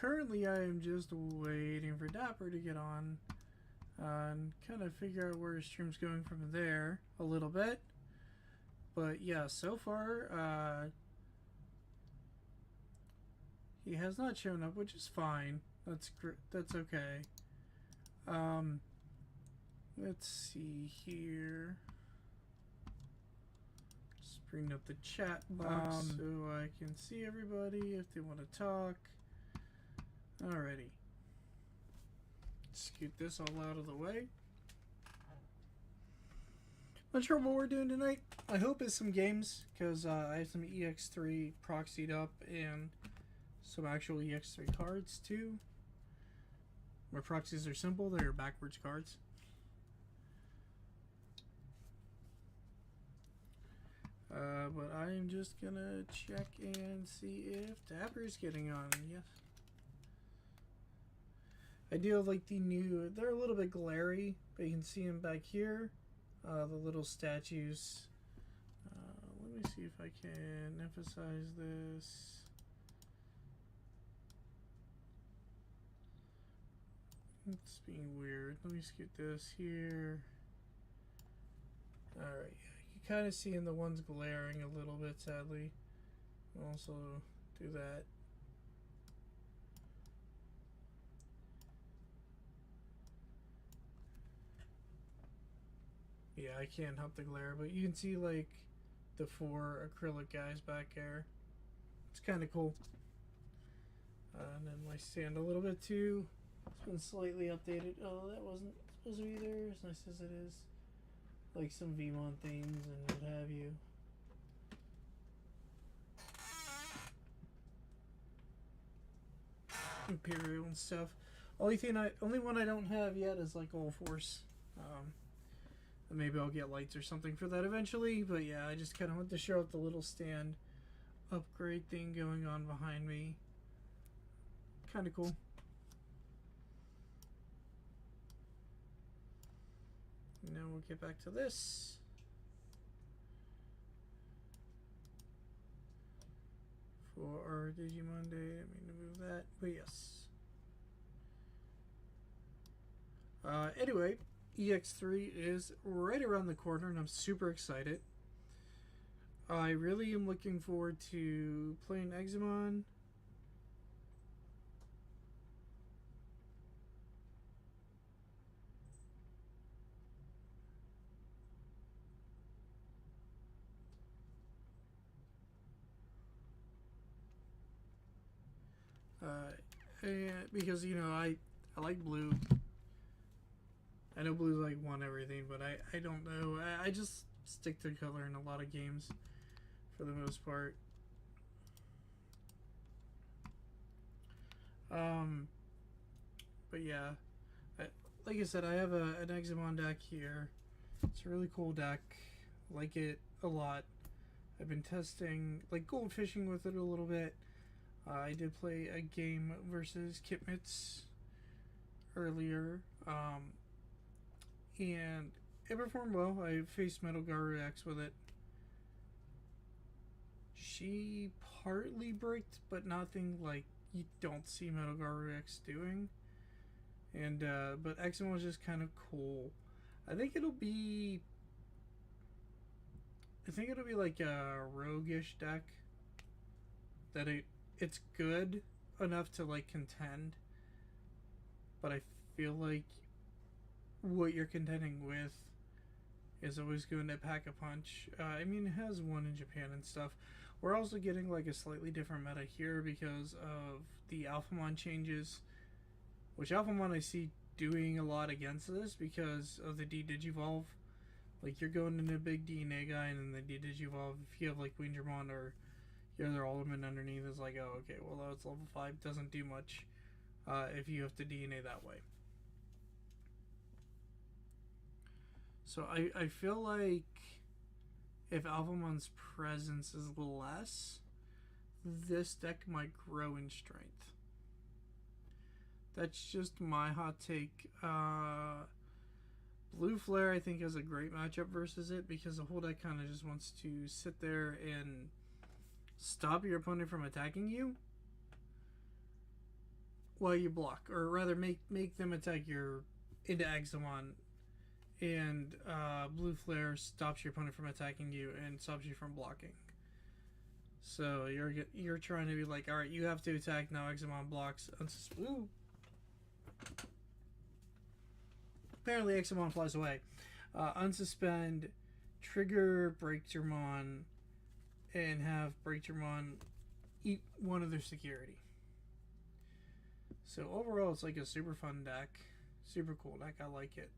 currently I am just waiting for Dapper to get on and kind of figure out where his stream's going from there a little bit. But yeah, so far he has not shown up, which is fine. That's okay. Let's see here. Just bring up the chat box so I can see everybody if they want to talk. Alrighty. Scoot this all out of the way. Not sure what we're doing tonight. I hope it's some games, because I have some EX3 proxied up and some actual EX3 cards too. My proxies are simple, they're backwards cards. But I'm just gonna check and see if Dapper's getting on. Yes. I do like the new, they're a little bit glary, but you can see them back here. The little statues. Let me see if I can emphasize this. It's being weird. Let me scoot this here. Alright, you can kind of see in the ones glaring a little bit, sadly. I'll also do that. Yeah, I can't help the glare, but you can see like the 4 acrylic guys back there. It's kind of cool. And then my stand a little bit too. It's been slightly updated. Oh, that wasn't supposed to be there, as nice as it is. Like some VMon things and what have you. Imperial and stuff. Only one I don't have yet is like All Force. Maybe I'll get lights or something for that eventually, but yeah, I just kind of want to show up the little stand upgrade thing going on behind me. Kind of cool. Now we'll get back to this. For our DigiMon Day, I mean to move that, but yes. Anyway, EX3 is right around the corner and I'm super excited. I really am looking forward to playing DigiMon. And because, you know, I like blue. I know blue's like won everything, but I don't know. I just stick to color in a lot of games for the most part. But yeah, like I said, I have an DigiMon deck here. It's a really cool deck. Like it a lot. I've been testing, like, gold fishing with it a little bit. I did play a game versus Kitmits earlier, and it performed well. I faced Metal Garu X with it. She partly bricked, but nothing like you don't see Metal Garu X doing. And but X-Men was just kind of cool. I think it'll be like a roguish deck that it's good enough to like contend, but I feel like what you're contending with is always going to pack a punch. I mean, it has one in Japan and stuff. We're also getting like a slightly different meta here because of the Alphamon changes, which Alphamon I see doing a lot against this because of the D-Digivolve. Like, you're going into a big DNA guy and then the D-Digivolve, if you have like Windramon or your other Alderman underneath, is like, oh, okay, well, that's level 5, doesn't do much if you have to DNA that way. So I feel like if Alphamon's presence is less, this deck might grow in strength. That's just my hot take. Blue Flare, I think, has a great matchup versus it because the whole deck kind of just wants to sit there and stop your opponent from attacking you. while you block, or rather make them attack your into Examon, and Blue Flare stops your opponent from attacking you and stops you from blocking. So you're trying to be like, all right, you have to attack now. Examon blocks. Ooh. Apparently, Examon flies away. Unsuspend, trigger Breaktermon, and have Breaktermon eat one of their security. So overall, it's like a super fun deck, super cool deck. I like it.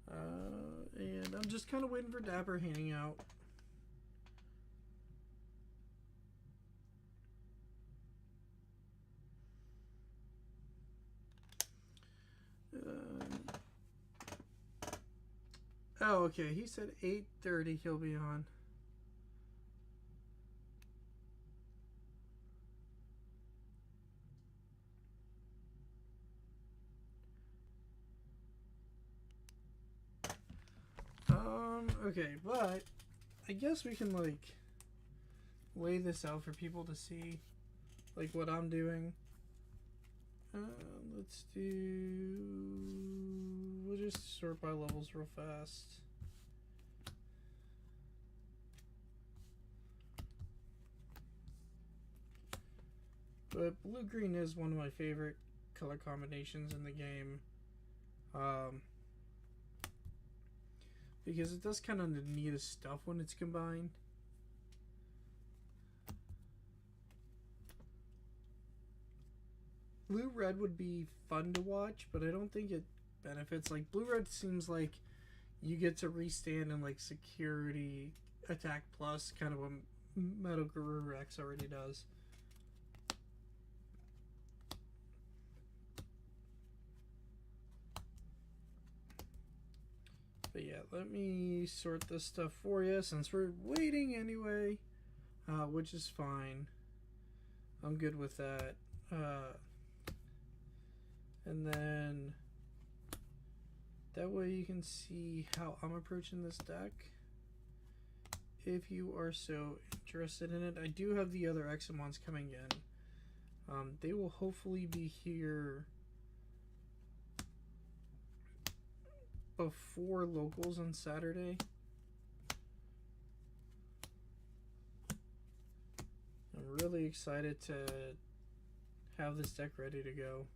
And I'm just kind of waiting for Dapper handing out. Oh, okay. He said 8:30 he'll be on. Okay, but I guess we can like lay this out for people to see like what I'm doing. Let's do, we'll just sort by levels real fast. But blue-green is one of my favorite color combinations in the game. Because it does kind of the neatest stuff when it's combined. Blue-red would be fun to watch, but I don't think it benefits. Like, blue-red seems like you get to restand in, like, security, attack plus, kind of what Metal Guru Rex already does. But yeah, let me sort this stuff for you since we're waiting anyway, which is fine. I'm good with that. And then that way you can see how I'm approaching this deck if you are so interested in it. I do have the other Examons coming in. They will hopefully be here before locals on Saturday. I'm really excited to have this deck ready to go.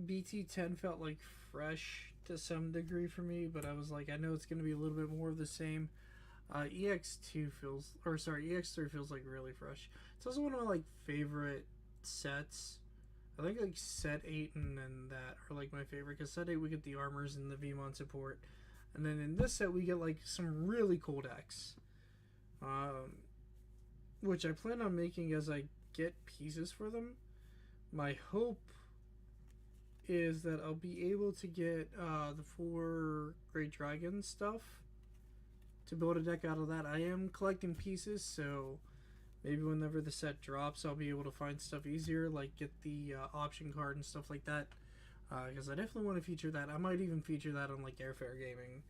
BT10 felt like fresh to some degree for me, but I was like, I know it's going to be a little bit more of the same. EX2 feels, or sorry, EX3 feels like really fresh. It's also one of my like favorite sets. I think like set 8 and then that are like my favorite, because set 8 we get the armors and the VMon support, and then in this set we get like some really cool decks, which I plan on making as I get pieces for them. My hope is that I'll be able to get the 4 Great Dragon stuff to build a deck out of that. I am collecting pieces, so maybe whenever the set drops, I'll be able to find stuff easier, like get the option card and stuff like that. Because I definitely want to feature that. I might even feature that on like Airfare Gaming.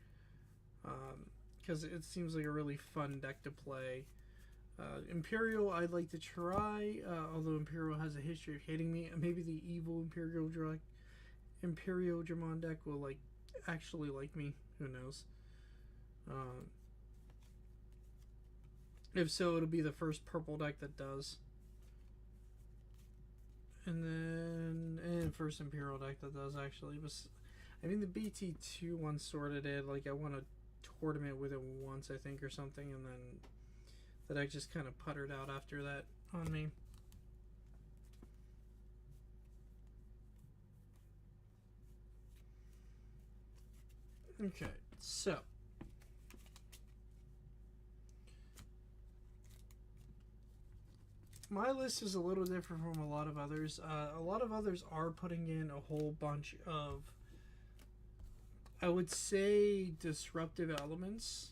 Because it seems like a really fun deck to play. Imperial, I'd like to try, although Imperial has a history of hating me. Maybe the evil Imperial Dramon deck will like actually like me. Who knows? If so, it'll be the first purple deck that does. And first Imperial deck that does actually. But I mean, the BT2 one sorted it. Like, I won a tournament with it once, I think, or something, and then the deck just kind of puttered out after that on me. Okay, so my list is a little different from a lot of others. A lot of others are putting in a whole bunch of, I would say, disruptive elements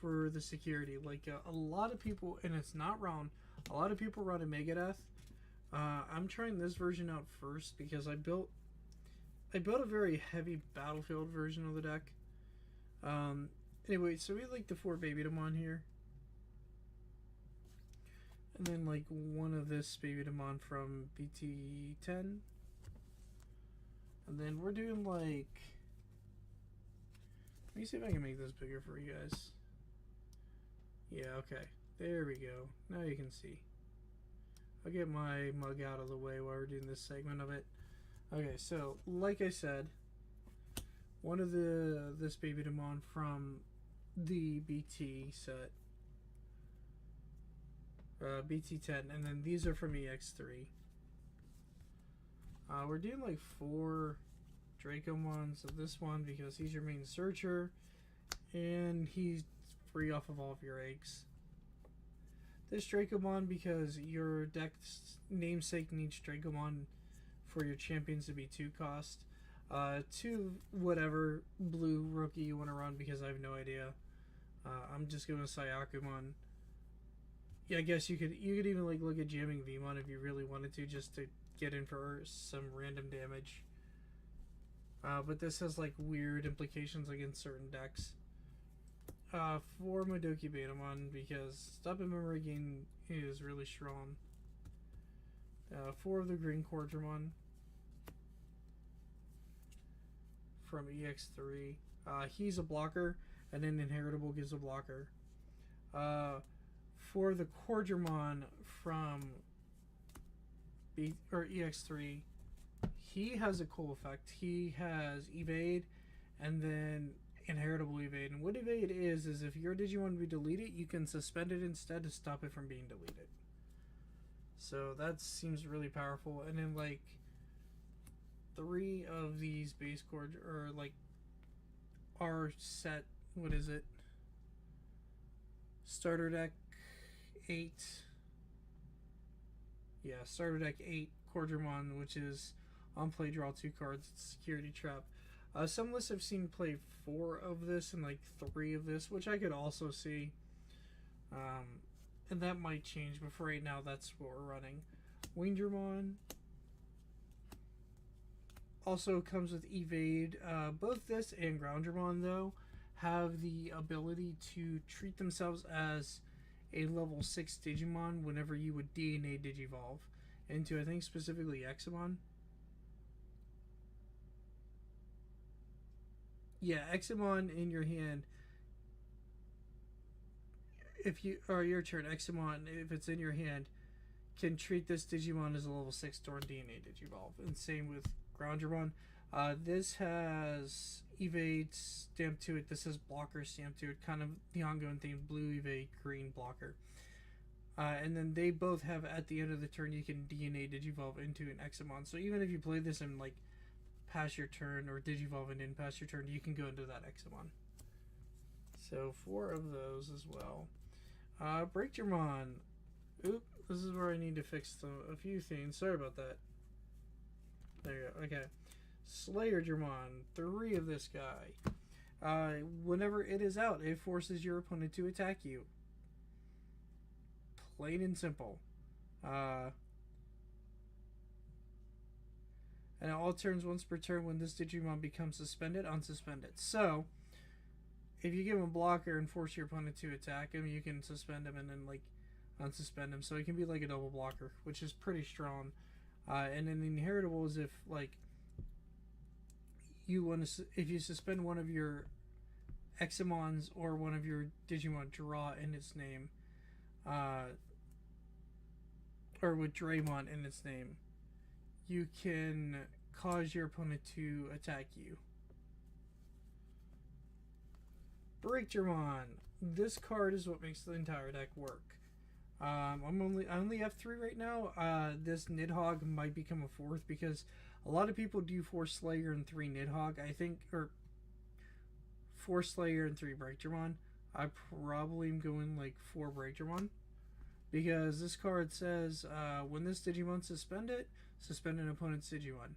for the security. Like a lot of people, and it's not wrong, a lot of people run a Megadeth. I'm trying this version out first because I built a very heavy battlefield version of the deck. Anyway, so we have like the 4 Babydemon here. And then like one of this Baby Demon from BT10. And then we're doing like... Let me see if I can make this bigger for you guys. Yeah, okay. There we go. Now you can see. I'll get my mug out of the way while we're doing this segment of it. Okay, so like I said, one of this Baby Demon from the BT set, BT10, and then these are from EX3. We're doing like 4 Dracomons of this one because he's your main searcher, and he's free off of all of your eggs. This Dracomon because your deck's namesake needs Dracomon for your champions to be 2 cost. 2 whatever blue rookie you want to run because I have no idea. I'm just going to Sayakumon. Yeah, I guess you could even like look at jamming Vmon if you really wanted to, just to get in for some random damage. But this has like weird implications against certain decks. 4 Modoki Betamon because Stop and Memory Gain is really strong. 4 of the Green Quadramon from EX3. He's a blocker, and then Inheritable gives a blocker. 4 of the Quadramon from EX3. He has a cool effect. He has Evade, and then Inheritable Evade. And what Evade is if your Digimon be deleted, you can suspend it instead to stop it from being deleted. So that seems really powerful. And then like 3 of these base cord are set. What is it? Starter deck 8. Yeah, starter deck 8 Quadramon, which is on play draw 2 cards. It's Security Trap. Some lists I've seen play 4 of this and like 3 of this, which I could also see. And that might change, but for right now, that's what we're running. Wingdramon also comes with Evade. Both this and Groundramon, though, have the ability to treat themselves as a level 6 Digimon whenever you would DNA Digivolve into, I think, specifically Examon. Yeah, Examon in your hand. If you or your turn, Examon, if it's in your hand, can treat this Digimon as a level 6 Dorn DNA Digivolve. And same with Groundramon. This has Evade stamped to it. This has Blocker stamped to it. Kind of the ongoing theme: blue Evade, green Blocker. And then they both have, at the end of the turn, you can DNA Digivolve into an Examon. So even if you play this and like pass your turn, or Digivolve and then pass your turn, you can go into that Examon. So 4 of those as well. Breakdramon. Oop, this is where I need to fix a few things. Sorry about that. There you go. Okay. Slayerdramon. 3 of this guy. Whenever it is out, it forces your opponent to attack you. Plain and simple. And all turns once per turn when this Digimon becomes suspended, unsuspend it. So, if you give him a blocker and force your opponent to attack him, you can suspend him and then like unsuspend him. So he can be like a double blocker, which is pretty strong. And then the Inheritable is if like you want to, if you suspend one of your Examons or one of your Digimon draw in its name, or with Draymon in its name, you can cause your opponent to attack you. Breakdramon. This card is what makes the entire deck work. I only have 3 right now. This Nidhogg might become a 4th because a lot of people do 4 Slayer and 3 Nidhogg. I think, or 4 Slayer and 3 Breakdramon. I probably am going like 4 Breakdramon because this card says when this Digimon suspend an opponent's Digimon.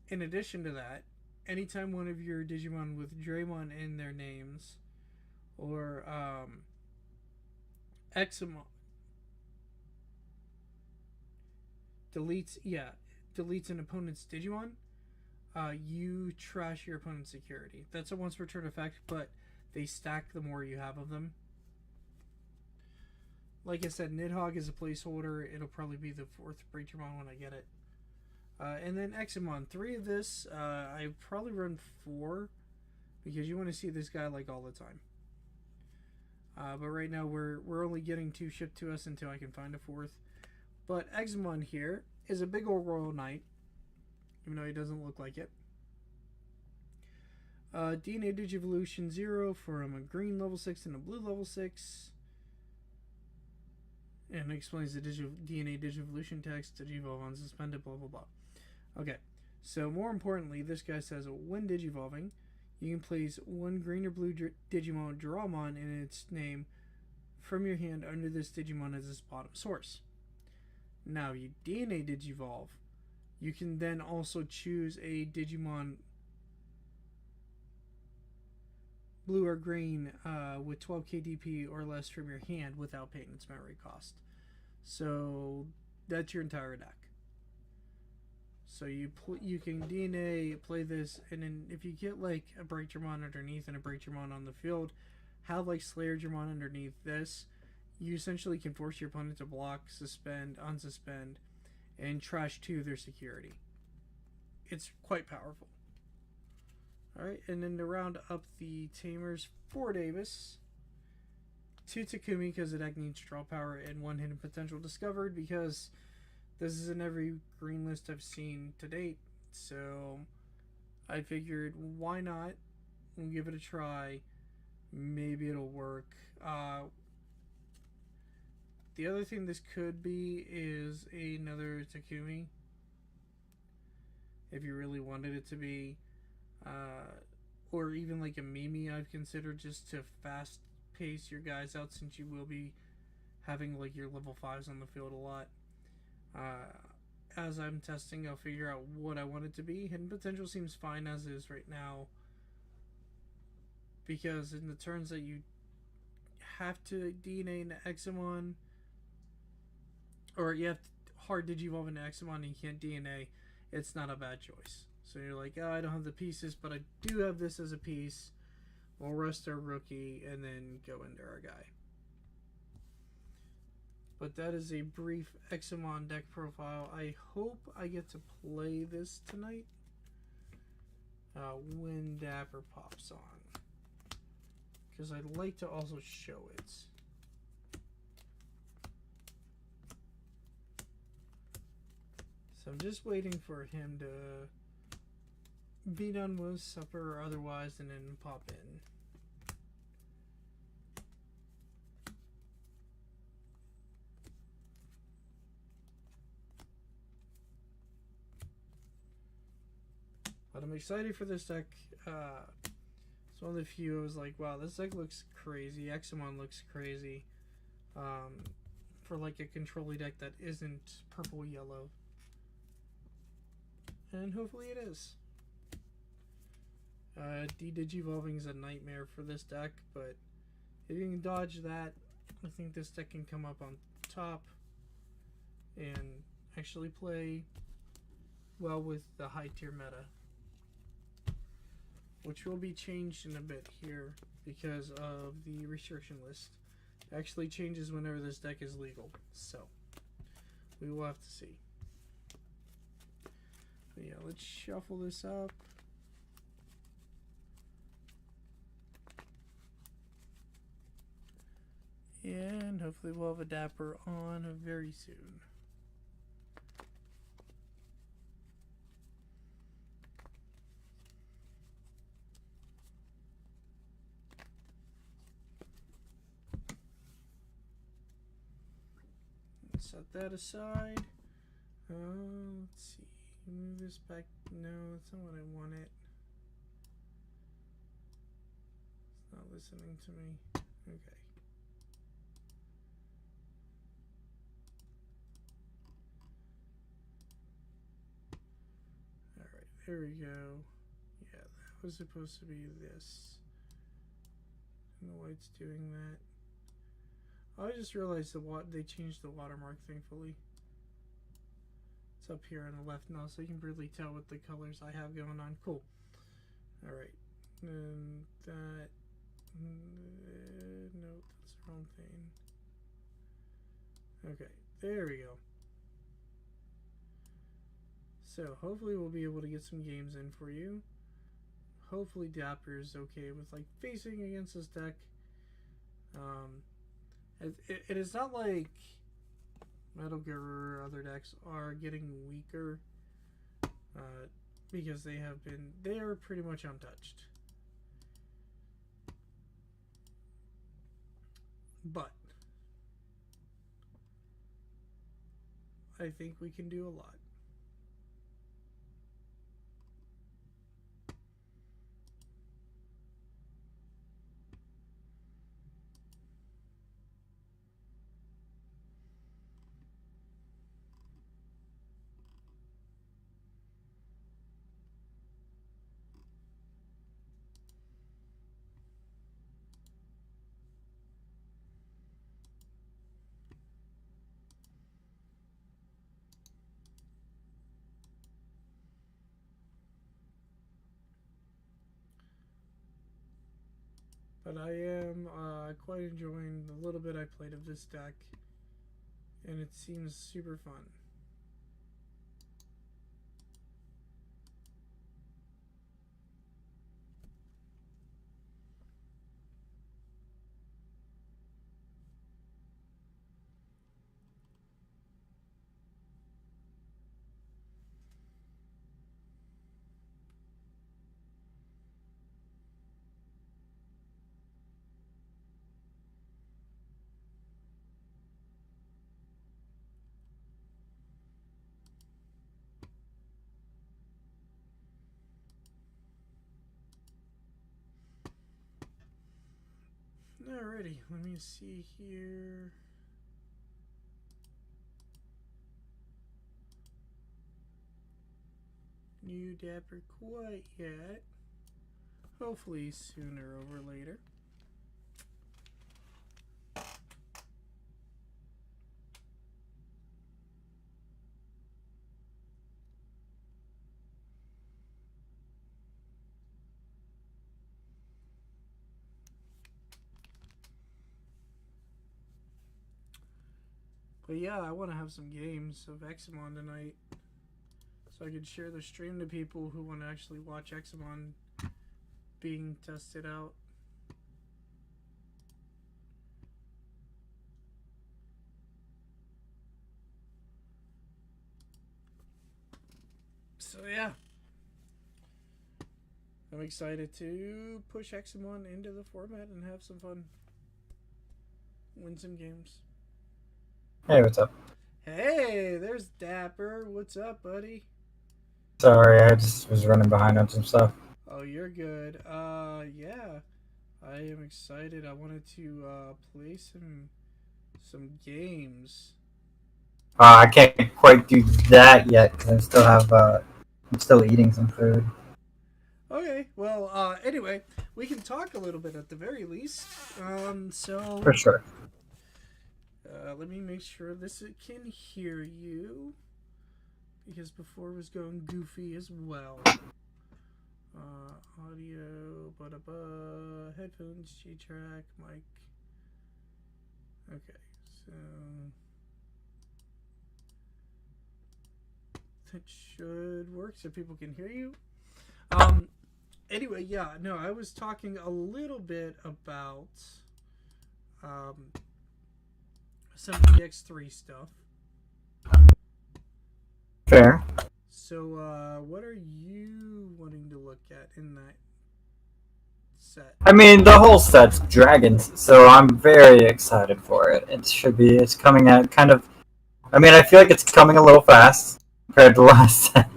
In addition to that, anytime one of your Digimon with Draymon in their names, or Examon deletes an opponent's Digimon, you trash your opponent's security. That's a once per turn effect, but they stack the more you have of them. like I said, Nidhogg is a placeholder. It'll probably be the 4th Breachermon when I get it. And then Examon, 3 of this. I probably run 4 because you want to see this guy like all the time. But right now we're only getting 2 shipped to us until I can find a 4th. But Examon here is a big old Royal Knight, even though he doesn't look like it. DNA Digivolution 0 from a green level 6 and a blue level 6. And it explains the DNA Digivolution text, Digivolve unsuspended, blah blah blah. Okay, so more importantly, this guy says when Digivolving, you can place 1 green or blue Digimon Drawmon in its name from your hand under this Digimon as its bottom source. Now, you DNA Digivolve, you can then also choose a Digimon blue or green with 12k DP or less from your hand without paying its memory cost. So that's your entire deck. So you can DNA, play this, and then if you get like a Breachermon underneath and a Breachermon on the field, have like Slayergermon underneath this, you essentially can force your opponent to block, suspend, unsuspend, and trash 2 their security. It's quite powerful. Alright, and then to round up the Tamers, 4 Davis, 2 Takumi because the deck needs draw power, and 1 hidden potential discovered because this is in every green list I've seen to date. So I figured, why not? We'll give it a try. Maybe it'll work. The other thing this could be is another Takumi, if you really wanted it to be. Or even like a Mimi I've considered, just to fast pace your guys out, since you will be having like your level 5s on the field a lot. As I'm testing, I'll figure out what I want it to be. Hidden potential seems fine as is right now, because in the turns that you have to DNA into Examon, or you have to hard Digivolve into Examon and you can't DNA, it's not a bad choice. So you're like, oh, I don't have the pieces, but I do have this as a piece. We'll rest our rookie and then go into our guy. But that is a brief Examon deck profile. I hope I get to play this tonight when Dapper pops on, because I'd like to also show it. So I'm just waiting for him to be done with supper or otherwise, and then pop in. But I'm excited for this deck. It's one of the few I was like, wow, this deck looks crazy. Examon looks crazy. For like a control-y deck that isn't purple-yellow. And hopefully it is. Digivolving is a nightmare for this deck, but if you can dodge that, I think this deck can come up on top and actually play well with the high tier meta, which will be changed in a bit here because of the restriction list. It actually changes whenever this deck is legal, so we will have to see. But yeah, let's shuffle this up. And hopefully we'll have a Dapper on very soon. Set that aside. Let's see. Move this back. No, that's not what I wanted. It's not listening to me. Okay. Alright, there we go. Yeah, that was supposed to be this. And the white's doing that. I just realized they changed the watermark, thankfully. It's up here on the left now, so you can really tell what the colors I have going on. Cool. Alright. And that... nope, that's the wrong thing. Okay, there we go. So hopefully we'll be able to get some games in for you. Hopefully Dapper is okay with like facing against this deck. Um, it is not like Metal Gear or other decks are getting weaker because they are pretty much untouched. But I think we can do a lot. But I am quite enjoying the little bit I played of this deck, and it seems super fun. Alrighty, let me see here. New Dapper quite yet. Hopefully sooner over later. But yeah, I want to have some games of Examon tonight, so I could share the stream to people who want to actually watch Examon being tested out. So yeah, I'm excited to push Examon into the format and have some fun. Win some games. Hey, what's up? Hey, there's Dapper. What's up, buddy? Sorry, I just was running behind on some stuff. Oh, you're good. Yeah, I am excited. I wanted to play some games. I can't quite do that yet because I'm still eating some food. Okay, well, anyway, we can talk a little bit at the very least. For sure. Let me make sure this can hear you because before it was going goofy as well. Audio, headphones, G-track, mic. Okay, so that should work so people can hear you. Anyway, yeah, no, I was talking a little bit about some EX3 stuff. Fair. So, what are you wanting to look at in that set? I mean, the whole set's dragons, so I'm very excited for it. It's coming out kind of. I mean, I feel like it's coming a little fast compared to the last set.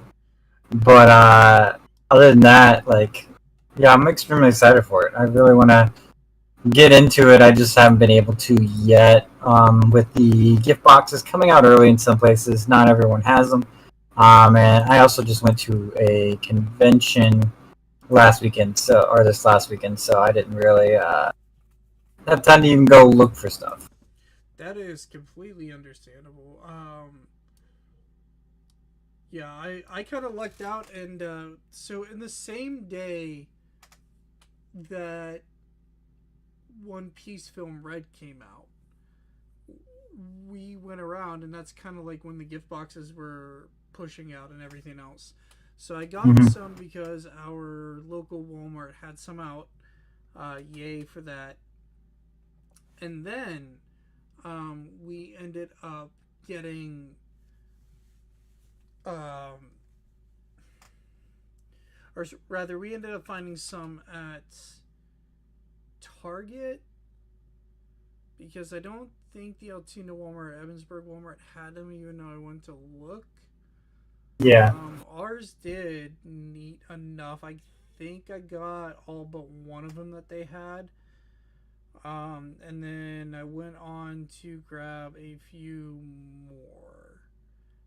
But other than that, like, yeah, I'm extremely excited for it. I really want to get into it. I just haven't been able to yet. With the gift boxes coming out early in some places, not everyone has them. And I also just went to a convention this last weekend, so I didn't really have time to even go look for stuff. That is completely understandable. Yeah, I kind of lucked out, and so in the same day that One Piece Film Red came out, we went around, and that's kind of like when the gift boxes were pushing out and everything else. So I got Hmm. some because our local Walmart had some out. Yay for that. And then we ended up getting um, or rather, we ended up finding some at Target because I don't think the Altoona Walmart, Evansburg Walmart had them, even though I went to look. Yeah. Ours did neat enough. I think I got all but one of them that they had. And then I went on to grab a few more.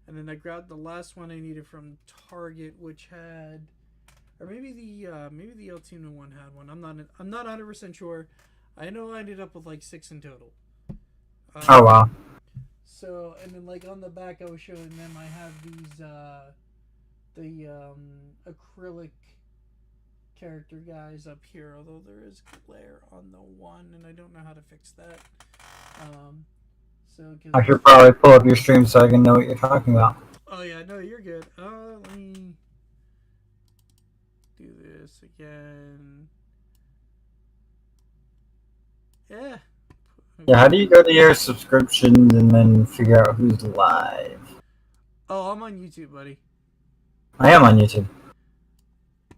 And then I grabbed the last one I needed from Target, which had, or maybe the Altoona one had one. I'm not 100% sure. I know I ended up with like 6 in total. Oh Um, wow. so and then like on the back, I was showing them I have these the acrylic character guys up here. Although there is glare on the one, and I don't know how to fix that. Um, so I because should probably pull up your stream so I can know what you're talking about. oh yeah, no, you're good. Let me do this again. Yeah. Yeah, how do you go to your subscriptions and then figure out who's live? Oh, I'm on YouTube, buddy. I am on YouTube.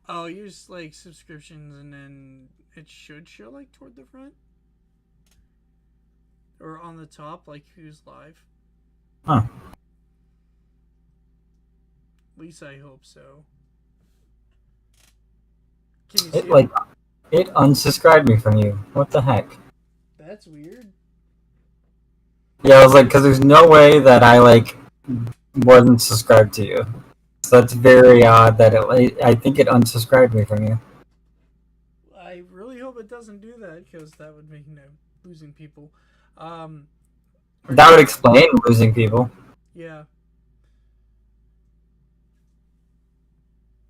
Oh, you just like subscriptions, and then it should show like toward the front or on the top, like who's live. Huh. At least I hope so. Can you see It him? like it unsubscribed me from you. What the heck? That's weird. Yeah, I was like, because there's no way that I like wasn't subscribed to you. So that's very odd that it. Like, I think it unsubscribed me from you. I really hope it doesn't do that because that would mean losing people. Um, are That would you? explain losing people. Yeah.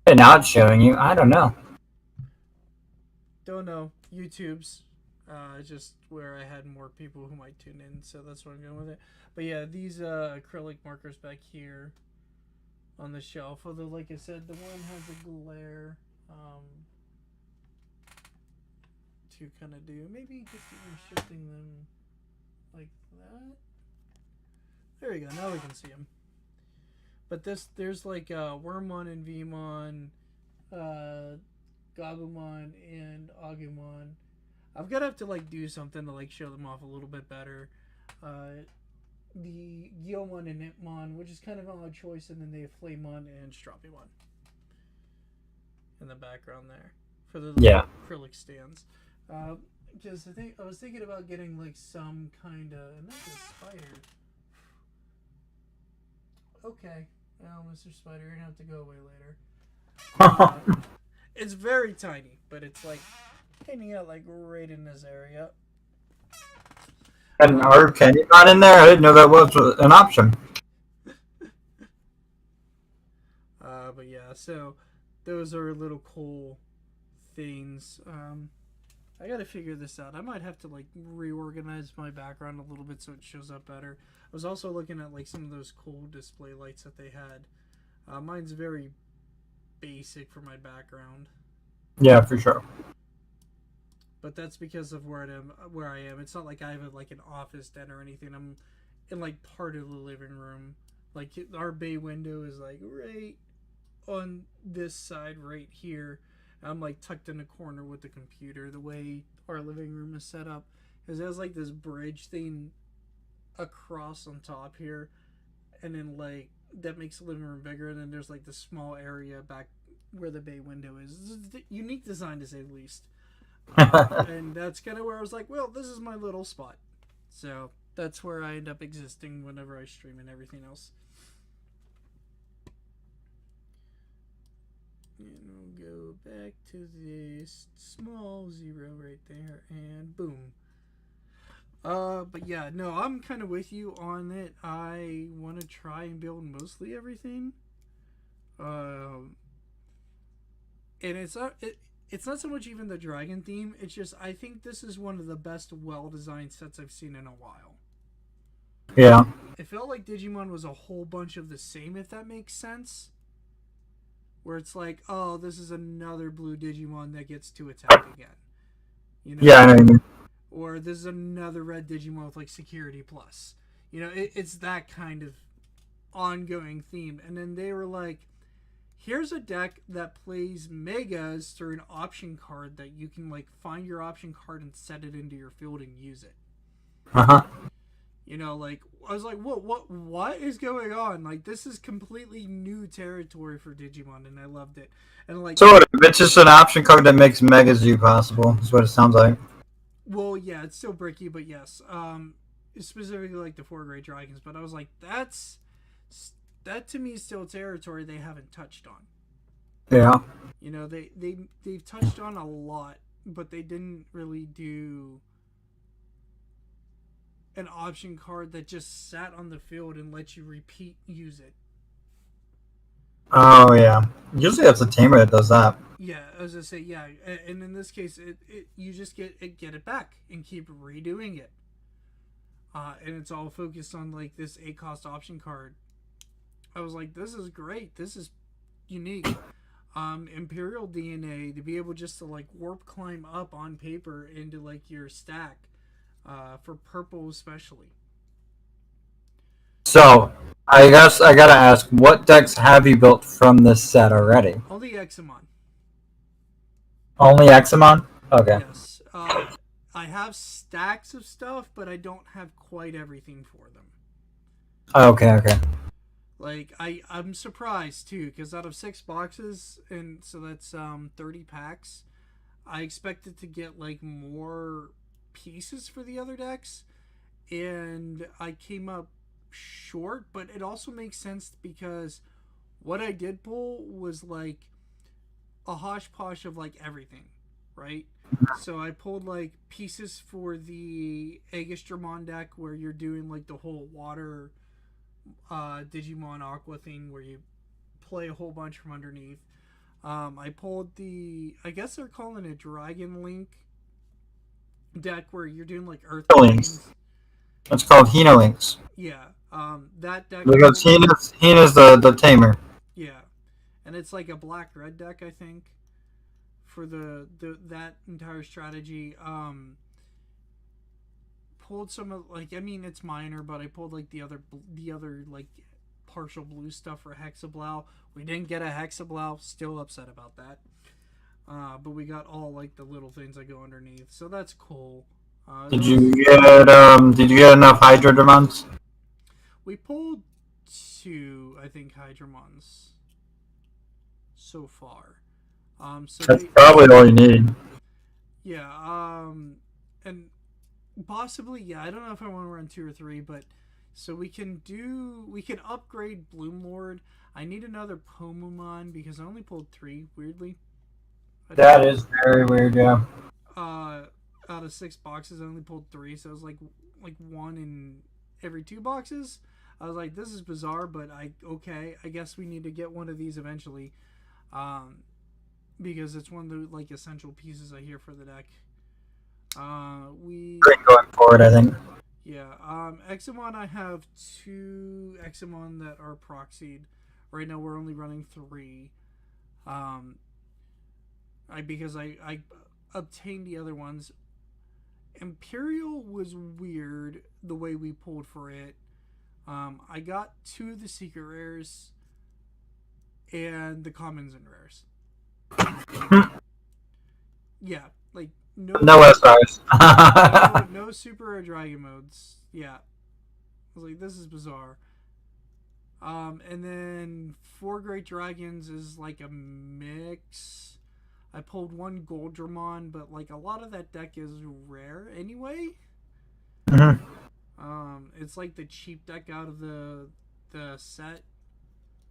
And now it's showing you. I don't know. Don't know. YouTube's just where I had more people who might tune in, so that's where I'm going with it. But yeah, these acrylic markers back here on the shelf. Although, like I said, the one has a glare to kind of do. Maybe just even shifting them like that. There we go. Now we can see them. But there's like Wormmon and Vmon, uh, Gabumon and Agumon. I'm gonna have to like do something to like show them off a little bit better. The Gyomon and Nipmon, which is kind of an odd choice, and then they have Flamemon and Stropimon in the background there for the Yeah. acrylic stands. Because I was thinking about getting like some kind of, and that's a spider. Okay, well, Mr. Spider, you're gonna have to go away later. Uh, it's very tiny, but it's like hanging out like right in this area. And our candy not in there. I didn't know that was an option. But yeah, so those are little cool things. I gotta figure this out. I might have to like reorganize my background a little bit so it shows up better. I was also looking at like some of those cool display lights that they had. Mine's very basic for my background, Yeah, for sure. but that's because of where I am. Where I am, it's not like I have like an office den or anything. I'm in like part of the living room. Like our bay window is like right on this side right here. I'm like tucked in a corner with the computer. The way our living room is set up, because it has like this bridge thing across on top here, and then like that makes the living room bigger. And then there's like this small area back where the bay window is. This is unique design to say the least. And that's kind of where I was like, well, this is my little spot. So that's where I end up existing whenever I stream and everything else. And we'll go back to this small 0 right there, and boom. But yeah, no, I'm kind of with you on it. I want to try and build mostly everything. And it's not so much even the dragon theme. It's just I think this is one of the best well-designed sets I've seen in a while. Yeah. It felt like Digimon was a whole bunch of the same, if that makes sense. Where it's like, oh, this is another blue Digimon that gets to attack again. You Yeah, know? I know what you mean. Or this is another red Digimon with like security plus. You know, it's that kind of ongoing theme. And then they were like, here's a deck that plays megas through an option card that you can like find your option card and set it into your field and use it. Uh-huh. You know, like I was like, what is going on? Like this is completely new territory for Digimon, and I loved it. And like, So it's just an option card that makes Mega Zoo possible, is what it sounds like. well, yeah, it's still bricky, but yes, specifically like the four great dragons. But I was like, that to me is still territory they haven't touched on. Yeah. You know, they've touched on a lot, but they didn't really do an option card that just sat on the field and let you repeat use it. Oh, yeah. Usually it's a tamer that does that. Yeah, as I say, yeah, and in this case, it you just get it back and keep redoing it, and it's all focused on like this 8 cost option card. I was like, this is great, this is unique. Imperial DNA to be able just to like warp climb up on paper into like your stack, for purple especially. So, I guess I gotta ask, what decks have you built from this set already? Only Examon. Only Examon? Okay. Yes. I have stacks of stuff, but I don't have quite everything for them. Okay, okay. Like I'm surprised too, because out of 6 boxes, and so that's 30 packs, I expected to get like more pieces for the other decks, and I came up short. But it also makes sense because what I did pull was like a hodgepodge of like everything, right? So I pulled like pieces for the Aegistramon deck where you're doing like the whole water Digimon Aqua thing where you play a whole bunch from underneath. I pulled I guess they're calling it Dragon Link deck where you're doing like Earth Hinolinks. Dragons. It's called Hinolinks. Yeah, that deck. Because Hina's the tamer. Yeah, and it's like a black red deck, I think, for the that entire strategy. Pulled some of like, I mean, it's minor, but I pulled like the other like partial blue stuff for Hexablow. We didn't get a Hexablow, still upset about that. But we got all like the little things that go underneath, so that's cool. Did you get enough Hydrodramons? We pulled 2, I think, Hydramons so far. So That's probably all you need. yeah, and possibly, yeah, I don't know if I want to run 2 or 3, but so we can upgrade Bloom Lord. I need another Pomumon because I only pulled 3, weirdly. That is very weird, yeah. Out of 6 boxes, I only pulled 3, so it was like 1 in every 2 boxes. I was like, this is bizarre, but I guess we need to get one of these eventually, because it's one of the like essential pieces I hear for the deck. Great going forward, I think. Yeah, Examon, I have 2 Examon that are proxied. Right now we're only running 3. Because I obtained the other ones. Imperial was weird the way we pulled for it. I got 2 of the secret rares and the commons and rares. Yeah, like no SRs. no super rare dragon modes. Yeah, I was like, this is bizarre. And then 4 great dragons is like a mix. I pulled 1 Goldramon, but like a lot of that deck is rare anyway. Mm-hmm. It's like the cheap deck out of the set.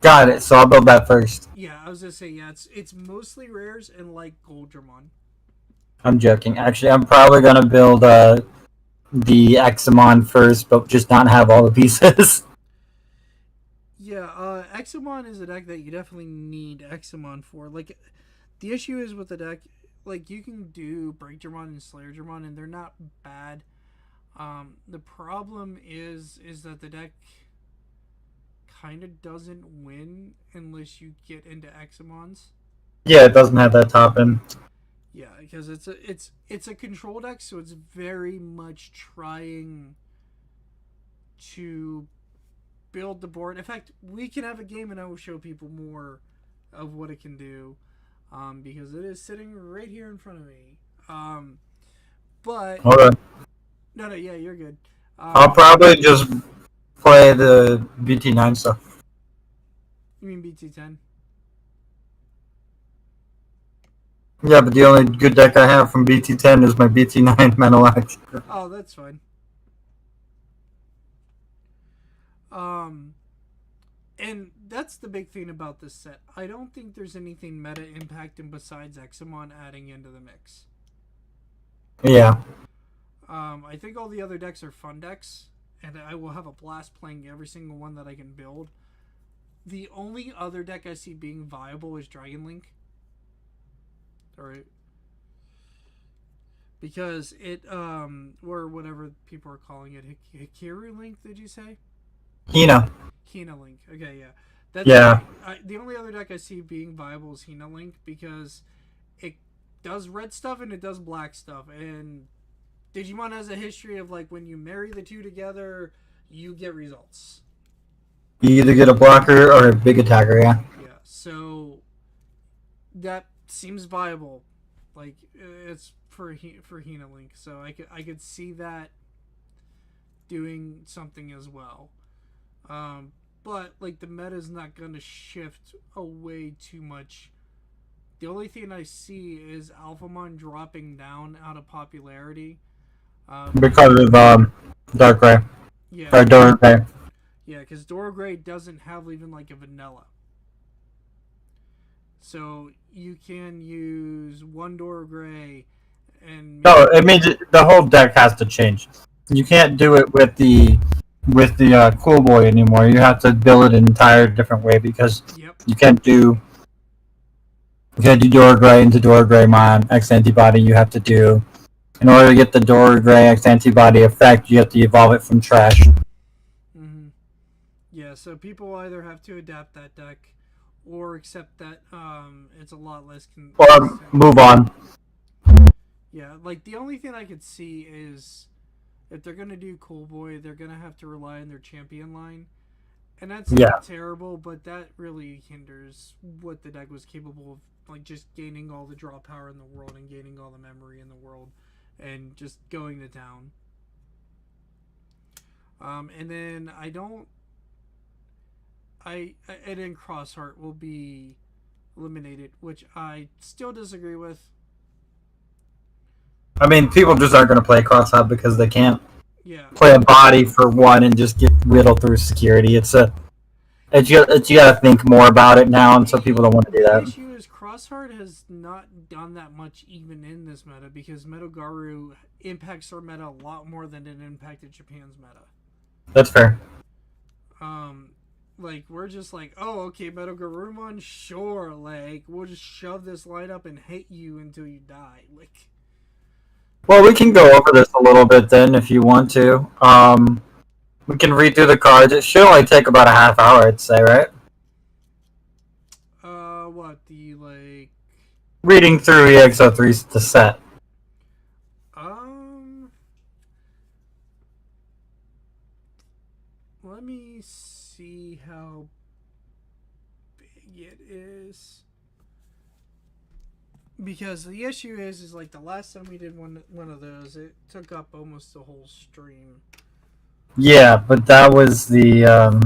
Got it. So I'll build that first. Yeah, I was gonna say, yeah, it's mostly rares and like Goldramon. I'm joking. Actually, I'm probably gonna build the Examon first, but just not have all the pieces. Yeah, Examon is a deck that you definitely need Examon for. Like, the issue is with the deck, like, you can do Breakdramon and Slayerdramon, and they're not bad. The problem is that the deck kind of doesn't win unless you get into Examons. Yeah, it doesn't have that top end. Yeah, because it's a control deck, so it's very much trying to build the board. In fact, we can have a game and I will show people more of what it can do, because it is sitting right here in front of me. But Okay. no, yeah, you're good. I'll probably just play the BT9 stuff. You mean BT10? Yeah, but the only good deck I have from BT10 is my BT9 Mental Act. Oh, that's fine. Um, and that's the big thing about this set. I don't think there's anything meta impacting besides Examon adding into the mix. Yeah. I think all the other decks are fun decks, and I will have a blast playing every single one that I can build. The only other deck I see being viable is Dragon Link. Alright. Because it, or whatever people are calling it, Hikiru Link, did you say? Hina. Hina Link. Okay, yeah. That's Yeah. the only other deck I see being viable is Hina Link, because it does red stuff and it does black stuff. And Digimon has a history of, like, when you marry the two together, you get results. You either get a blocker or a big attacker, yeah. Yeah, so that seems viable. Like, it's for Hina Link, so I could see that doing something as well. But like the meta is not going to shift away too much. The only thing I see is Alphamon dropping down out of popularity. Because of Dark Ray. Yeah, Or Dark Ray. yeah, because Dora Gray doesn't have even like a vanilla. So you can use one Dora Gray and No, it means the whole deck has to change. You can't do it with the Cool Boy anymore. You have to build it an entire different way because yep. you can't do Dora Gray into Dora Greymon X antibody. You have to do, in order to get the Dora Gray X antibody effect, you have to evolve it from trash. Mm-hmm. Yeah, so people either have to adapt that deck or accept that it's a lot less Or move on. Yeah, like the only thing I could see is if they're gonna do Cool Boy, they're gonna have to rely on their champion line, and that's not terrible, but that really hinders what the deck was capable of, like just gaining all the draw power in the world and gaining all the memory in the world, and just going to town. And then and then Crossheart will be eliminated, which I still disagree with. I mean, people just aren't going to play Crossheart because they can't play a Yeah. body for one and just get riddled through security. You gotta think more about it now, and so people don't want to do The that. issue is Crossheart has not done that much even in this meta, because Metogaru impacts our meta a lot more than it impacted Japan's meta. That's fair. Like, we're just like, oh, okay, Metogarumon, sure, like, we'll just shove this light up and hit you until you die. Like, Well, we can go over this a little bit then if you want to. We can read through the cards. It should only take about a half hour, I'd say, right? what, the, like... Reading through EXO3's the set. Let me see how big it is. Because the issue is like the last time we did one of those, it took up almost the whole stream. Yeah, but that was a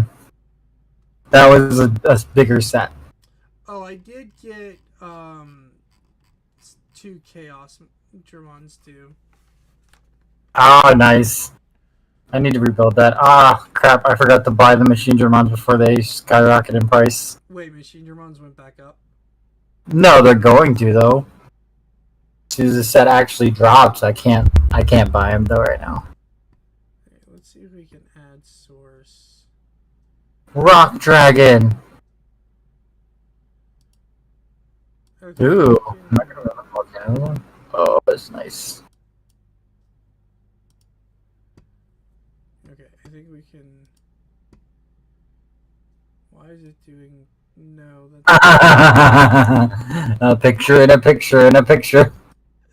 bigger set. Oh, I did get 2 Chaos Dramons too. Ah, nice. I need to rebuild that. Ah, crap! I forgot to buy the Machine Dramons before they skyrocket in price. Wait, Machine Dramons went back up? No, they're going to though. As soon as the set actually drops, I can't buy them though right now. Okay, let's see if we can add source. Rock Dragon. Okay, Ooh. Oh, that's nice. think we can. Why is it doing? No, that's. A picture and a picture and a picture.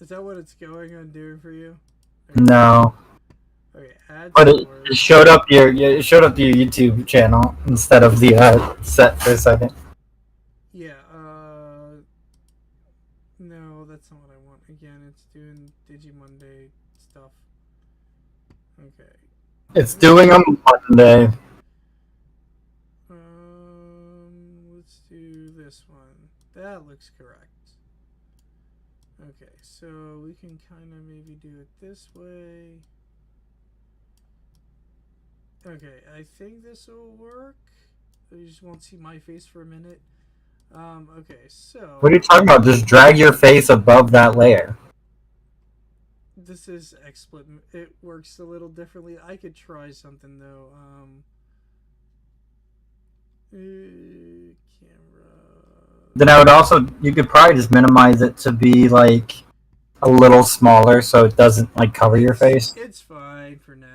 Is that what it's going on doing for you? Okay. No, Okay, add but source. it showed up it showed up to your YouTube channel instead of the set for a second. Yeah, no, that's not what I want. Again, it's doing DigiMonday stuff. Okay. It's doing a Monday. Let's do this one. That looks correct. Okay, so we can kind of maybe do it this way. Okay, I think this will work. You just won't see my face for a minute. Okay, so What are you talking about? Just drag your face above that layer. this is XSplit. It works a little differently. I could try something though. Camera. Then I would also, you could probably just minimize it to be like a little smaller so it doesn't like cover your face. It's fine for now.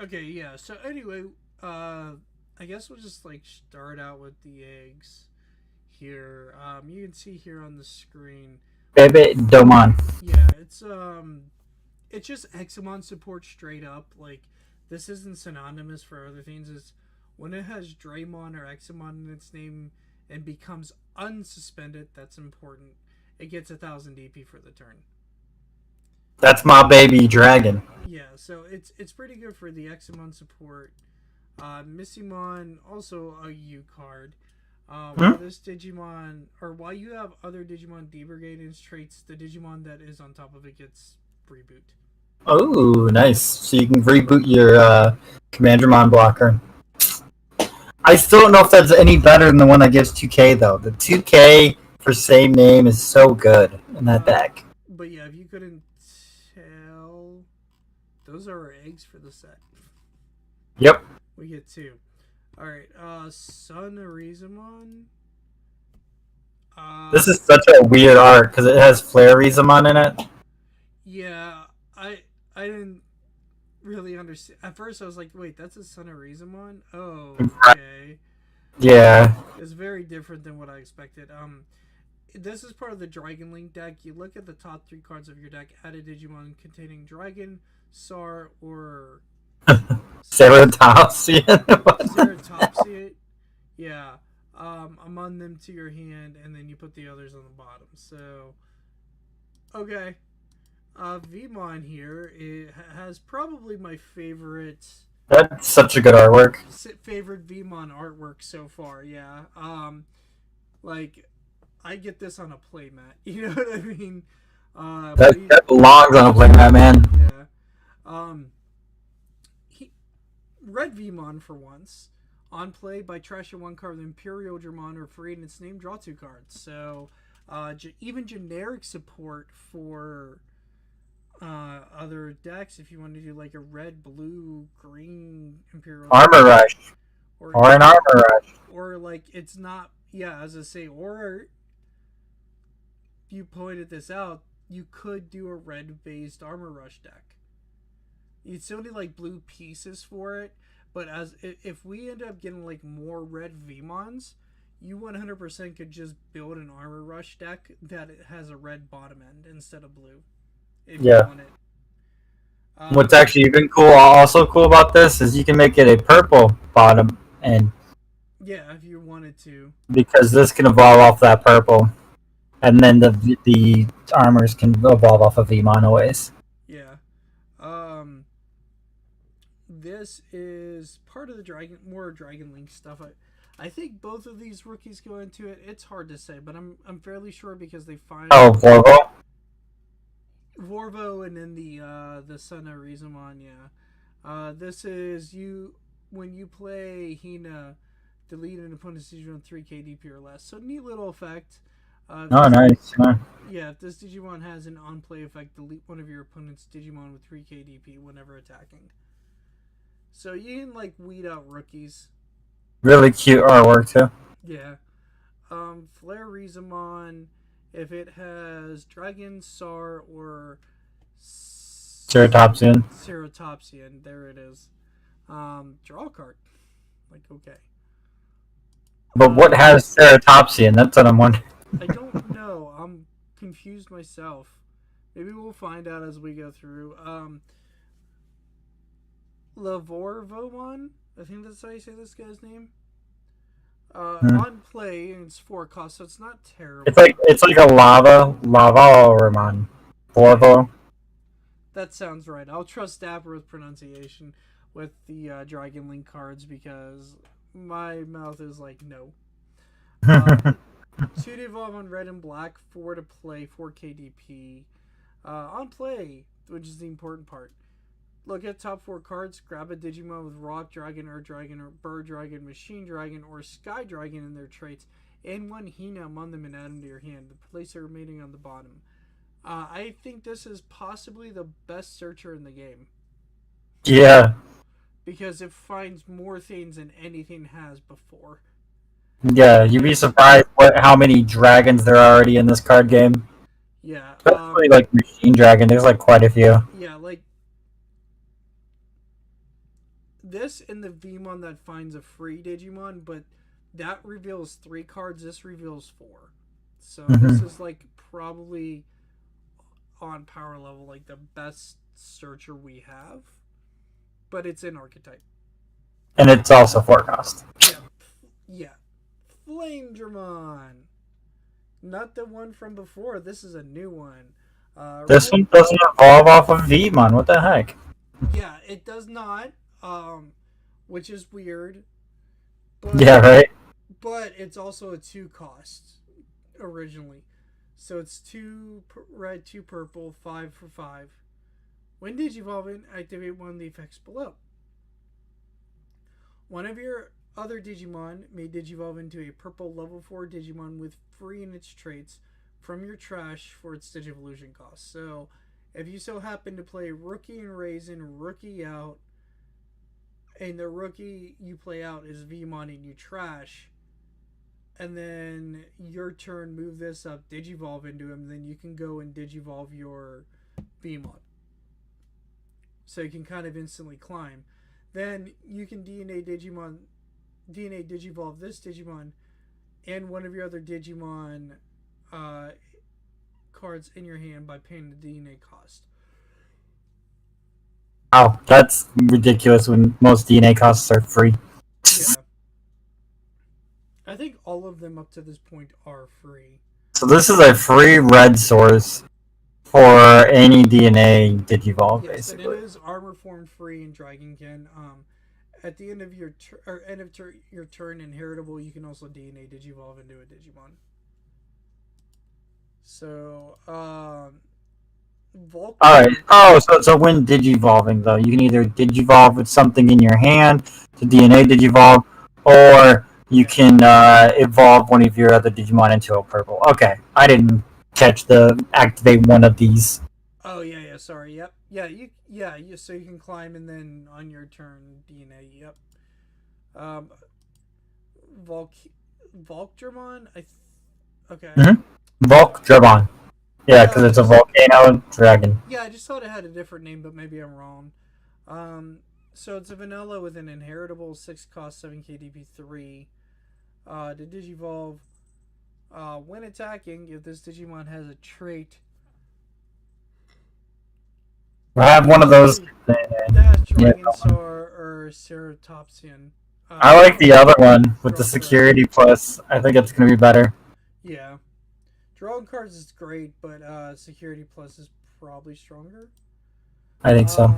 Okay, yeah. So anyway, I guess we'll just like start out with the eggs here. You can see here on the screen. Baby Domon. Yeah, it's just Examon support straight up. Like, this isn't synonymous for other things. It's when it has Draymon or Examon in its name and becomes unsuspended. That's important. It gets 1000 DP for the turn. That's my baby dragon. Yeah, so it's pretty good for the Examon support. Missimon, also a U card. While this Digimon, or while you have other Digimon debrigading traits, the Digimon that is on top of it gets reboot. Oh, nice. So you can reboot your Commandramon blocker. I still don't know if that's any better than the one that gives 2K, though. The 2K for same name is so good in that deck. But yeah, if you couldn't tell, those are our eggs for the set. Yep. We get 2. Alright, Sun Arizamon. This is such a weird art because it has Flare Rizamon in it. Yeah, I didn't really understand. At first I was like, wait, that's a Sun Arizamon? Oh, okay. Yeah. It's very different than what I expected. This is part of the Dragon Link deck. You look at the top 3 cards of your deck, add a Digimon containing Dragon, Sar, or Ceratopsian. Ceratopsian. Yeah. Among them to your hand, and then you put the others on the bottom. So, okay. Vmon here, it has probably my favorite. That's such a good artwork. Favorite Vmon artwork so far, yeah. Like, I get this on a playmat. You know what I mean? That belongs on a playmat, man. Yeah. Red Vmon for once. On play, by trashing 1 card with Imperial Dramon or free in its name, draw 2 cards. So, even generic support for other decks, if you want to do like a red, blue, green Imperial Armor Rush. Or an Armor Rush. Or like, it's not, yeah, as I say, or you pointed this out, you could do a red-based Armor Rush deck. You'd still need like blue pieces for it, but as if we end up getting like more red Vmons, you 100% could just build an Armor Rush deck that it has a red bottom end instead of blue. If you want it. What's actually even also cool about this is you can make it a purple bottom end. Yeah, if you wanted to. Because this can evolve off that purple, and then the armors can evolve off of Vmon always. Yeah. This is part of the Dragon Link stuff. I think both of these rookies go into it. It's hard to say, but I'm fairly sure because they find Vorvo and then the Sun Arizamon, yeah. This is when you play Hina, delete an opponent's Digimon 3k DP or less. So neat little effect. Nice. Yeah, if this Digimon has an on-play effect, delete one of your opponent's Digimon with 3k DP whenever attacking. So you can like weed out rookies. Really cute artwork too. Yeah. Flare Rizamon, if it has Dragon, Sar, or Ceratopsian. Ceratopsian. There it is. Draw a card. Like, okay. But what has Ceratopsian? That's what I'm wondering. I don't know. I'm confused myself. Maybe we'll find out as we go through. Lavorvomon? I think that's how you say this guy's name. On play, and it's 4 cost, so it's not terrible. It's like a lava Ramon. Borvo. That sounds right. I'll trust Dapper with pronunciation with the Dragon Link cards because my mouth is like no. 2 to evolve on red and black, 4 to play, 4 KDP. On play, which is the important part. Look at top 4 cards, grab a Digimon with Rock Dragon, Earth Dragon, or Bird Dragon, Machine Dragon, or Sky Dragon in their traits, and 1 Hinam on them and add them to your hand. Place their remaining on the bottom. I think this is possibly the best searcher in the game. Yeah. Because it finds more things than anything has before. Yeah, you'd be surprised how many dragons there are already in this card game. Yeah. Especially like Machine Dragon, there's like quite a few. Yeah, like this and the Vmon that finds a free Digimon, but that reveals 3 cards, this reveals 4. So this is like probably on power level like the best searcher we have. But it's in archetype. And it's also 4 cost. Yeah. Flame Dramon. Not the one from before. This is a new one. This one doesn't evolve off of Vmon. What the heck? Yeah, it does not. Which is weird. But, yeah, right? But it's also a 2 cost originally. So it's 2 red, 2 purple, 5 for 5. When Digivolving, activate one of the effects below. One of your other Digimon may Digivolve into a purple level 4 Digimon with free in its traits from your trash for its Digivolution cost. So, if you so happen to play Rookie and Raisin, Rookie out, and the Rookie you play out is Vmon in your trash, and then your turn move this up, Digivolve into him, then you can go and Digivolve your Vmon. So you can kind of instantly climb. Then you can DNA Digivolve this Digimon and one of your other Digimon cards in your hand by paying the DNA cost. Wow, that's ridiculous when most DNA costs are free. Yeah. I think all of them up to this point are free. So this is a free red source for any DNA Digivolve, yes, basically. And it is armor form free in Dragonkin. At the end of your your turn, inheritable, you can also DNA Digivolve into a Digimon. So, All right. Oh, so when Digivolving though, you can either Digivolve with something in your hand to DNA Digivolve, or you can evolve one of your other Digimon into a purple. Okay, I didn't catch the activate one of these. Oh yeah. Sorry. Yep. Yeah. So you can climb and then on your turn DNA. Yep. Volkdramon. Okay. Volkdramon. Yeah, because it's a volcano dragon. Yeah, I just thought it had a different name, but maybe I'm wrong. So it's a vanilla with an inheritable 6 cost 7 KDP 3. To Digivolve, when attacking, if this Digimon has a trait, I have one of those. Dash, Dragonsaur, or Ceratopsian. I like the other one with the security plus. I think it's going to be better. Yeah. Drawing cards is great, but security plus is probably stronger. I think so.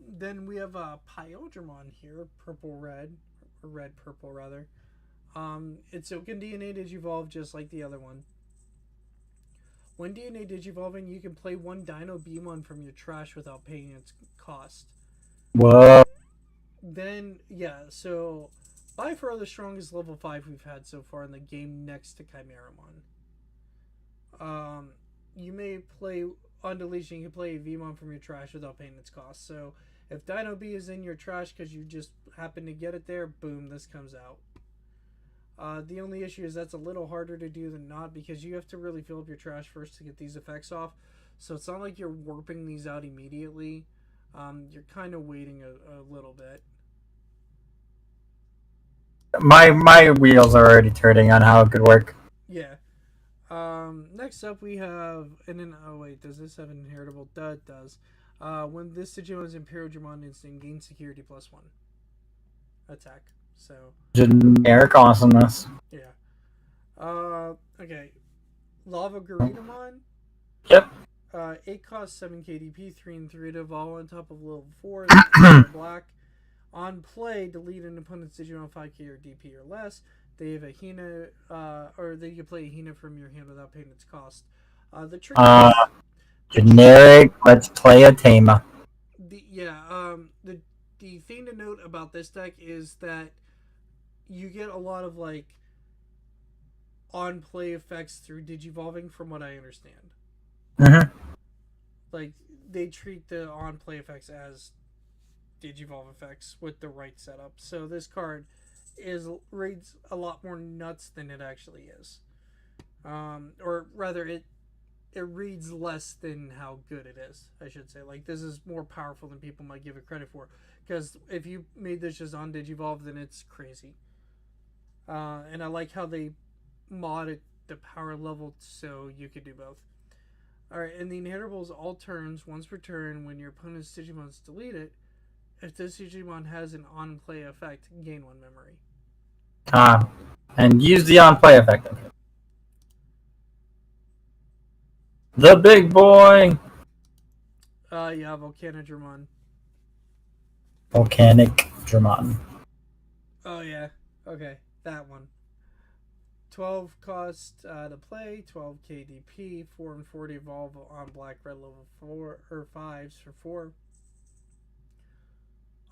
Then we have Pyodramon here, purple-red, or red-purple rather. It can DNA Digivolve just like the other one. When DNA Digivolving, you can play one Dino Beamon from your trash without paying its cost. Whoa. Then, yeah, so by far the strongest level 5 we've had so far in the game next to Chimeramon. You may play, on deletion, you can play a Vmon from your trash without paying its cost. So, if Dino B is in your trash because you just happen to get it there, boom, this comes out. The only issue is that's a little harder to do than not because you have to really fill up your trash first to get these effects off. So it's not like you're warping these out immediately. You're kind of waiting a little bit. My wheels are already turning on how it could work. Yeah. Next up we have, and then, oh wait, does this have an inheritable? It does. When this Digimon is Imperial Dramon instant, gain security +1 attack. So Generic awesomeness. yeah. Okay. Lava Garutamon. Yep. 8 cost 7 KDP, 3 and 3 to evolve on top of level 4. Black. On play, delete an opponent's Digimon 5k or DP or less. They have a Hina, or they can play a Hina from your hand without paying its cost. The trick generic. Let's play a Tama. The thing to note about this deck is that you get a lot of like on play effects through Digivolving, from what I understand. Mm-hmm. Like they treat the on play effects as Digivolve effects with the right setup. So this card reads a lot more nuts than it actually is, or rather, it reads less than how good it is. I should say, like, this is more powerful than people might give it credit for. Because if you made this just on Digivolve, then it's crazy. And I like how they modded the power level so you could do both. Alright, and the inheritables all turns once per turn when your opponent's Digimon is deleted. If this Digimon has an on-play effect, gain 1 memory. And use the on-play effect. The big boy! Yeah, Volcanic Dramon. Oh, yeah. Okay, that one. 12 cost to play, 12 KDP, 4 and 40 evolve on black, red level 4, or 5s for 4.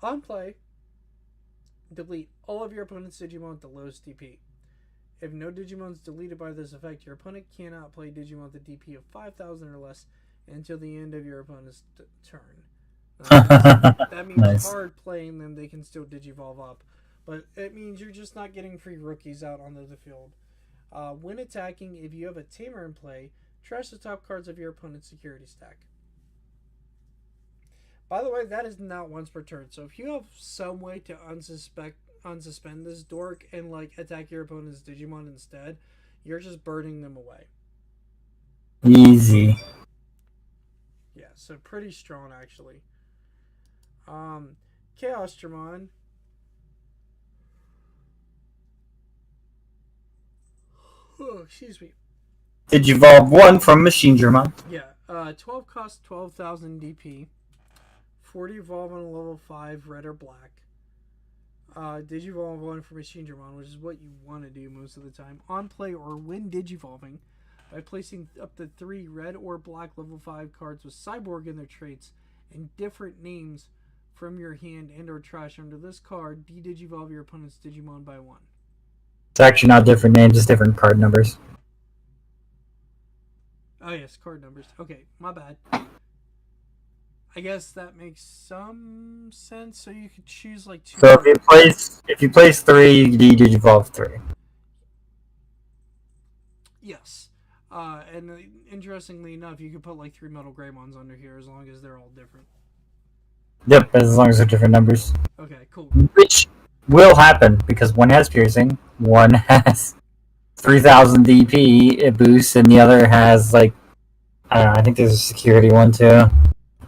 On play, delete all of your opponent's Digimon with the lowest DP. If no Digimon is deleted by this effect, your opponent cannot play Digimon with a DP of 5,000 or less until the end of your opponent's turn. That means Nice. hard playing them, they can still Digivolve up. But it means you're just not getting free rookies out onto the field. When attacking, if you have a Tamer in play, trash the top cards of your opponent's security stack. By the way, that is not once per turn. So if you have some way to unsuspend this dork and like attack your opponent's Digimon instead, you're just burning them away. Easy. Yeah, so pretty strong actually. Chaos Dramon. Oh, excuse me. Digivolve 1 from Machine Dramon. Yeah, 12 cost 12,000 DP. 40 evolve on a level 5, red or black. Digivolve 1 for Machine Dramon, which is what you want to do most of the time. On play or when Digivolving, by placing up to 3 red or black level 5 cards with Cyborg in their traits and different names from your hand and or trash under this card, de-Digivolve your opponent's Digimon by 1. It's actually not different names, it's different card numbers. Oh yes, card numbers. Okay, my bad. I guess that makes some sense. So you could choose like 2. So if you place 3, you de-Digivolve 3. Yes. And interestingly enough, you could put like 3 Metal Greymons under here as long as they're all different. Yep, as long as they're different numbers. Okay, cool. Which will happen because one has piercing, one has 3,000 DP it boosts, and the other has like I don't know. I think there's a security one too.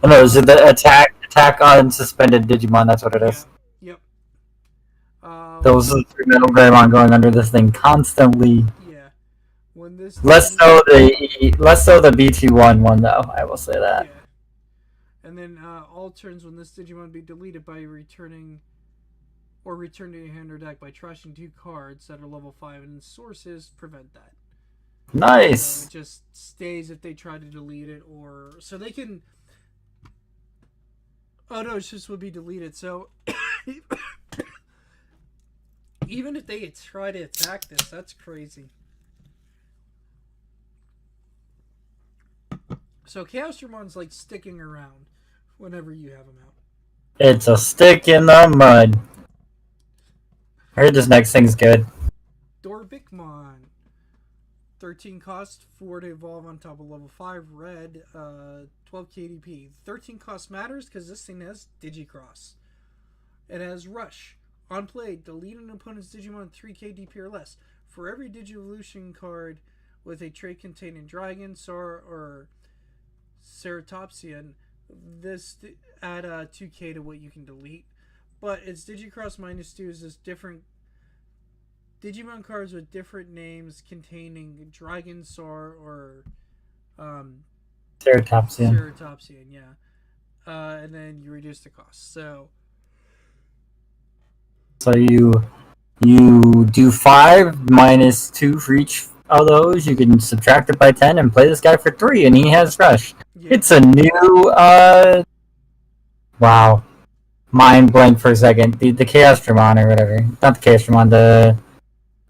Oh no, is it the attack on suspended Digimon? That's what it is. Yep. Those are the 3 Metal Greymon going under this thing constantly. Yeah. When this less so the BT1 one though. I will say that. Yeah. And then all turns when this Digimon be deleted by return to your hand or deck by trashing 2 cards that are level 5, and sources prevent that. Nice. So it just stays if they try to delete it, or so they can. Oh no, it just would be deleted. So even if they try to attack this, that's crazy. So Chaos Dramon's like sticking around whenever you have him out. It's a stick in the mud. I heard this next thing's good. Dorbikmon. 13 cost, 4 to evolve on top of level 5 red, 12 KDP. 13 cost matters because this thing has Digicross. It has Rush. On play, delete an opponent's Digimon 3 KDP or less. For every Digivolution card with a trait containing Dragon, Sor, or Ceratopsian, this add 2k to what you can delete. But it's Digicross -2 is this different Digimon cards with different names containing Dragon, Sor, or Ceratopsian. Ceratopsian, yeah. And then you reduce the cost. So you do 5 -2 for each of those. You can subtract it by 10 and play this guy for 3, and he has Rush. Yeah. It's a new wow. Mind blank for a second. The Chaos Dramon or whatever. Not the Chaos Dramon,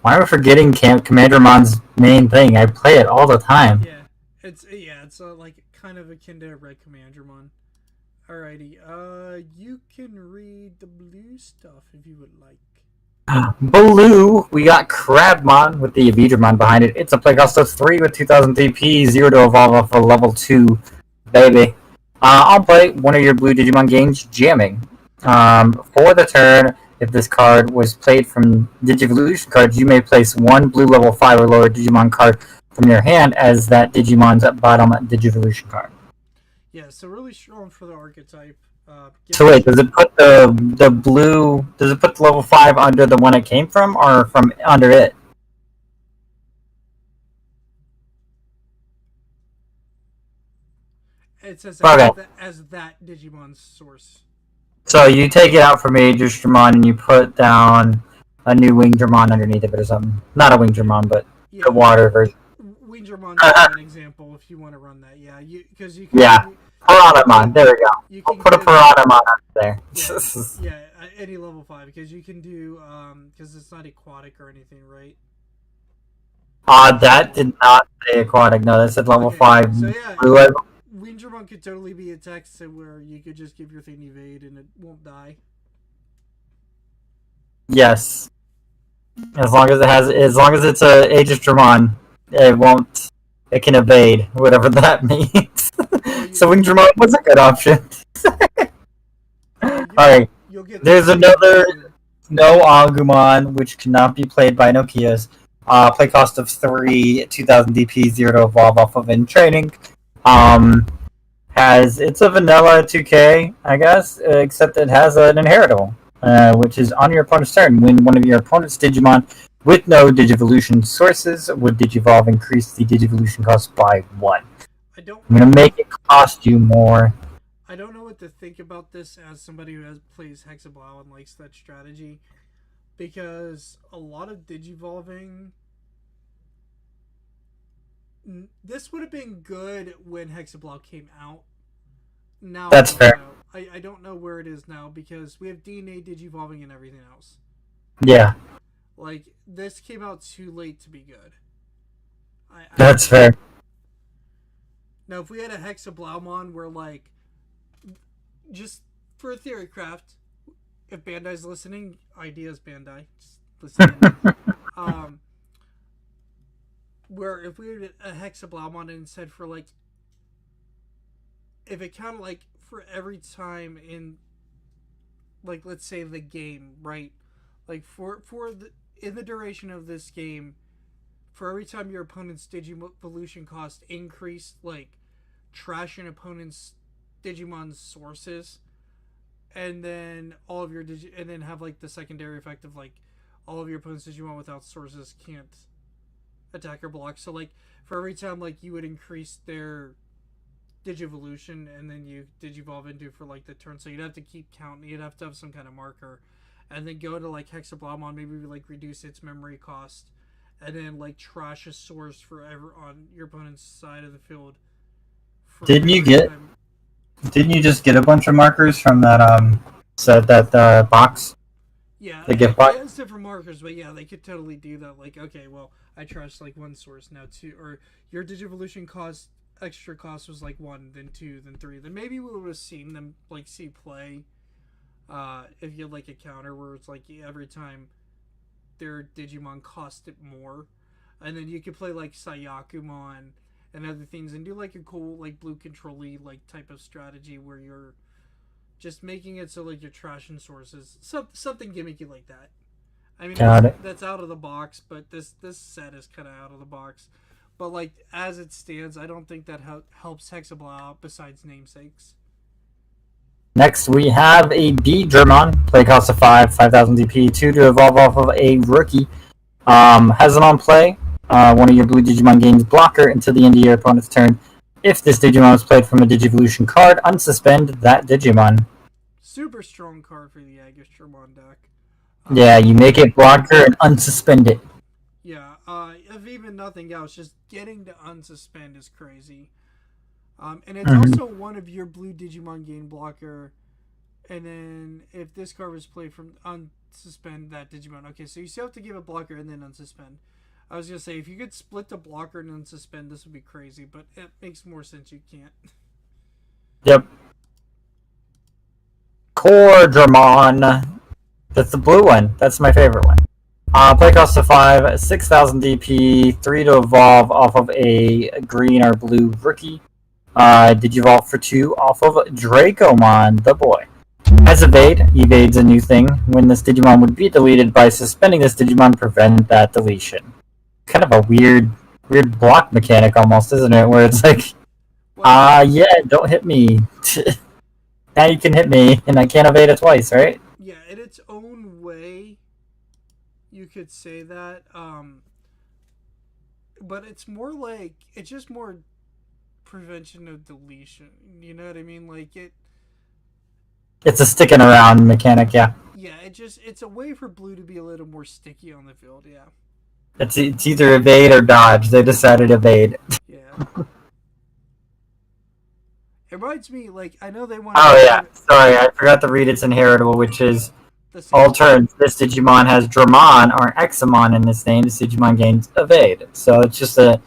why am I forgetting Commander Mon's main thing? I play it all the time. Yeah, it's like kind of akin to Red Commandramon. Alrighty, you can read the blue stuff if you would like. Blue, we got Crabmon with the Evidramon behind it. It's a play cost of 3 with 2000 DP, 0 to evolve off of level 2, baby. I'll play one of your blue Digimon gains, Jamming. For the turn, if this card was played from Digivolution cards, you may place one blue level 5 or lower Digimon card from your hand as that Digimon's bottom Digivolution card. Yeah, so really strong for the archetype. So wait, does it put the blue? Does it put the level 5 under the one it came from, or from under it? It says as that Digimon's source. So you take it out from Aegis Dramon and you put down a new Wing Dramon underneath it or something. Not a Wing Dramon, but yeah, the water version. Wing Dramon is an example if you want to run that. Yeah, because you can. Yeah, Piranhamon. There we go. We'll put a Piranhamon under there. Yeah, any level 5 because you can do because it's not aquatic or anything, right? That did not say aquatic. No, that said level 5. So yeah. Windramon could totally be a text where you could just give your thing evade and it won't die. Yes. As long as it's a Aegis Dramon, it won't. It can evade, whatever that means. So Wingdramon was a good option. Alright. There's another No Agumon, which cannot be played by Nokias. Play cost of 3, 2000 DP, 0 to evolve off of in training. It's a vanilla 2K, I guess, except it has an inheritable, which is on your opponent's turn. When one of your opponent's Digimon with no Digivolution sources would Digivolve, increase the Digivolution cost by 1. I'm gonna make it cost you more. I don't know what to think about this as somebody who plays Hexablow and likes that strategy, because a lot of Digivolving. This would have been good when Hexablow came out. Now that's fair. I don't know where it is now because we have DNA Digivolving and everything else. Yeah. Like, this came out too late to be good. That's fair. Now, if we had a Hexablowmon where, like, just for a theory craft, if Bandai's listening, ideas Bandai, just listen in. Where if we had a Hexablowmon and said for, like, if it counted, like, for every time in, like, let's say the game, right? Like, in the duration of this game, for every time your opponent's Digivolution cost increased, like, trash an opponent's Digimon's sources, and then all of your and then have, like, the secondary effect of, like, all of your opponent's Digimon without sources can't attack or block. So, like, for every time, like, you would increase their Digivolution and then you Digivolve into for, like, the turn, so you'd have to keep counting. You'd have to have some kind of marker, and then go to, like, Hexablowmon, maybe, like, reduce its memory cost, and then, like, trash a source forever on your opponent's side of the field. Didn't you just get a bunch of markers from that box? Yeah, the gift box? I asked it for markers, but yeah, they could totally do that. Like, okay, well, I trashed, like, one source, now 2, or your Digivolution cost, extra cost was, like, 1, then 2, then 3. Then maybe we would have seen them, like, see play, if you had, like, a counter where it's, like, every time their Digimon costed more. and then you could play like Sayakumon and other things, and do like a cool like blue control-y like type of strategy where you're just making it so like you're trashing sources, something gimmicky like that. I mean, that's out of the box, but this set is kind of out of the box. But like as it stands, I don't think that helps Hexablaw out besides namesakes. Next, we have a DigiMon, play cost of 5,000 DP, 2 to evolve off of a rookie. Has it on play. One of your blue Digimon gains blocker until the end of your opponent's turn. If this Digimon is played from a Digivolution card, unsuspend that Digimon. Super strong card for the Agastramon deck. Yeah, you make it blocker and unsuspend it. Yeah, if even nothing else, just getting to unsuspend is crazy. And it's also one of your blue Digimon gain blocker. And then if this card was played from unsuspend that Digimon. Okay, so you still have to give a blocker and then unsuspend. I was going to say, if you could split the blocker and unsuspend, this would be crazy. But it makes more sense you can't. Yep. Cordramon. That's the blue one. That's my favorite one. Play cost of 5, 6,000 DP, 3 to evolve off of a green or blue rookie. Digivolve for 2 off of Dracomon, the boy. Has evade. Evade's a new thing. When this Digimon would be deleted, by suspending this Digimon, prevent that deletion. Kind of a weird block mechanic almost, isn't it? Where it's like, yeah, don't hit me. Now you can hit me, and I can't evade it twice, right? Yeah, in its own way, you could say that. But it's more like, it's just more prevention of deletion. You know what I mean? Like it's a sticking around mechanic, yeah. Yeah, it's a way for blue to be a little more sticky on the field, yeah. It's either evade or dodge. They decided evade. Yeah. It reminds me, like, I know they want. Oh yeah, sorry, I forgot to read its inheritable, which is all turns. This Digimon has Dramon or Examon in this name. This Digimon gains evade, so it's just a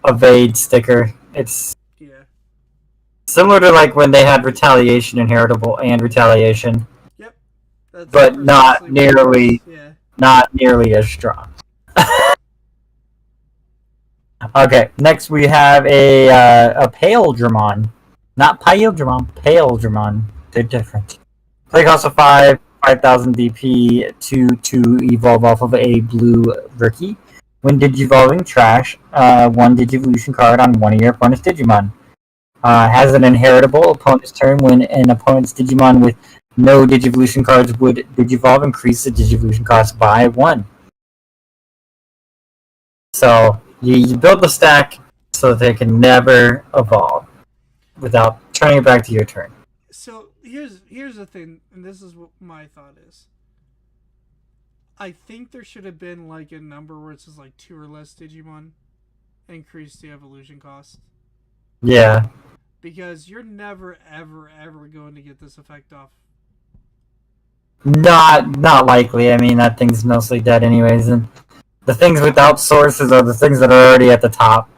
evade sticker. It's similar to like when they had retaliation inheritable and retaliation. Yep. But not nearly as strong. Okay, next we have a Pale Dramon. Not Pale Dramon, Pale Dramon. They're different. Play cost of 5, 5,000 DP, 2 to evolve off of a blue rookie. When Digivolving, trash 1 Digivolution card on one of your opponent's Digimon. Has an inheritable opponent's turn. When an opponent's Digimon with no Digivolution cards would Digivolve, increase the Digivolution cost by 1. So you build the stack so that they can never evolve without turning it back to your turn. So here's the thing, and this is what my thought is. I think there should have been like a number where it says like 2 or less Digimon increase the evolution cost. Yeah. Because you're never ever going to get this effect off. Not likely. I mean, that thing's mostly dead anyways, and the things without sources are the things that are already at the top.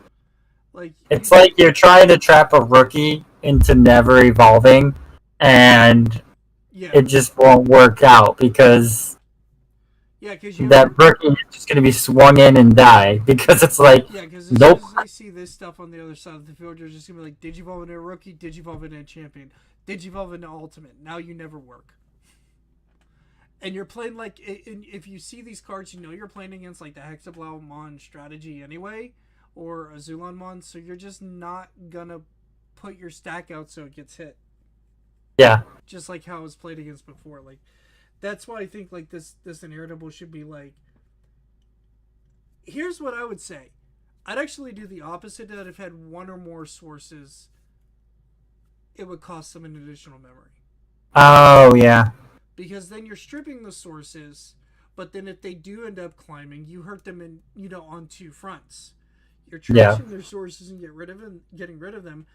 Like it's like you're trying to trap a rookie into never evolving, and it just won't work out because that rookie is just going to be swung in and die because it's like, because nope. As soon as they see this stuff on the other side of the field, you're just going to be like, Digivolve into a rookie, Digivolve into a champion, Digivolve into ultimate. Now you never work. And you're playing like, if you see these cards, you know you're playing against like the Hexablaumon strategy anyway, or a Zulonmon, so you're just not gonna put your stack out so it gets hit. Yeah. Just like how it was played against before. Like, that's why I think like this inheritable should be like. Here's what I would say. I'd actually do the opposite. That if had 1 or more sources, it would cost them an additional memory. Oh yeah. Because then you're stripping the sources, but then if they do end up climbing, you hurt them in on 2 fronts. You're trashing their sources and getting rid of them.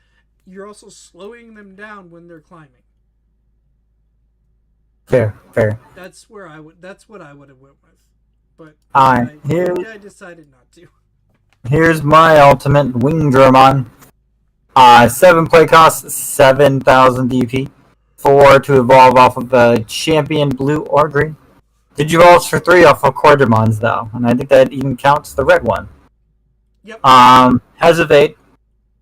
You're also slowing them down when they're climbing. Fair. That's what I would have went with. But I decided not to. Here's my ultimate Wingdramon. 7 play cost, 7,000 DP. 4 to evolve off of the champion blue or green. Digivolves for 3 off of Quadramons though, and I think that even counts the red one. Yep. Has evade,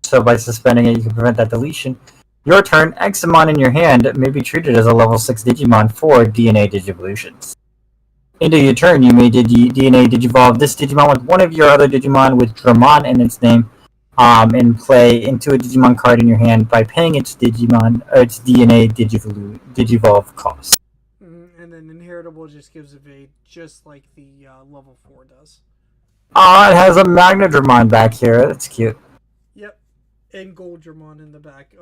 so by suspending it, you can prevent that deletion. Your turn, Examon in your hand may be treated as a level 6 Digimon for DNA Digivolutions. Into your turn, you may DNA Digivolve this Digimon with one of your other Digimon with Dramon in its name, and play into a Digimon card in your hand by paying its Digimon its DNA Digivolve cost. And then Inheritable just gives evade, just like the level 4 does. It has a Magnadramon back here. That's cute. Yep, and Goldramon in the back.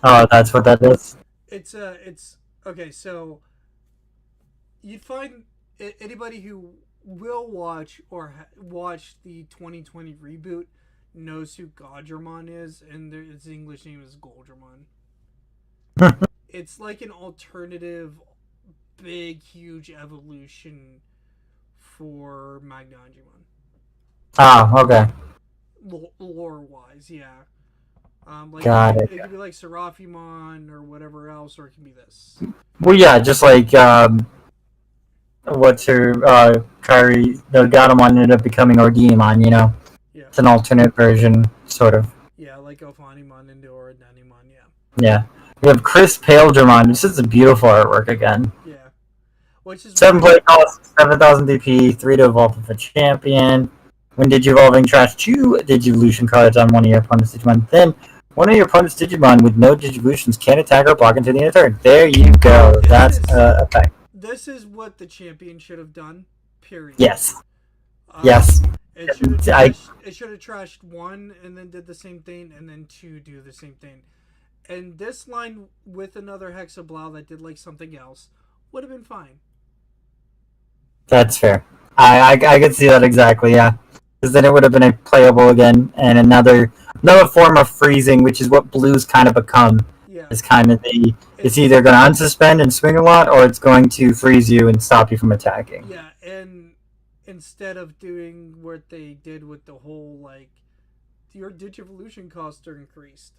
Oh, that's what that is. It's okay. So you'd find anybody who will watch or watch the 2020 reboot knows who Goldramon is, and its English name is Goldramon. It's like an alternative, big, huge evolution for Magnadramon. Oh, okay. Lore-wise, yeah. Like Got it could be like Seraphimon or whatever else, or it can be this. Well, yeah, just like what's her Kairi, the Gatomon ended up becoming Ordeamon, you know? Yeah. It's an alternate version, sort of. Yeah, like Ophanimon into Orananimon, yeah. Yeah. We have Chris Paledramon. This is a beautiful artwork again. Yeah. Which is 7 play cost, 7,000 DP, 3 to evolve with a champion. When Digivolving, trash 2 Digivolution cards on one of your opponent's Digimon. Then, one of your opponent's Digimon with no Digivolutions can't attack or block until the end of turn. There you go. That's a fact. This is what the champion should have done, period. Yes. Yes. It should have trashed 1 and then did the same thing, and then 2 do the same thing. And this line with another Hexablow that did like something else would have been fine. That's fair. I could see that exactly, yeah. Because then it would have been a playable again, and another form of freezing, which is what blues kind of become. Yeah. Is kind of it's either going to unsuspend and swing a lot, or it's going to freeze you and stop you from attacking. Yeah, and instead of doing what they did with the whole, like, your Digivolution costs are increased.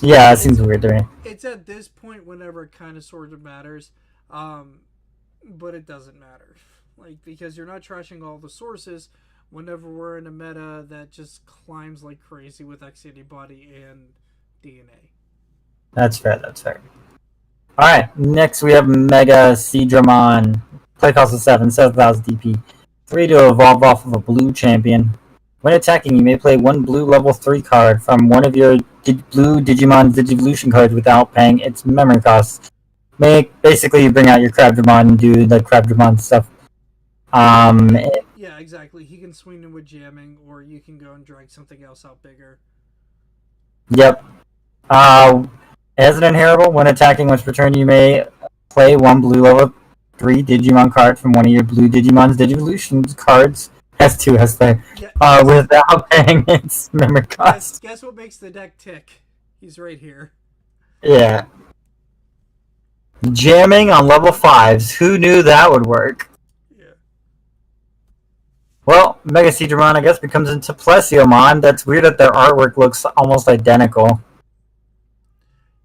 Yeah, that seems weird to me. It's at this point whenever it kind of sort of matters, but it doesn't matter. Like, because you're not trashing all the sources whenever we're in a meta that just climbs like crazy with X-80 Body and DNA. That's fair, that's fair. Alright, next we have Mega Seadramon. Play cost of 7,000 DP. 3 to evolve off of a blue champion. When attacking, you may play 1 blue level 3 card from one of your blue Digimon's Digivolution cards without paying its memory costs. Basically, you bring out your Crabdramon and do the Crabdramon stuff. Yeah, exactly. He can swing in with jamming, or you can go and drag something else out bigger. Yep. As an inheritable, when attacking once per turn, you may play 1 blue level 3 Digimon card from one of your blue Digimon's Digivolution cards. S2 has there. Yeah. Without paying its memory cost. Guess what makes the deck tick? He's right here. Yeah. Jamming on level 5s. Who knew that would work? Yeah. Well, Mega Seadramon, I guess, becomes into Plesiomon. That's weird that their artwork looks almost identical.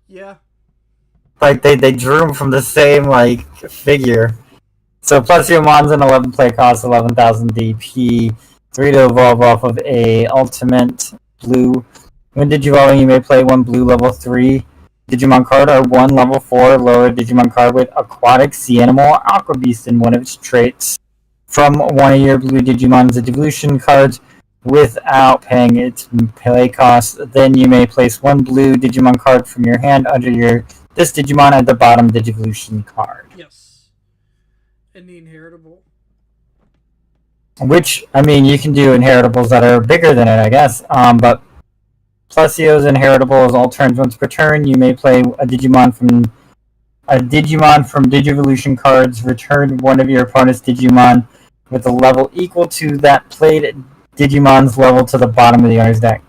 Yeah. Like, they drew them from the same, like, figure. So Plesiomon's an 11 play cost, 11,000 DP. 3 to evolve off of a ultimate blue. When Digivolving, you may play 1 blue level 3 Digimon card or 1 level 4 lower Digimon card with Aquatic, Sea Animal, or Aqua Beast in one of its traits from one of your blue Digimon's Digivolution cards without paying its play cost. Then you may place 1 blue Digimon card from your hand under this Digimon at the bottom Digivolution card. Yes. And the inheritable. Which, I mean, you can do inheritables that are bigger than it, I guess. But Plesio's inheritable is all turns once per turn. You may play a Digimon from Digivolution cards. Return one of your opponent's Digimon with a level equal to that played Digimon's level to the bottom of the owner's deck.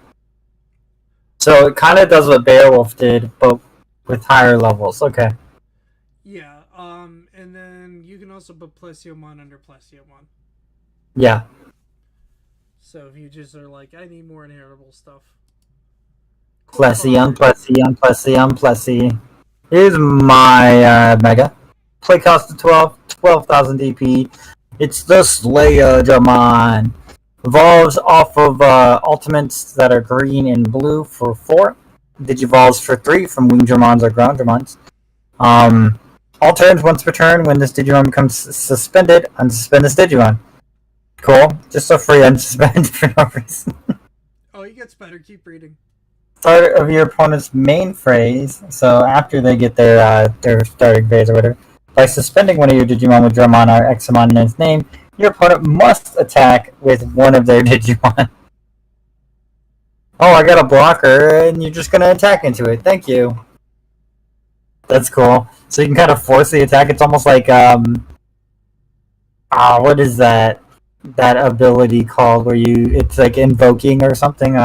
So it kind of does what Beowulf did, but with higher levels. Okay. Yeah. And then you can also put Plesiomon under Plesiomon. Yeah. So if you just are like, I need more inheritable stuff. Plessy. Here's my Mega. Play cost of 12,000 DP. It's the Slayer Dramon. Evolves off of ultimates that are green and blue for 4. Digivolves for 3 from Wingdramons or Groundramons. All turns once per turn. When this Digimon becomes suspended, unsuspend this Digimon. Cool. Just a free unsuspend for no reason. Oh, he gets better. Keep reading. Start of your opponent's main phase. So after they get their starting phase or whatever, by suspending one of your Digimon with Dramon or Examon in its name, your opponent must attack with one of their Digimon. Oh, I got a blocker, and you're just gonna attack into it. Thank you. That's cool. So you can kind of force the attack. It's almost like what is that ability called where it's like invoking or something?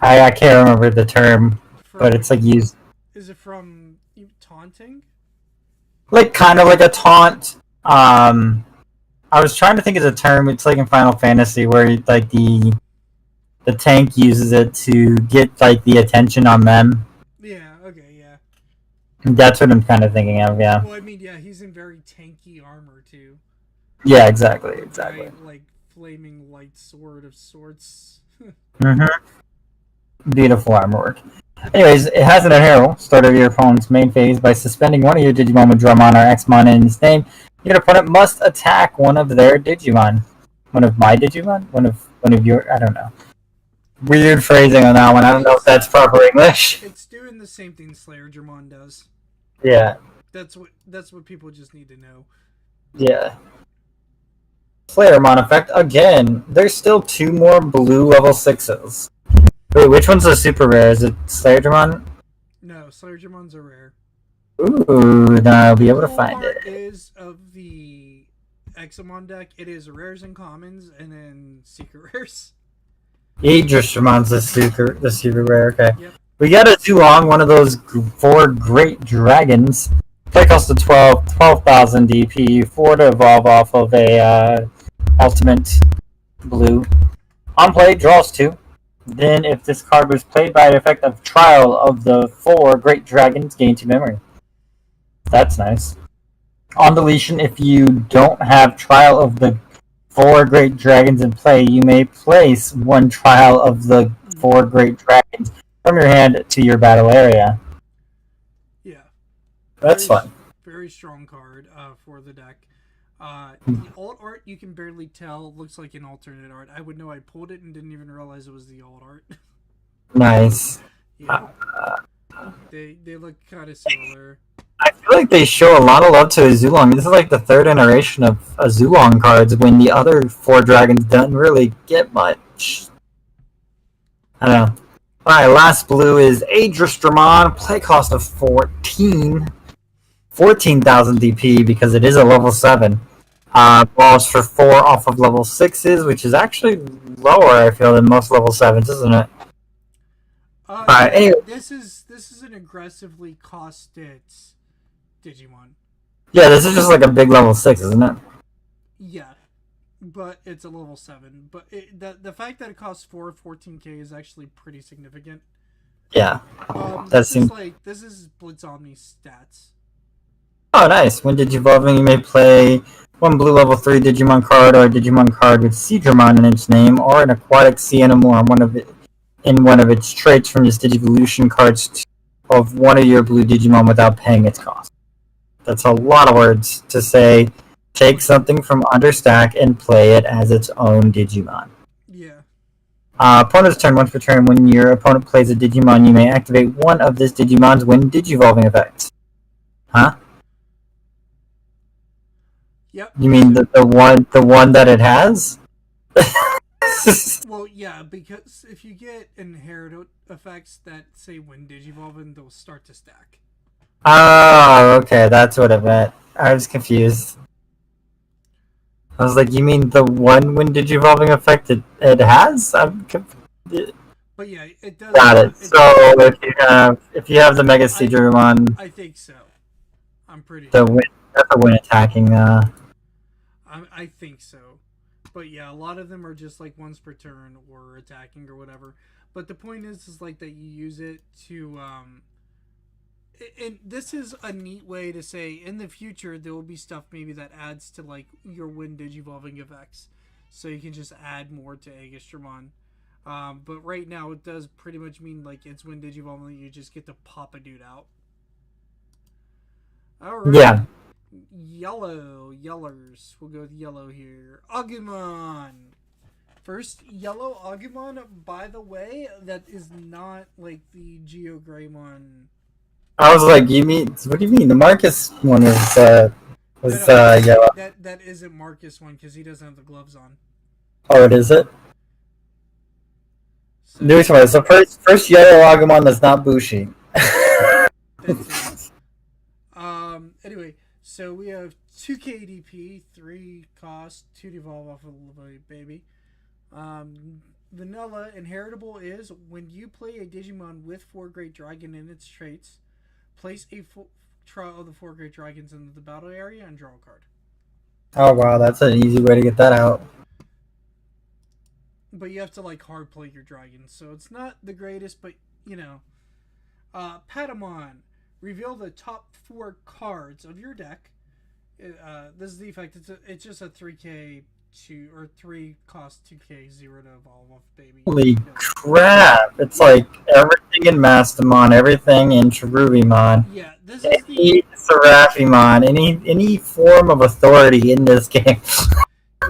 I can't remember the term, but it's like used. Is it from taunting? Like kind of like a taunt. I was trying to think of the term. It's like in Final Fantasy where like the tank uses it to get like the attention on them. Yeah. Okay. Yeah. That's what I'm kind of thinking of. Yeah. Well, I mean, yeah, he's in very tanky armor too. Yeah. Exactly. Right, like flaming light sword of sorts. Beautiful armor work. Anyways, it has an herald. Start of your opponent's main phase by suspending one of your Digimon with Dramon or Xmon in its name. Your opponent must attack one of their Digimon. One of my Digimon? One of your... I don't know. Weird phrasing on that one. I don't know if that's proper English. It's doing the same thing Slayergermon does. Yeah. That's what people just need to know. Yeah. Slayermon effect again. There's still 2 more blue level 6s. Wait, which one's the super rare? Is it Slayergermon? No, Slayergermons are rare. Ooh, then I'll be able to find it. Is of the Examon deck, it is rares and commons, and then secret rares. Aegisramon's the super rare. Okay. Yep. We got a Zulong, one of those 4 great dragons. Play cost of 12,000 DP. 4 to evolve off of a ultimate blue. On play, draws 2. Then, if this card was played by an effect of Trial of the 4 Great Dragons, gain 2 memory. That's nice. On deletion, if you don't have Trial of the 4 Great Dragons in play, you may place 1 Trial of the 4 Great Dragons from your hand to your battle area. Yeah. That's fun. Very strong card for the deck. The alt art, you can barely tell. Looks like an alternate art. I would know I pulled it and didn't even realize it was the alt art. Nice. Yeah. They look kind of similar. I feel like they show a lot of love to Azulong. This is like the 3rd iteration of Azulong cards when the other 4 dragons don't really get much. I don't know. Alright, last blue is Aegisramon. Play cost of 14,000 DP because it is a level 7. Balls for 4 off of level 6s, which is actually lower, I feel, than most level 7s, isn't it? Alright, anyway. This is an aggressively costed Digimon. Yeah, this is just like a big level 6, isn't it? Yeah, but it's a level 7. But the fact that it costs 14k is actually pretty significant. Yeah. This is Blitz Omni stats. Oh, nice. When Digivolving, you may play 1 blue level 3 Digimon card or a Digimon card with Seadramon in its name, or an aquatic sea animal on one of its traits from this Digivolution cards of one of your blue Digimon without paying its cost. That's a lot of words to say. Take something from Understack and play it as its own Digimon. Yeah. Opponent's turn. Once per turn, when your opponent plays a Digimon, you may activate one of this Digimon's when Digivolving effects. Huh? Yep. You mean the one that it has? Well, yeah, because if you get inherited effects that say when Digivolving, they'll start to stack. Oh, okay, that's what it meant. I was confused. I was like, you mean the one when Digivolving effect it has? I'm confused. But yeah, it does. Got it. So if you have the Mega Seadramon, I think so. I'm pretty. That's a win attacking. I think so. But yeah, a lot of them are just like once per turn or attacking or whatever. But the point is like that you use it to And this is a neat way to say in the future there will be stuff maybe that adds to like your Wind Digivolving effects, so you can just add more to Aegistramon. But right now it does pretty much mean like it's Wind Digivolving. You just get to pop a dude out. All right. Yeah. Yellers. We'll go with yellow here. Agumon. First yellow Agumon. By the way, that is not like the Geogreymon. I was like, you mean? What do you mean? The Marcus one was yellow. That isn't Marcus one because he doesn't have the gloves on. Oh, it is it. So, Newswise, the first yellow Agumon that's not Bushi. that's it. Anyway, so we have 2 KDP, 3 cost, 2 devolve off of the baby. Vanilla inheritable is when you play a Digimon with 4 Great Dragon in its traits, place a trial of the 4 Great Dragons into the battle area and draw a card. Oh wow, that's an easy way to get that out. But you have to like hard play your dragons, so it's not the greatest, but you know. Patamon. Reveal the top 4 cards of your deck. This is the effect. It's just a 3K 2 or 3 cost 2K 0 to evolve off baby. Holy crap! It's like everything in Mastamon, everything in Cherubimon. Yeah, this is any Seraphimon, any form of authority in this game.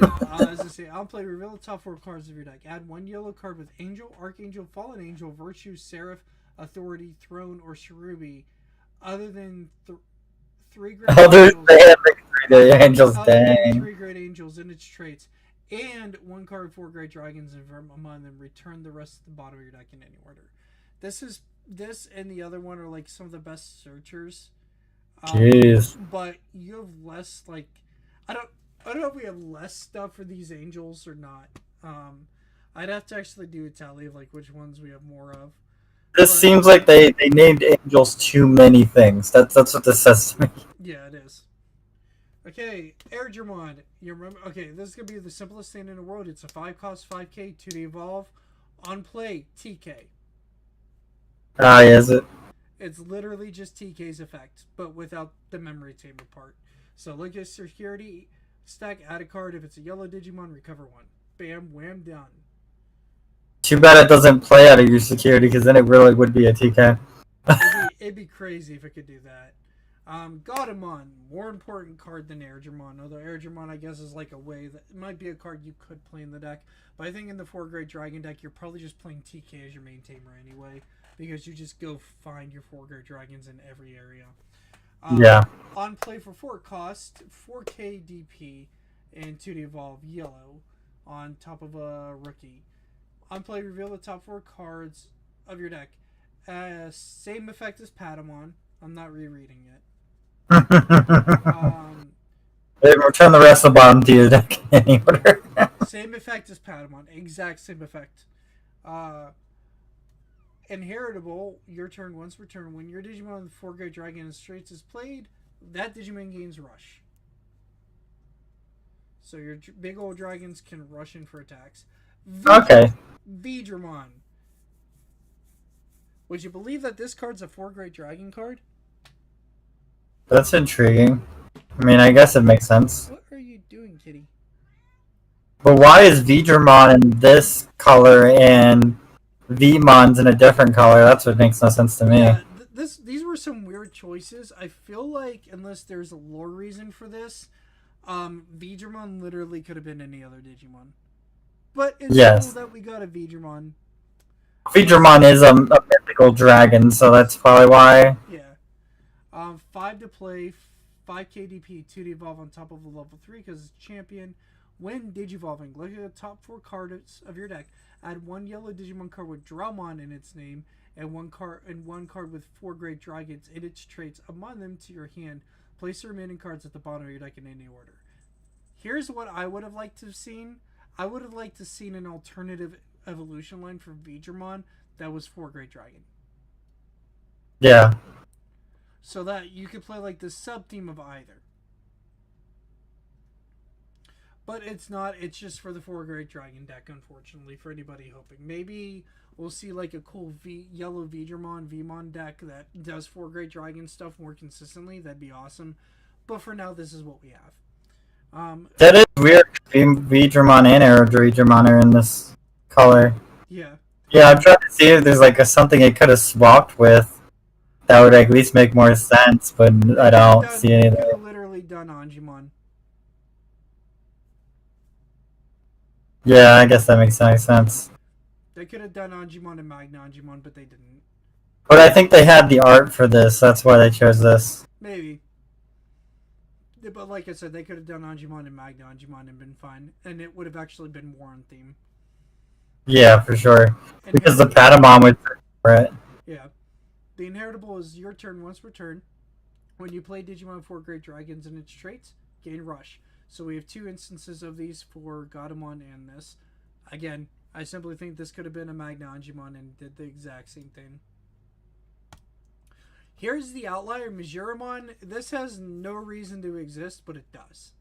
Yeah, I was gonna say, I'll play reveal the top 4 cards of your deck. Add 1 yellow card with Angel, Archangel, Fallen Angel, Virtue, Seraph, Authority, Throne, or Cherubi. Other than 3 great angels. The angels, dang. 3 great angels in its traits. And 1 card, 4 great dragons, and among them return the rest of the bottom of your deck in any order. This and the other one are like some of the best searchers. Jeez. But you have less like I don't know if we have less stuff for these angels or not. I'd have to actually do a tally of like which ones we have more of. This seems like they named angels too many things. That's what this says to me. Yeah, it is. Okay, Airdramon. You remember? Okay, this is gonna be the simplest thing in the world. It's a 5 cost 5K 2 to evolve. On play TK. Ah, is it? It's literally just TK's effect, but without the memory chamber part. So look at security stack. Add a card. If it's a yellow Digimon, recover 1. Bam, wham, done. Too bad it doesn't play out of your security, because then it really would be a TK. It'd be crazy if it could do that. Godamon, more important card than Airdramon. Although Airdramon, I guess, is like a way that it might be a card you could play in the deck. But I think in the 4 Great Dragon deck, you're probably just playing TK as your main tamer anyway, because you just go find your 4 Great Dragons in every area. Yeah. On play for 4 cost, 4K DP, and 2 to evolve yellow on top of a rookie. On play, reveal the top 4 cards of your deck. Same effect as Patamon. I'm not rereading it. Return the rest of the bottom to your deck in any order. Same effect as Patamon. Exact same effect. Inheritable, your turn once per turn. When your Digimon with 4 Great Dragon and Straits is played, that Digimon gains Rush. So your big old dragons can rush in for attacks. Okay. Vidramon. Would you believe that this card's a 4 Great Dragon card? That's intriguing. I mean, I guess it makes sense. What are you doing, kitty? But why is Vidramon in this color and Vmon's in a different color? That's what makes no sense to me. Yeah, these were some weird choices. I feel like, unless there's a lore reason for this, Vidramon literally could have been any other Digimon. But it's cool that we got a Vidramon. Vidramon is a mythical dragon, so that's probably why. Yeah. 5 to play, 5 KDP, 2 to evolve on top of a level 3 because it's champion. When Digivolving, look at the top 4 cards of your deck. Add 1 yellow Digimon card with Dramon in its name, and one card with 4 Great Dragons in its traits among them to your hand. Place the remaining cards at the bottom of your deck in any order. Here's what I would have liked to have seen. I would have liked to have seen an alternative evolution line for Vidramon that was 4 Great Dragon. Yeah. So that you could play like the sub-theme of either. But it's not. It's just for the 4 Great Dragon deck, unfortunately, for anybody hoping. Maybe we'll see like a cool yellow Vmon deck that does 4 Great Dragon stuff more consistently. That'd be awesome. But for now, this is what we have. That is weird. Veedramon and Aerodreedramon are in this color. Yeah. Yeah, I'm trying to see if there's like something it could have swapped with that would at least make more sense, but I don't see anything. They could have literally done Anjumon. Yeah, I guess that makes sense. They could have done Anjumon and Magna Anjumon, but they didn't. But I think they had the art for this. That's why they chose this. Maybe. But like I said, they could have done Anjumon and Magna Anjumon and been fine. And it would have actually been more on theme. Yeah, for sure. And because the Patamon would for it. Yeah. The inheritable is your turn once per turn. When you play Digimon 4 Great Dragons and its traits, gain Rush. So we have 2 instances of these for Godamon and this. Again, I simply think this could have been a Magna Anjumon and did the exact same thing. Here's the outlier, Majuramon. This has no reason to exist, but it does.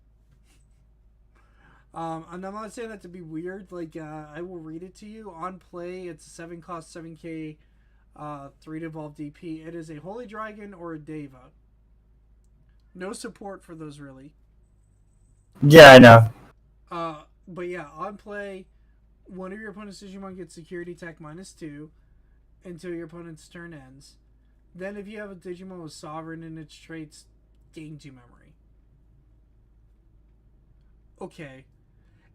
And I'm not saying that to be weird. Like, I will read it to you. On play, it's a 7-cost, 7k, 3-evolve DP. It is a Holy Dragon or a Deva. No support for those, really. Yeah, I know. But yeah, on play, one of your opponent's Digimon gets security attack -2 until your opponent's turn ends. Then if you have a Digimon with Sovereign in its traits, gain 2 memory. Okay.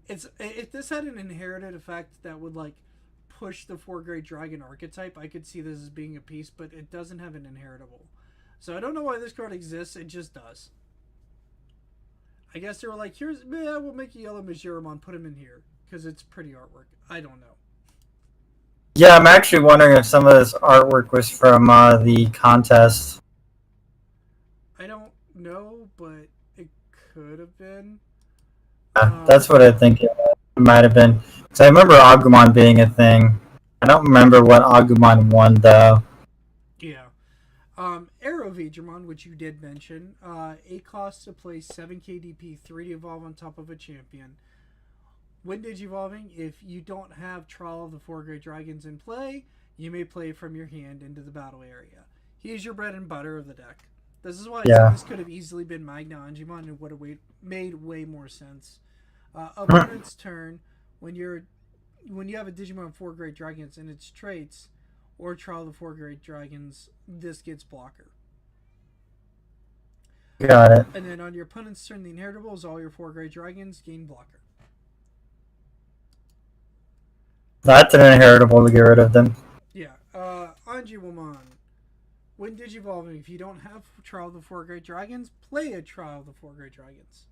If this had an inherited effect that would like push the 4 Great Dragon archetype, I could see this as being a piece, but it doesn't have an inheritable. So I don't know why this card exists, it just does. I guess they were like, we'll make a yellow Majuramon, put him in here. Because it's pretty artwork. I don't know. Yeah, I'm actually wondering if some of this artwork was from the contest. I don't know, but it could have been. That's what I think it might have been. Because I remember Agumon being a thing. I don't remember what Agumon won, though. Yeah. Arrow Veedramon, which you did mention. 8 costs to play 7 KDP, 3 to evolve on top of a champion. When Digivolving, if you don't have Trial of the 4 Great Dragons in play, you may play from your hand into the battle area. He is your bread and butter of the deck. This is why I said this could have easily been Magna Anjumon and would have made way more sense. Opponent's turn, when you have a Digimon 4 Great Dragons and its traits, or Trial of the 4 Great Dragons, this gets blocker. Got it. And then on your opponent's turn, the inheritable is all your 4 Great Dragons gain blocker. That's an inheritable to get rid of them. Yeah. Anjumon. When Digivolving, if you don't have Trial of the 4 Great Dragons, play a Trial of the 4 Great Dragons.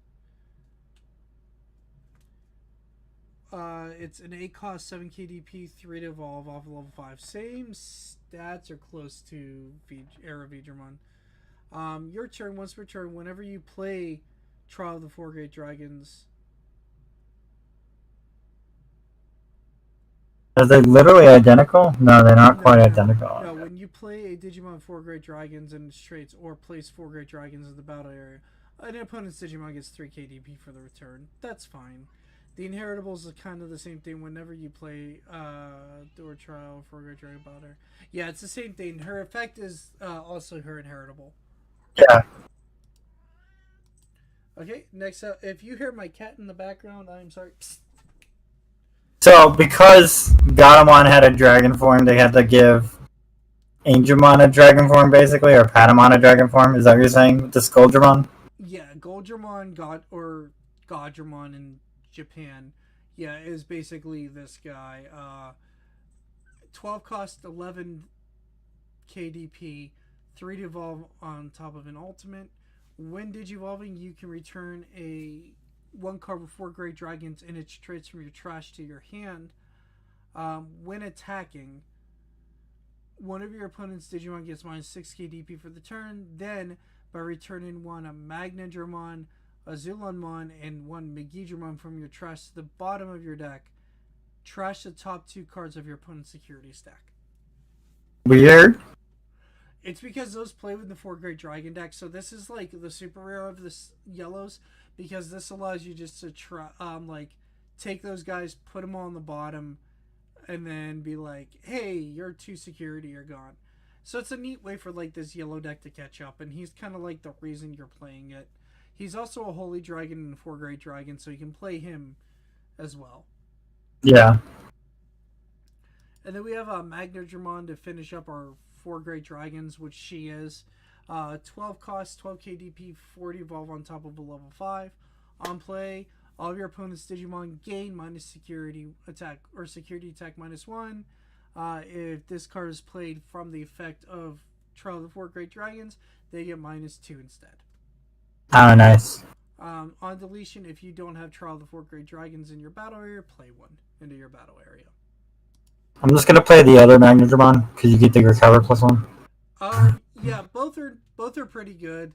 It's an 8-cost, 7 KDP, 3 to evolve off of level 5. Same stats or close to Arrow Veedramon. Your turn, once per turn, whenever you play Trial of the 4 Great Dragons. Are they literally identical? No, they're not quite identical. No, when you play a Digimon 4 Great Dragons and its traits, or place 4 Great Dragons in the battle area, an opponent's Digimon gets 3 KDP for the return. That's fine. The inheritables is kind of the same thing whenever you play Door Trial 4 Great Dragon Battle. Yeah, it's the same thing. Her effect is also her inheritable. Yeah. Okay, next up, if you hear my cat in the background, I'm sorry. Psst. So, because Godamon had a dragon form, they had to give Angemon a dragon form, basically, or Patamon a dragon form. Is that what you're saying? The Scoldramon? Yeah, Goldramon, Godramon in Japan. Yeah, is basically this guy. 12 cost, 11 KDP, 3 to evolve on top of an ultimate. When Digivolving, you can return a 1 card with 4 Great Dragons and its traits from your trash to your hand. When attacking, one of your opponent's Digimon gets -6 KDP for the turn. Then, by returning one a Magnadramon, a Zulonmon, and 1 Megidramon from your trash to the bottom of your deck, trash the top 2 cards of your opponent's security stack. Weird. It's because those play with the 4 Great Dragon deck, so this is like the super rare of the yellows, because this allows you just to try, take those guys, put them on the bottom, and then be like, hey, your 2 security are gone. So it's a neat way for like this yellow deck to catch up, and he's kind of like the reason you're playing it. He's also a holy dragon and a 4 great dragon, so you can play him as well. Yeah. And then we have Magna Dramon to finish up our 4 great dragons, which she is. 12 cost, 12 KDP, 40 evolve on top of a level 5. On play, all of your opponent's Digimon gain minus security attack or security attack -1. If this card is played from the effect of Trial of the 4 Great Dragons, they get -2 instead. Oh, nice. On deletion, if you don't have Trial of the 4 Great Dragons in your battle area, play one into your battle area. I'm just gonna play the other Magnadramon because you get the recover +1. Yeah, both are pretty good.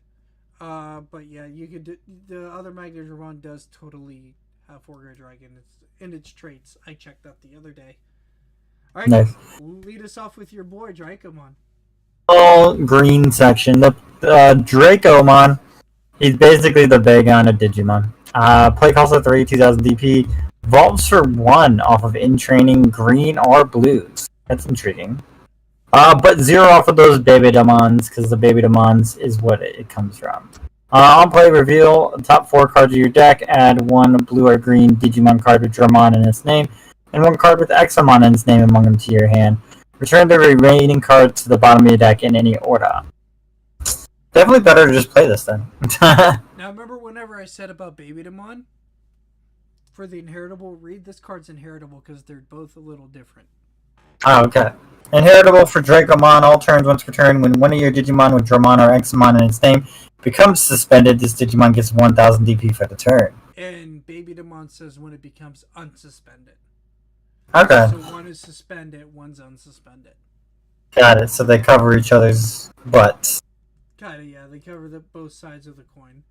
But yeah, you could the other Magnadramon does totally have 4 Great Dragon. It's in its traits. I checked that the other day. All right, Nice. lead us off with your boy Dracomon. All green section. The Dracomon. He's basically the Bagon of Digimon. Play cost of 3, 2000 DP. Evolves for 1 off of in training green or blues. That's intriguing. But 0 off of those Baby Demons, because the Baby Demons is what it comes from. On play, reveal the top 4 cards of your deck, add 1 blue or green Digimon card with Dramon in its name, and 1 card with Examon in its name among them to your hand. Return the remaining cards to the bottom of your deck in any order. Definitely better to just play this then. Now remember whenever I said about Baby Demon? For the inheritable, read this card's inheritable because they're both a little different. Oh, okay. Inheritable for Dracomon, all turns once returned. When one of your Digimon with Dramon or Examon in its name becomes suspended, this Digimon gets 1000 DP for the turn. And Baby Demon says when it becomes unsuspended. Okay. So one is suspended, one's unsuspended. Got it. So they cover each other's butts. Kinda, yeah. They cover both sides of the coin.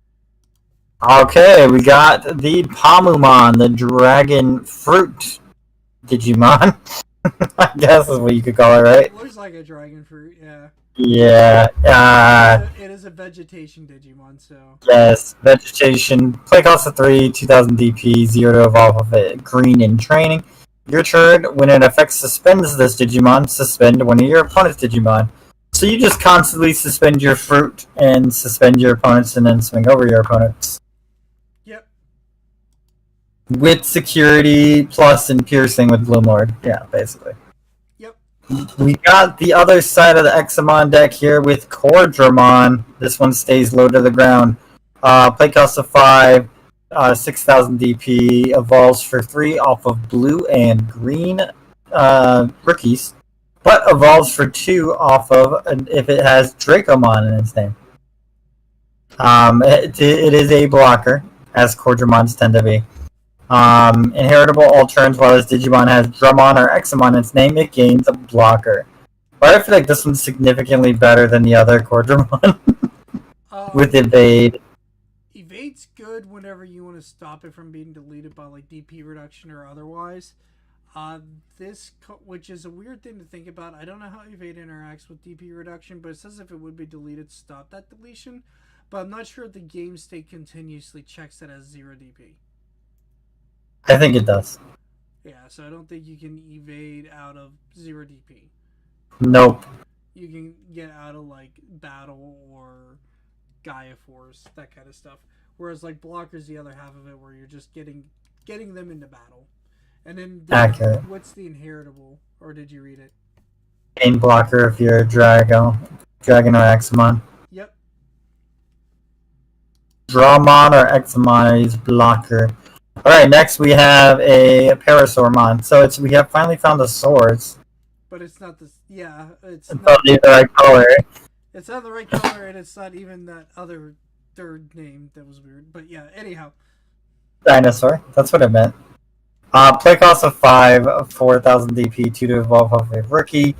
Okay, we got the Pamumon, the Dragon Fruit Digimon. I guess is what you could call it, right? It looks like a dragon fruit, yeah. Yeah. It is a vegetation Digimon, so. Yes, vegetation. Play cost of 3, 2000 DP, 0 to evolve of it. Green in training. Your turn, when an effect suspends this Digimon, suspend one of your opponent's Digimon. So you just constantly suspend your fruit and suspend your opponents and then swing over your opponents. Yep. With security plus and piercing with Bloomlord. Yeah, basically. Yep. We got the other side of the Examon deck here with Cordramon. This one stays low to the ground. Play cost of 5, 6000 DP, evolves for 3 off of blue and green rookies, but evolves for 2 off of if it has Dracomon in its name. It is a blocker, as Cordramons tend to be. Inheritable all turns while this Digimon has Dramon or Examon in its name, it gains a blocker. But I feel like this one's significantly better than the other Cordramon with Evade. Evade's good whenever you want to stop it from being deleted by like DP reduction or otherwise. Which is a weird thing to think about. I don't know how Evade interacts with DP reduction, but it says if it would be deleted, stop that deletion. But I'm not sure if the game state continuously checks that as 0 DP. I think it does. Yeah, so I don't think you can evade out of 0 DP. Nope. You can get out of like battle or Gaia Force, that kind of stuff. Whereas like blockers, the other half of it, where you're just getting them into battle. And then accurate. What's the inheritable, or did you read it? Gain blocker if you're a Dragon or Examon. Yep. Dramon or Examon is blocker. Alright, next we have a Parasaurmon. So we have finally found the swords. But it's not this. Yeah, it's not the right color. It's not the right color, and it's not even that other third name that was weird. But yeah, anyhow. Dinosaur. That's what it meant. Play cost of 5, 4000 DP, 2 to evolve off a rookie.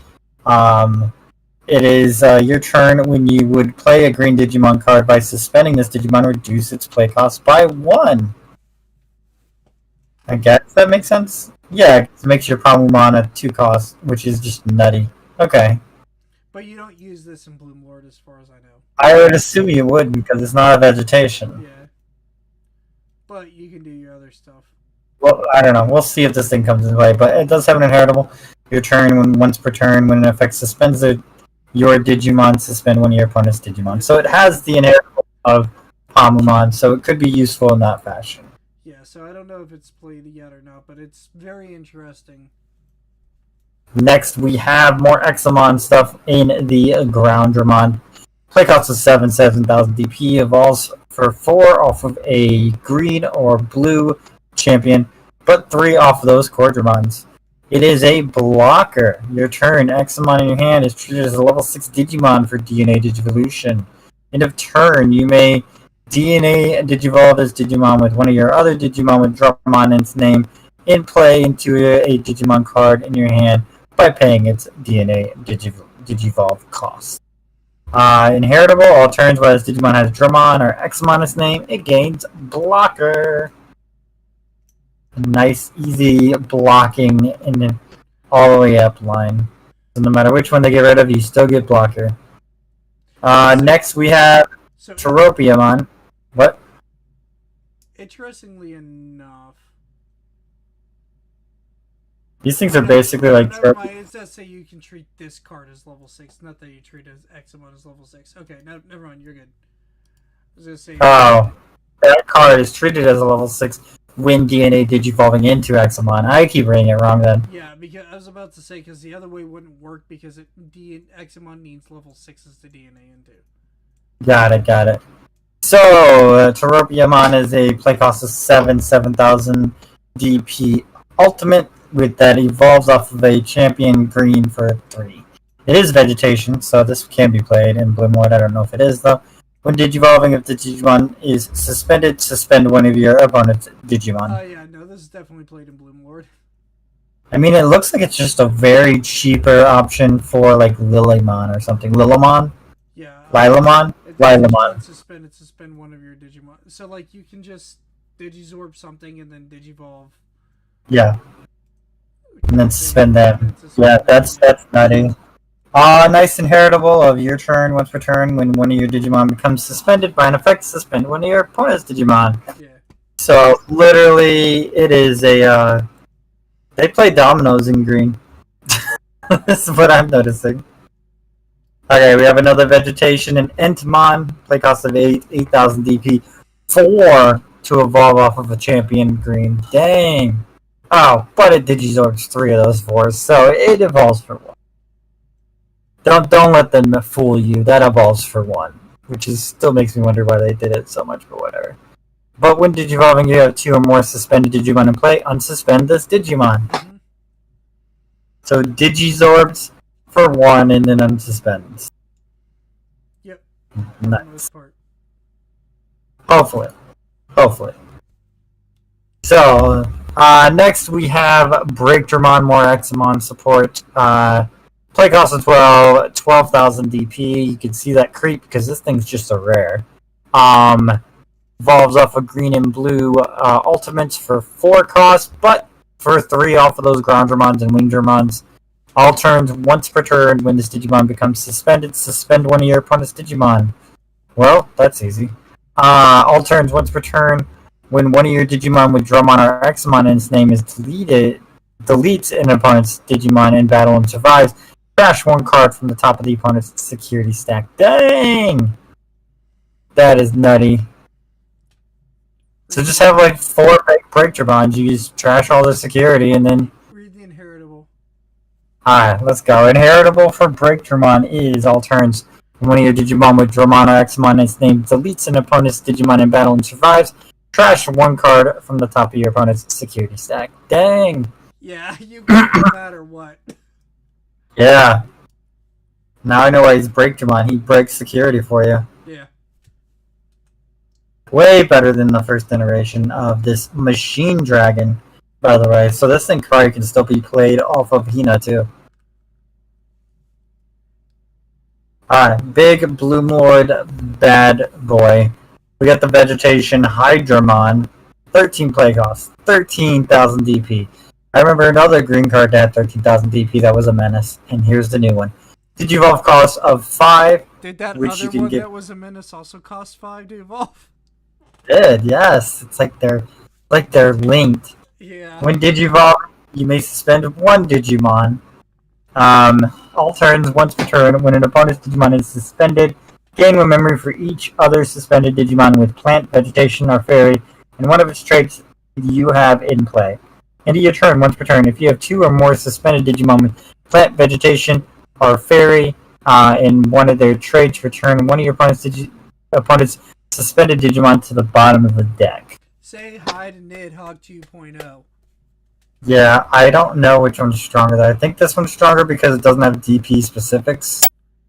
It is your turn when you would play a green Digimon card by suspending this Digimon, reduce its play cost by 1. I guess that makes sense? Yeah, it makes your Pamumon a 2 cost, which is just nutty. Okay. But you don't use this in Bloom Lord as far as I know. I would assume you wouldn't, because it's not a vegetation. Yeah. But you can do your other stuff. Well, I don't know. We'll see if this thing comes into play, but it does have an inheritable. Your turn, when once per turn, when an effect suspends your Digimon, suspend one of your opponent's Digimon. So it has the inheritable of Palmamon, so it could be useful in that fashion. Yeah, so I don't know if it's played yet or not, but it's very interesting. Next, we have more Examon stuff in the Groundramon. Play cost of 7,000 DP, evolves for 4 off of a green or blue champion, but 3 off of those Quadramons. It is a blocker. Your turn, Examon in your hand is treated as a level 6 Digimon for DNA Digivolution. End of turn, you may DNA Digivolve this Digimon with one of your other Digimon with Drummon in its name in play into a Digimon card in your hand by paying its DNA Digivolve cost. Inheritable, all turns while this Digimon has Drummon or Examon in its name, it gains Blocker. Nice, easy blocking in all the way up line. So no matter which one they get rid of, you still get Blocker. Next we have Tropiamon. What? Interestingly enough, These things are basically like. Never mind. It does say you can treat this card as level 6, not that you treat as Examon as level 6. Okay, no, never mind. You're good. I was gonna say. Oh, that card is treated as a level 6 when DNA Digivolving into Examon. I keep reading it wrong then. Yeah, because I was about to say because the other way wouldn't work because Examon needs level 6s to DNA into. Got it. So, Tropiamon is a play cost of 7,000 DP ultimate with that evolves off of a champion green for 3. It is vegetation, so this can be played in Blue Mode. I don't know if it is though. When Digivolving, if the Digimon is suspended, suspend one of your opponent's Digimon. Oh yeah, no, this is definitely played in Bloom Lord. I mean, it looks like it's just a very cheaper option for like Lilymon or something. Lilamon? Yeah. Lilamon? Lilamon. Suspend one of your Digimon. So like you can just Digizorb something and then Digivolve. Yeah. And then suspend them. Yeah, that's nutty. Nice inheritable of your turn once per turn when one of your Digimon becomes suspended by an effect, suspend one of your opponent's Digimon. Yeah. So literally it is a they play dominoes in green. This is what I'm noticing. Okay, we have another vegetation in Entmon, play cost of 8,000 DP. 4 to evolve off of a champion green. Dang. Oh, but it Digizorbs 3 of those 4s, so it evolves for 1. Don't let them fool you. That evolves for 1, which is still makes me wonder why they did it so much, but whatever. But when Digivolving, you have 2 or more suspended Digimon in play. Unsuspend this Digimon. Mm-hmm. So Digizorbs for 1 and then unsuspends. Yep. Nice. For the most part. Hopefully. So next we have Breakdramon, more Examon support. Play cost of 12,000 DP. You can see that creep because this thing's just a rare. Evolves off of green and blue ultimates for 4 cost, but for 3 off of those Groundramons and Wingdramons. All turns once per turn when this Digimon becomes suspended, suspend one of your opponent's Digimon. Well, that's easy. All turns once per turn when one of your Digimon with Drummon or Examon in its name is deletes an opponent's Digimon in battle and survives. Crash 1 card from the top of the opponent's security stack. Dang! That is nutty. So just have like 4 Breakdramons. You just trash all the security and then. Read the inheritable. Alright, let's go. Inheritable for Breakdramon is all turns. When one of your Digimon with Drummon or Examon in its name deletes an opponent's Digimon in battle and survives. Trash 1 card from the top of your opponent's security stack. Dang! Yeah, you got no matter what. Yeah. Now I know why he's Breakdramon. He breaks security for you. Yeah. Way better than the first iteration of this Machine Dragon, by the way. So this thing probably can still be played off of Hina, too. Alright, big Blue Lord bad boy. We got the Vegetation Hydramon. 13 play cost. 13,000 DP. I remember another green card that had 13,000 DP that was a menace. And here's the new one. Digivolve cost of 5. Did that other one that was a menace also cost 5 to evolve? Did, yes. It's like they're linked. Yeah. When Digivolve, you may suspend one Digimon. All turns, once per turn, when an opponent's Digimon is suspended, gain one memory for each other suspended Digimon with plant, vegetation, or fairy, and one of its traits you have in play. End of your turn, once per turn. If you have two or more suspended Digimon with plant, vegetation, or fairy in one of their traits, return one of your opponent's suspended Digimon to the bottom of the deck. Say hi to Nidhogg 2.0. Yeah, I don't know which one's stronger. I think this one's stronger because it doesn't have DP specifics.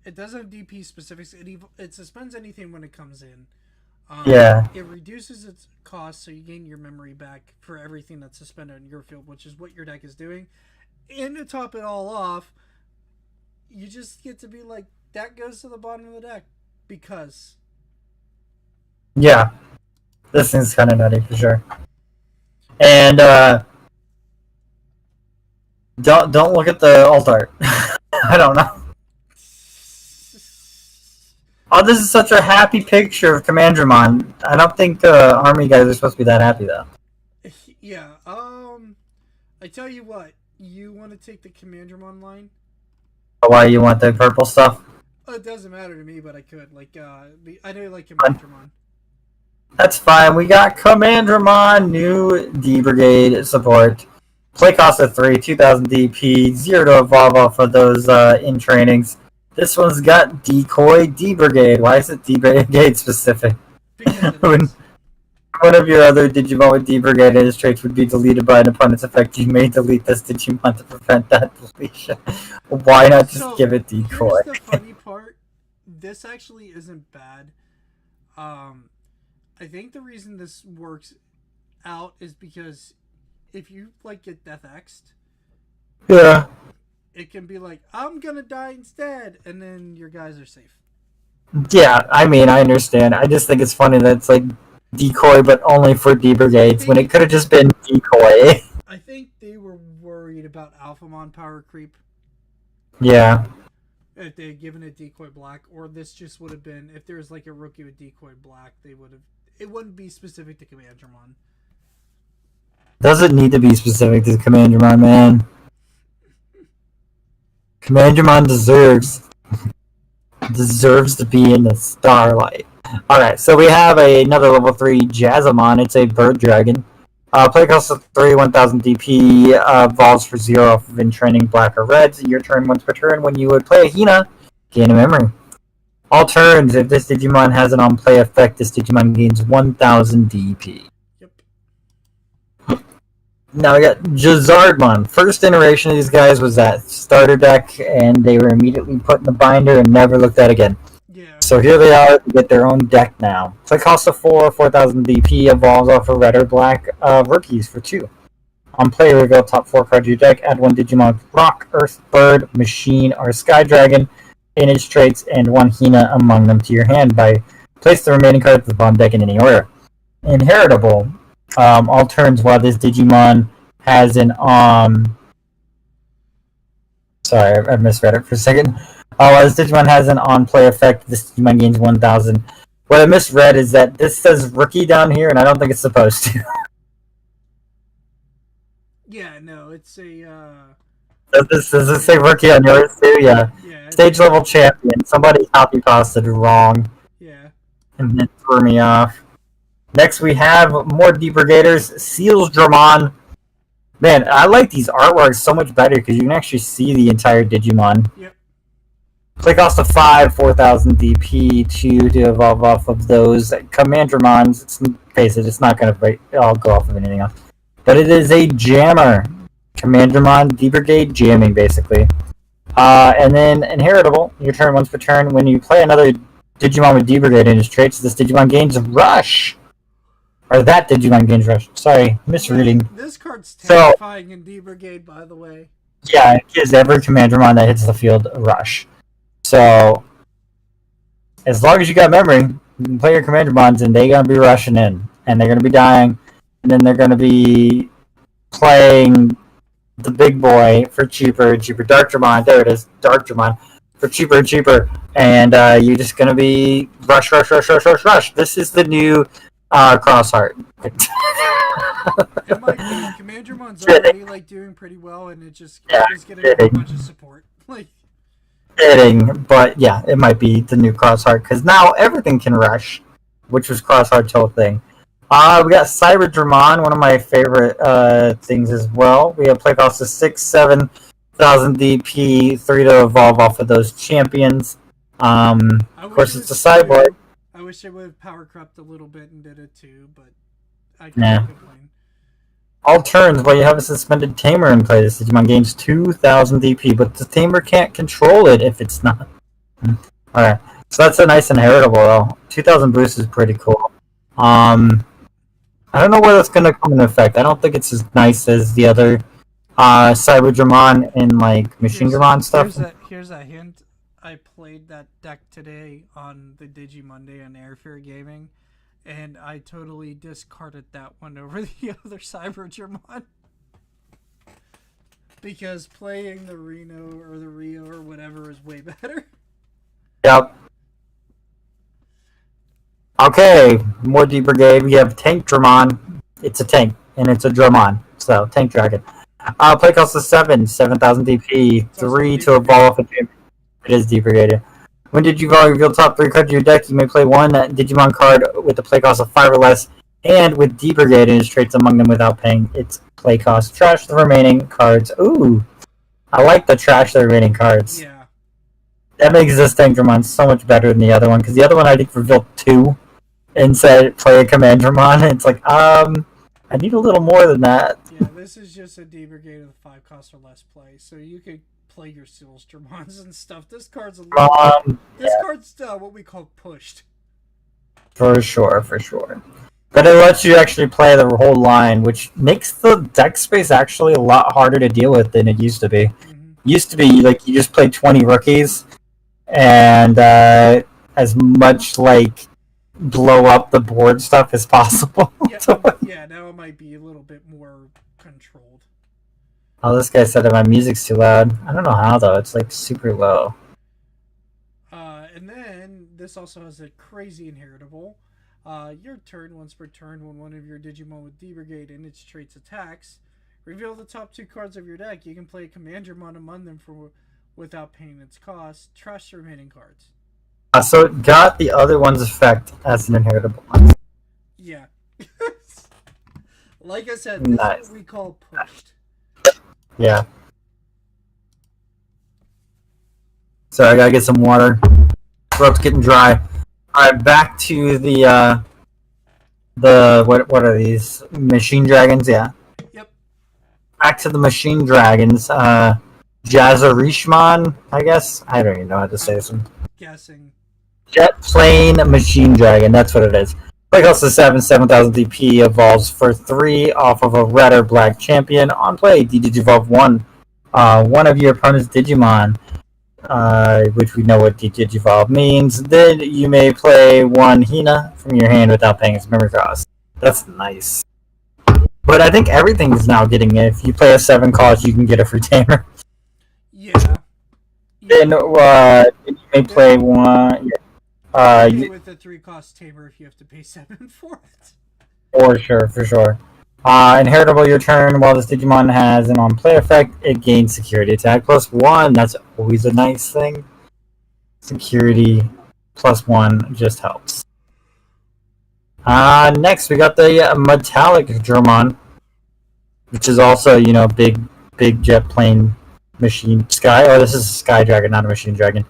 It does have DP specifics. It suspends anything when it comes in. Yeah. It reduces its cost, so you gain your memory back for everything that's suspended on your field, which is what your deck is doing. And to top it all off, you just get to be like, that goes to the bottom of the deck. Because. Yeah. This thing's kind of nutty for sure. And, Don't look at the alt art. I don't know. Oh, this is such a happy picture of Commandramon. I don't think army guys are supposed to be that happy though. Yeah. I tell you what. You want to take the Commandramon line? Why you want the purple stuff? It doesn't matter to me, but I could. Like, I know you like Commandramon. That's fine. We got Commandramon, new D Brigade support. Play cost of 3, 2000 DP, 0 to evolve off of those in trainings. This one's got Decoy D Brigade. Why is it D Brigade specific? When one of your other Digimon with D Brigade and his traits would be deleted by an opponent's effect, you may delete this Digimon to prevent that deletion. Why not just give it Decoy? Here's the funny part. This actually isn't bad. I think the reason this works out is because if you like get Death X'd, yeah, it can be like, I'm gonna die instead, and then your guys are safe. Yeah, I mean, I understand. I just think it's funny that it's like Decoy, but only for D Brigades, when it could have just been Decoy. I think they were worried about Alphamon power creep. Yeah. If they had given it Decoy Black, or this just would have been, if there was like a rookie with Decoy Black, they would have, it wouldn't be specific to Commandramon. Doesn't need to be specific to Commandramon, man. Commandramon deserves to be in the starlight. Alright, so we have another level 3 Jazzamon. It's a bird dragon. Play cost of 3, 1000 DP, evolves for 0 off of in training black or red. Your turn once per turn. When you would play a Hina, gain a memory. All turns, if this Digimon has an on-play effect, this Digimon gains 1000 DP. Now we got Jazzardmon. First iteration of these guys was that starter deck, and they were immediately put in the binder and never looked at again. Yeah. So here they are to get their own deck now. Play cost of 4, 4000 DP, evolves off of red or black rookies for 2. On play, reveal top 4 cards of your deck, add 1 Digimon with Rock, Earth, Bird, Machine, or Sky Dragon in its traits, and 1 Hina among them to your hand. Place the remaining cards of the bottom deck in any order. Inheritable. All turns while this Digimon has an sorry, I misread it for a second. While this Digimon has an on-play effect, this Digimon gains 1000. What I misread is that this says rookie down here, and I don't think it's supposed to. Yeah, no, it's a Does this say rookie on yours too? Yeah. Stage level champion. Somebody copy pasted wrong. Yeah. And it threw me off. Next, we have more D Brigaders. Sealsdramon. Man, I like these artworks so much better because you can actually see the entire Digimon. Yep. Play cost of 5, 4000 DP, 2 to evolve off of those. Commandramons, face it, it's not going to I'll go off of anything else. But it is a jammer. Commandramon, D Brigade, jamming basically. And then Inheritable, your turn once per turn. When you play another Digimon with D Brigade in his traits, this Digimon gains Rush. Or that Digimon gains Rush. Sorry, misreading. This card's terrifying in D Brigade, by the way. Yeah, it gives every Commandramon that hits the field a Rush. So, as long as you got memory, you can play your Commandramons and they're going to be rushing in. And they're going to be dying. And then they're going to be playing the big boy for cheaper and cheaper. Darkdramon, there it is. Darkdramon. For cheaper and cheaper. And you're just going to be rush. This is the new Crossheart. It might be. Commandermon's already like doing pretty well, and it just is getting a whole bunch of support. Like, Kidding, but yeah, it might be the new Crossheart because now everything can rush, which was Crossheart's whole thing. We got Cyber Dramon, one of my favorite things as well. We have play costs of 6,000-7,000 DP, 3 to evolve off of those champions. Of course, it's a cyborg. I wish they would have power crept a little bit and did it too, but I Nah. can't complain. All turns while you have a suspended tamer in play. This Digimon gains 2,000 DP, but the tamer can't control it if it's not. Alright, so that's a nice inheritable though. 2,000 boost is pretty cool. I don't know where that's going to come into effect. I don't think it's as nice as the other Cyber Dramon and like Machine Dramon stuff. Here's a hint. I played that deck today on the DigiMonday on Airfare Gaming, and I totally discarded that one over the other Cyber Dramon. Because playing the Reno or the Rio or whatever is way better. Yep. Okay, more D Brigade. We have Tank Dramon. It's a tank, and it's a Dramon. So, Tank Dragon. Play cost of 7,000 DP, 3 to evolve. It is D Brigade. When did you reveal top 3 cards of your deck, you may play one Digimon card with a play cost of 5 or less, and with D Brigade and its traits among them without paying its play cost. Trash the remaining cards. Ooh, I like the trash the remaining cards. Yeah. That makes this Tank Dramon so much better than the other one, because the other one I think revealed 2 and said play a Command Dramon, and it's like, I need a little more than that. Yeah, this is just a D Brigade with 5 cost or less play, so you could play your Seals Dramons and stuff. This card's a little... this card's what we call pushed. For sure. But it lets you actually play the whole line, which makes the deck space actually a lot harder to deal with than it used to be. Mm-hmm. Used to be, like, you just played 20 rookies, and as much, like, blow up the board stuff as possible. Yeah, now it might be a little bit more controlled. Oh, this guy said that my music's too loud. I don't know how, though. It's, like, super low. And then, this also has a crazy inheritable. Your turn, once per turn, when one of your Digimon with D Brigade and its traits attacks, reveal the top 2 cards of your deck. You can play a Commandramon among them without paying its cost. Trash the remaining cards. So it got the other one's effect as an inheritable one. Yeah. Like I said, this is what we call pushed. Yeah. So I gotta get some water. Throat's getting dry. Alright, back to the what are these? Machine Dragons, yeah. Yep. Back to the Machine Dragons. Jazarishmon, I guess? I don't even know how to say this one. Guessing. Jet Plane Machine Dragon, that's what it is. Play cost of 7,000 DP, evolves for 3 off of a red or black champion. On play, Digivolve 1. One of your opponent's Digimon, which we know what Digivolve means. Then you may play 1 Hina from your hand without paying its memory cost. That's nice. But I think everything is now getting it. If you play a 7 cost, you can get a free tamer. Yeah. Then you may play 1... with the 3 cost tamer if you have to pay 7 for it. For sure. Inheritable your turn while this Digimon has an on-play effect, it gains security attack +1. That's always a nice thing. Security +1 just helps. Next we got the Metallic Dramon, which is also, big jet plane machine sky. Oh, this is a Sky Dragon, not a Machine Dragon.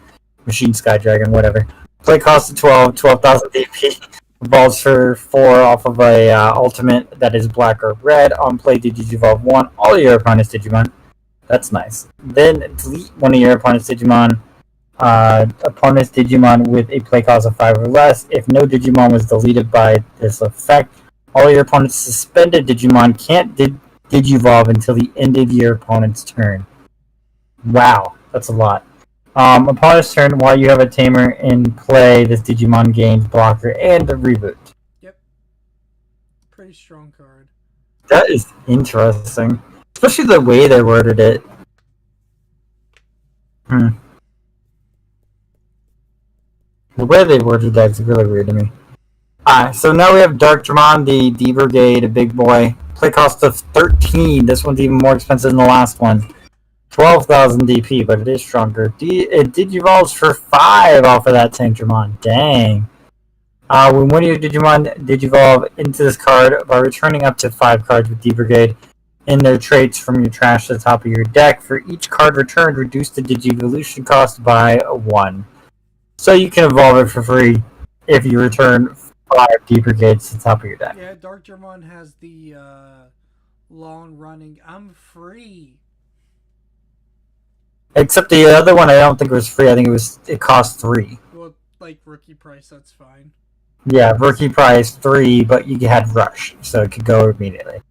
Machine Sky Dragon, whatever. Play cost of 12,000 DP. Evolves for 4 off of a ultimate that is black or red. On play, Digivolve 1 all your opponent's Digimon. That's nice. Then delete one of your opponent's Digimon. Opponent's Digimon with a play cost of 5 or less. If no Digimon was deleted by this effect, all your opponent's suspended Digimon can't Digivolve until the end of your opponent's turn. Wow, that's a lot. Upon its turn, while you have a tamer in play, this Digimon gains blocker and the reboot. Yep. Pretty strong card. That is interesting. Especially the way they worded it. The way they worded that is really weird to me. So now we have Dark Dramon, the D Brigade, a big boy. Play cost of 13. This one's even more expensive than the last one. 12,000 DP, but it is stronger. It Digivolves for 5 off of that Tank Dramon. Dang. When one of your Digimon Digivolve into this card by returning up to 5 cards with D Brigade in their traits from your trash to the top of your deck. For each card returned, reduce the Digivolution cost by 1. So you can evolve it for free if you return 5 D Brigades to the top of your deck. Yeah, Dark Germon has the long running I'm free. Except the other one, I don't think it was free. I think it cost 3. Well, like rookie price, that's fine. Yeah, rookie price 3, but you had Rush, so it could go immediately.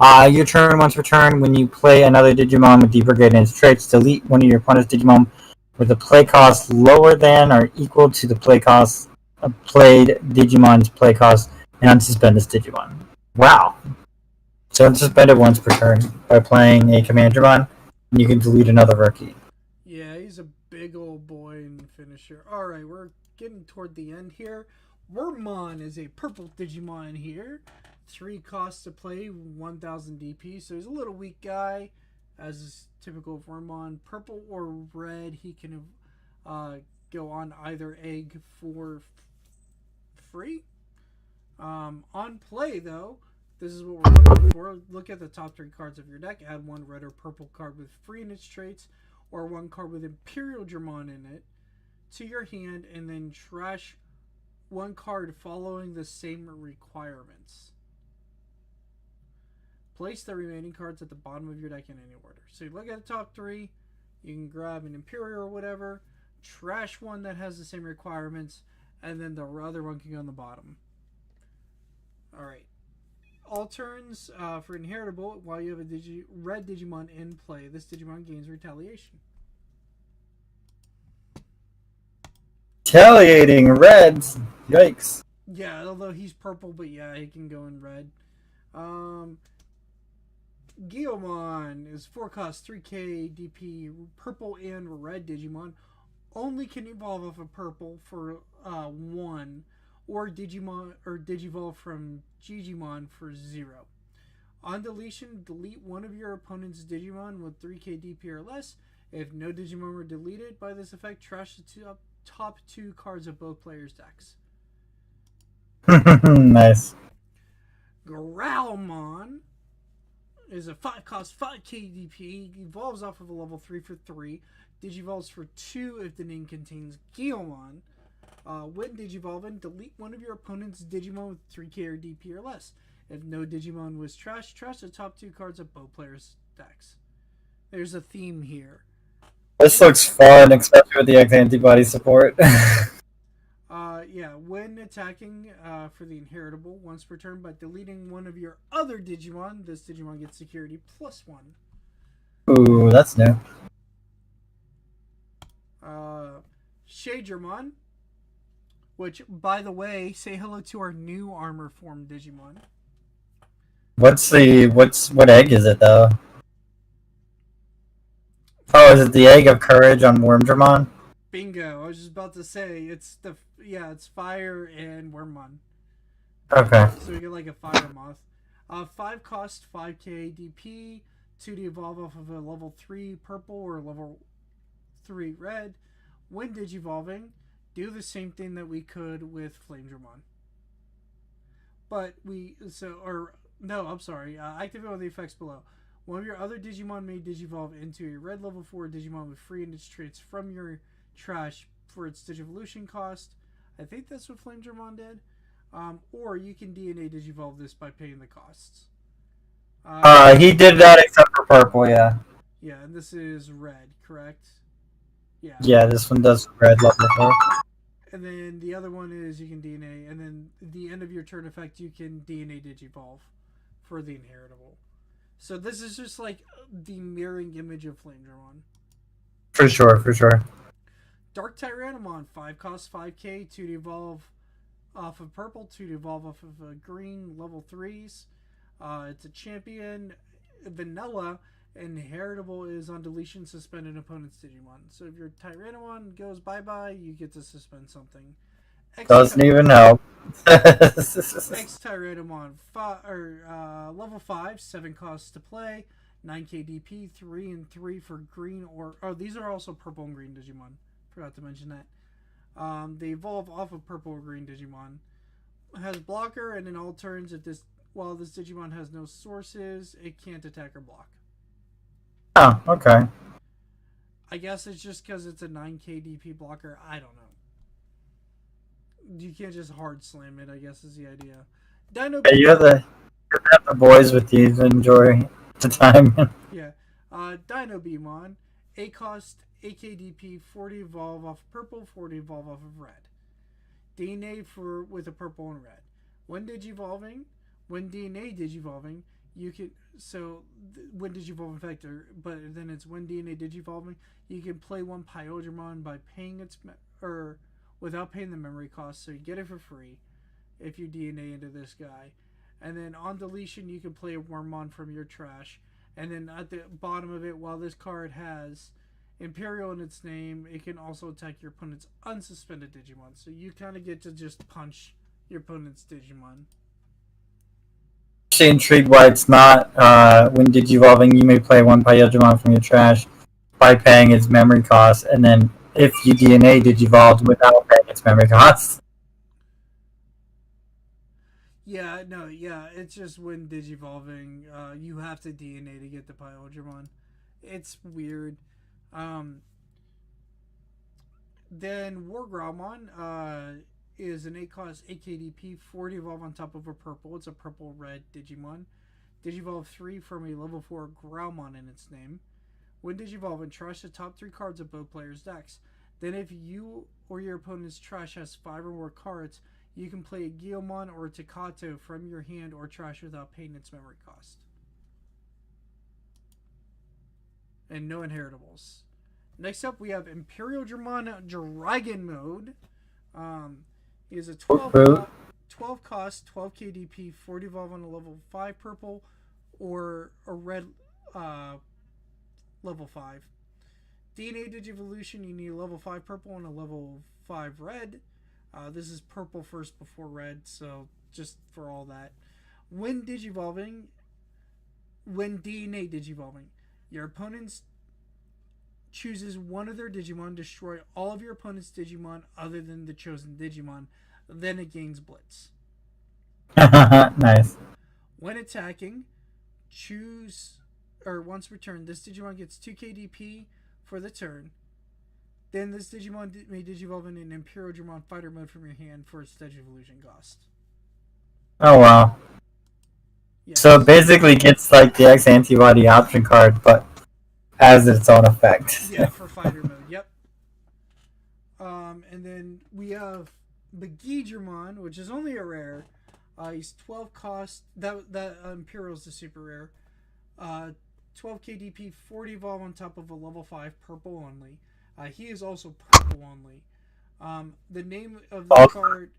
Your turn once returned, when you play another Digimon with D Brigade and its traits, delete one of your opponent's Digimon with a play cost lower than or equal to the play cost of played Digimon's play cost and unsuspend this Digimon. Wow. So unsuspend it once per turn by playing a Commandramon, and you can delete another rookie. Yeah, he's a big old boy and finisher. Alright, we're getting toward the end here. Wormmon is a purple Digimon here. 3 costs to play, 1000 DP, so he's a little weak guy, as is typical of Wormmon. Purple or red, he can go on either egg for free. On play, though, this is what we're looking for. Look at the top 3 cards of your deck. Add 1 red or purple card with free in its traits, or 1 card with Imperial Germon in it, to your hand, and then trash 1 card following the same requirements. Place the remaining cards at the bottom of your deck in any order. So you look at the top 3, you can grab an Imperial or whatever, trash 1 that has the same requirements, and then the other one can go on the bottom. Alright. All turns for Inheritable, while you have a red Digimon in play, this Digimon gains Retaliation. Retaliating Reds. Yikes. Yeah, although he's purple, but yeah, he can go in red. Guilmon is 4 cost, 3k DP, purple and red Digimon. Only can evolve off of purple for 1, or Digimon or Digivolve from Digimon for 0. On deletion, delete one of your opponent's Digimon with 3k DP or less. If no Digimon were deleted by this effect, trash the top 2 cards of both players' decks. Nice. Growlmon is a 5 cost, 5k DP, evolves off of a level 3 for 3, Digivolves for 2 if the name contains Guilmon. When Digivolving, delete one of your opponent's Digimon with 3k or DP or less. If no Digimon was trash the top 2 cards of both players' decks. There's a theme here. This looks fun, especially with the X-Antibody support. Yeah, when attacking for the Inheritable once per turn by deleting one of your other Digimon, this Digimon gets security +1. Ooh, that's new. Shadermon, which, by the way, say hello to our new armor form Digimon. What egg is it though? Oh, is it the egg of courage on Wormdramon? Bingo! I was just about to say it's fire and Wormmon. Okay. So we get like a fire moth. 5 cost, 5k DP, 2 to evolve off of a level 3 purple or level 3 red. When Digivolving, do the same thing that we could with Flamedramon. Activate all the effects below. One of your other Digimon may Digivolve into a red level 4 Digimon with free in its traits from your trash for its Digivolution cost. I think that's what Flamedramon did. Or you can DNA Digivolve this by paying the costs. He did that except for purple, yeah. Yeah, and this is red, correct? Yeah. Yeah, this one does red level 4. And then the other one is you can DNA, and then the end of your turn effect, you can DNA Digivolve for the Inheritable. So this is just like the mirroring image of Flamedramon. For sure. Dark Tyrannomon, 5 cost, 5k, 2 to evolve off of purple, 2 to evolve off of green, level 3s. It's a champion. Vanilla, Inheritable is on deletion, suspend an opponent's Digimon. So if your Tyrannomon goes bye-bye, you get to suspend something. X Doesn't even help. X Tyrannomon level 5, 7 costs to play, 9 KDP, 3 and 3 for green or these are also purple and green Digimon. Forgot to mention that. They evolve off of purple or green Digimon. Has blocker, and in all turns, while this Digimon has no sources, it can't attack or block. Oh, okay. I guess it's just because it's a 9 KDP blocker. I don't know. You can't just hard slam it, I guess is the idea. Dino. Hey, you have the boys with you to enjoy the time. Yeah. Dino Beamon. A cost, AKDP, 40 evolve off of purple, 40 evolve off of red. DNA with a purple and red. When Digivolving, you can when Digivolve Effector, but then it's when DNA Digivolving, you can play one Pyodramon by paying without paying the memory cost, so you get it for free if you DNA into this guy. And then on deletion, you can play a Wormmon from your trash. And then at the bottom of it, while this card has Imperial in its name, it can also attack your opponent's unsuspended Digimon. So you kind of get to just punch your opponent's Digimon. Actually intrigued why it's not when Digivolving, you may play one Pyodramon from your trash by paying its memory cost, and then if you DNA Digivolved without paying its memory costs. Yeah, no, yeah, it's just when Digivolving, you have to DNA to get the Pyodramon. It's weird. Then War Growlmon is an 8 cost AKDP, 40 evolve on top of a purple. It's a purple red Digimon. Digivolve 3 from a level 4 Growlmon in its name. When Digivolving, trash the top 3 cards of both players' decks. Then if you or your opponent's trash has 5 or more cards, you can play a Guilmon or a Takato from your hand or trash without paying its memory cost. And no inheritables. Next up, we have Imperial Dramon Dragon Mode. He is a 12 cost, 12 KDP, 40 evolve on a level 5 purple, or a red level 5. DNA Digivolution, you need a level 5 purple and a level 5 red. This is purple first before red, so just for all that. When DNA Digivolving, your opponent's chooses one of their Digimon, destroy all of your opponent's Digimon other than the chosen Digimon, then it gains Blitz. Nice. When attacking, once returned, this Digimon gets 2 KDP for the turn. Then this Digimon may Digivolve in an Imperial Dramon Fighter mode from your hand for its Digivolution cost. Oh wow. Yes. So it basically gets like the X Antibody option card, but has its own effect. Yeah, for Fighter mode, yep. And then we have Begidramon, which is only a rare. He's 12 cost. That Imperial's the super rare. 12 KDP, 40 evolve on top of a level 5 purple only. He is also purple only. The name of this card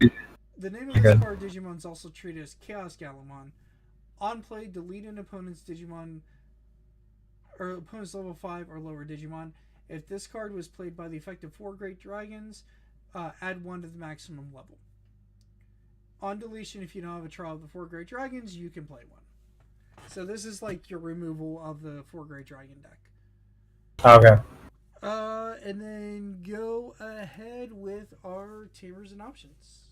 Digimon is also treated as Chaos Gallimon. On play, delete an opponent's Digimon or opponent's level 5 or lower Digimon. If this card was played by the effect of 4 Great Dragons, add 1 to the maximum level. On deletion, if you don't have a trial of the 4 Great Dragons, you can play 1. So this is like your removal of the 4 Great Dragon deck. Okay. And then go ahead with our tamers and options.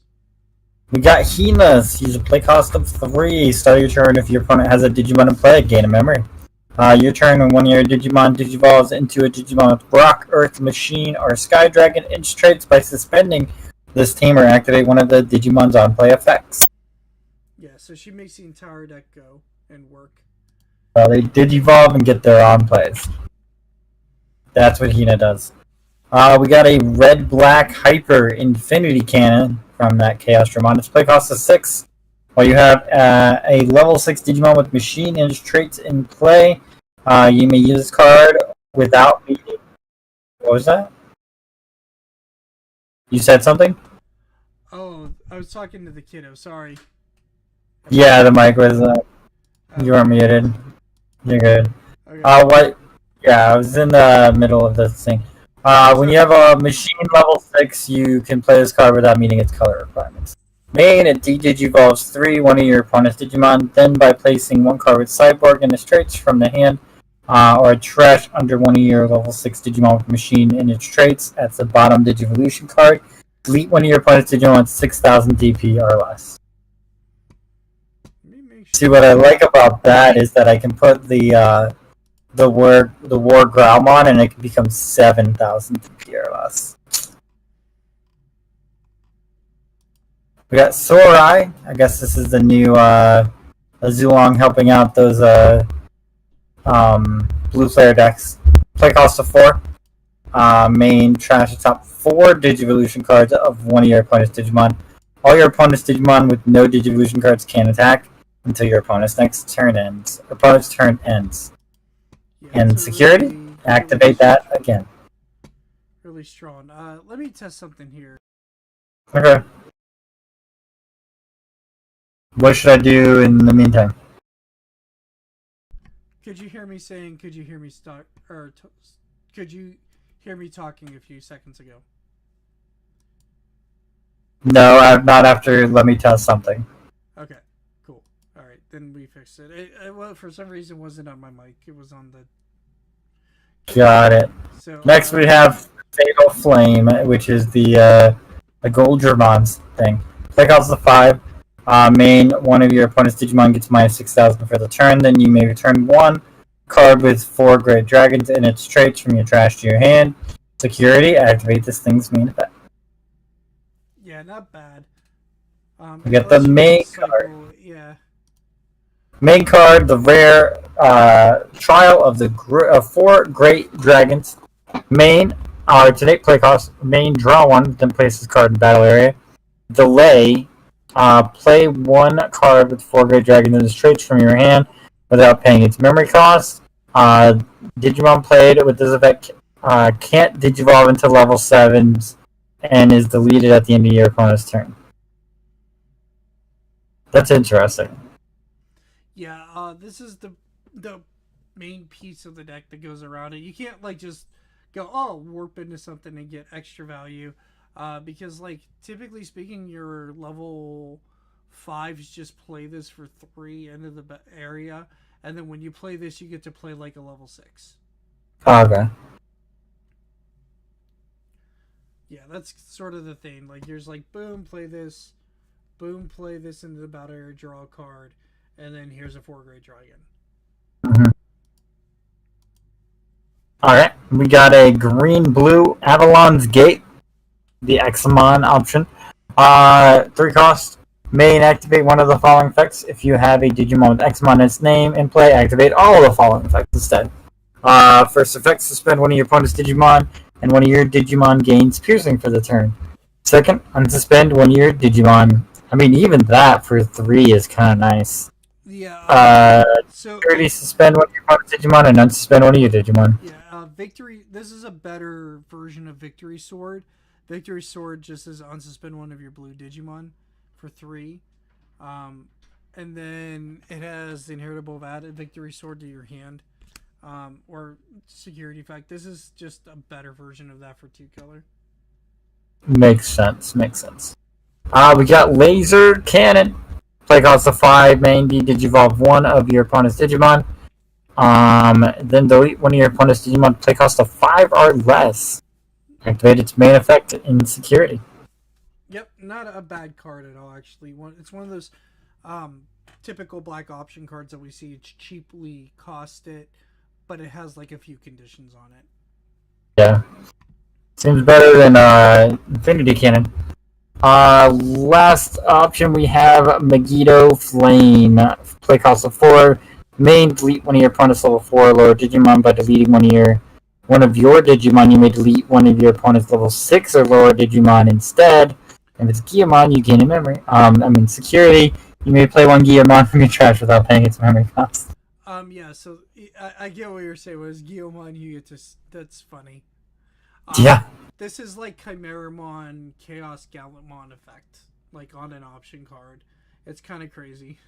We got Hina's. He's a play cost of 3. Start your turn if your opponent has a Digimon in play, gain a memory. Your turn when one of your Digimon digivolves into a Digimon with Rock, Earth, Machine, or Sky Dragon inch traits by suspending this tamer, activate one of the Digimon's on play effects. Yeah, so she makes the entire deck go and work. They Digivolve and get their on plays. That's what Hina does. We got a red-black Hyper Infinity Cannon from that Chaos Dramon. Its play cost is 6. While you have a level 6 Digimon with Machine and traits in play, you may use this card without beating. What was that? You said something? Oh, I was talking to the kiddo. Sorry. Yeah, the mic was. You were muted. You're good. Okay. What? Yeah, I was in the middle of this thing. When So, you have a machine level 6, you can play this card without meeting its color requirements. Main, it de-digivolves 3, one of your opponent's Digimon, then by placing one card with Cyborg in its traits from the hand, or a trash under one of your level 6 Digimon with machine in its traits at the bottom Digivolution card, delete one of your opponent's Digimon with 6,000 DP or less. let me make See, sure. what I like about that is that I can put the war Growlmon and it can become 7,000 DP or less. We got Sorai. I guess this is the new Azulong helping out those blue player decks. Play cost of 4. Main trash the top 4 Digivolution cards of one of your opponent's Digimon. All your opponent's Digimon with no Digivolution cards can attack until your opponent's next turn ends. Opponent's turn ends. Yeah, And security, activate that again. Really strong. Let me test something here. Okay. What should I do in the meantime? Could you hear me saying? Could you hear me start? Could you hear me talking a few seconds ago? No, not after. Let me test something. Okay, cool. All right, then we fixed it. Well, for some reason, it wasn't on my mic. It was on the. Got it. So Next we have Fatal Flame, which is the Goldremon's thing. Play costs the 5. Main, one of your opponent's Digimon gets minus 6,000 for the turn. Then you may return one card with 4 Great Dragons in its traits from your trash to your hand. Security, activate this thing's main effect. yeah, not bad. We get the main card. Yeah. Main card, the rare Trial of the 4 Great Dragons. Main, today play cost, main draw 1, then place this card in battle area. Delay, play 1 card with 4 Great Dragons in its traits from your hand without paying its memory cost. Digimon played with this effect can't Digivolve into level 7s and is deleted at the end of your opponent's turn. That's interesting. Yeah, this is the main piece of the deck that goes around it. You can't like just go warp into something and get extra value, because like typically speaking, your level 5s just play this for 3 into the area, and then when you play this, you get to play like a level 6. Okay. Yeah, that's sort of the thing. Like, there's like, boom, play this into the battle area, draw a card, and then here's a 4 Great Dragon. Mm-hmm. Alright, we got a green-blue Avalon's Gate, the Examon option. 3 cost. Main, activate one of the following effects. If you have a Digimon with Examon in its name in play, activate all of the following effects instead. First effect, suspend one of your opponent's Digimon, and one of your Digimon gains piercing for the turn. Second, unsuspend one of your Digimon. I mean, even that for 3 is kind of nice. Yeah. So security, suspend one of your opponent's Digimon and unsuspend one of your Digimon. Yeah. Victory. This is a better version of Victory Sword. Victory Sword just says unsuspend one of your blue Digimon for 3. And then it has the inheritable of added Victory Sword to your hand. Or security effect. This is just a better version of that for 2 color. Makes sense. We got Laser Cannon. Play cost of 5. Main, Digivolve one of your opponent's Digimon. Then delete one of your opponent's Digimon. Play cost of 5 or less. Activate its main effect in security. Yep, not a bad card at all. Actually, it's one of those typical black option cards that we see. It's cheaply costed, but it has like a few conditions on it. Yeah, seems better than Infinity Cannon. Last option we have Megiddo Flame. Play cost of 4. Main, delete one of your opponent's level 4 or lower Digimon by deleting one of your Digimon. You may delete one of your opponent's level 6 or lower Digimon instead. If it's Guillemon, you gain a memory. Security. You may play one Guillemon from your trash without paying its memory cost. Yeah. So I get what you're saying. Was Guillemon, you get to? That's funny. Yeah. This is like Chimeramon, Chaos Gallantmon effect, like on an option card. It's kind of crazy.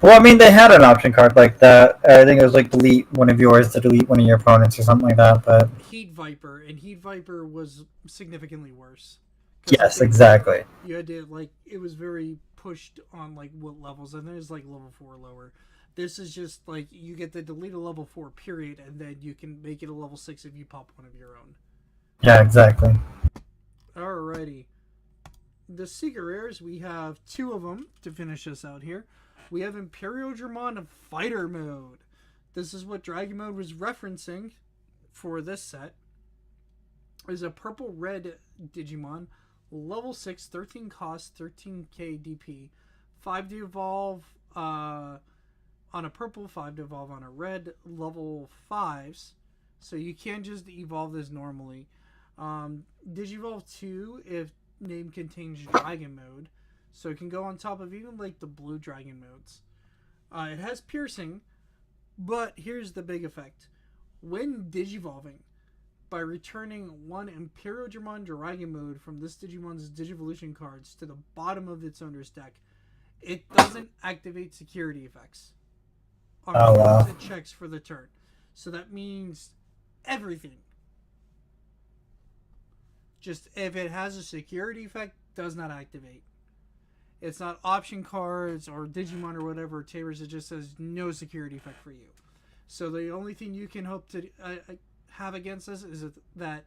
Well, I mean, they had an option card like that. I think it was like delete one of yours to delete one of your opponents or something like that. But Heat Viper, and Heat Viper was significantly worse because yes, exactly. you had to like it was very pushed on like what levels, and there's like level 4 or lower. This is just like you get to delete a level 4 period, and then you can make it a level 6 if you pop one of your own. Yeah, exactly. Alrighty, the secret rares, we have two of them to finish us out here. We have Imperial German Fighter Mode. This is what Dragon Mode was referencing for this set. Is a purple red Digimon, level 6, 13 cost, 13k DP, 5 to evolve on a purple, 5 to evolve on a red, level 5s. So you can just evolve this normally. Digivolve 2 if name contains Dragon Mode. So it can go on top of even like the blue Dragon modes. It has piercing, but here's the big effect. When Digivolving, by returning one Imperial German Dragon mode from this Digimon's Digivolution cards to the bottom of its owner's deck, it doesn't activate security effects on cards it checks for the turn. So that means everything. Just if it has a security effect, does not activate. It's not option cards or Digimon or whatever Tabers. It just says no security effect for you. So the only thing you can hope to have against this is that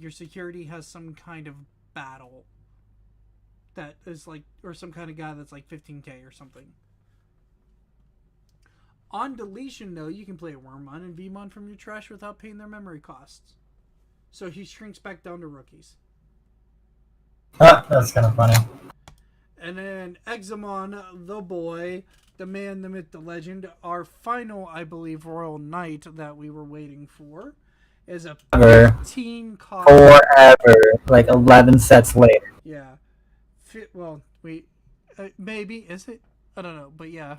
your security has some kind of battle that is like, or some kind of guy that's like 15k or something. On deletion, though, you can play Wormmon and Vmon from your trash without paying their memory costs. So he shrinks back down to rookies. That's kind of funny. And then Examon, the boy, the man, the myth, the legend, our final, I believe, Royal Knight that we were waiting for, is a 15 cost. Forever. Like 11 sets later. Yeah. Well, wait. Maybe. Is it? I don't know. But yeah.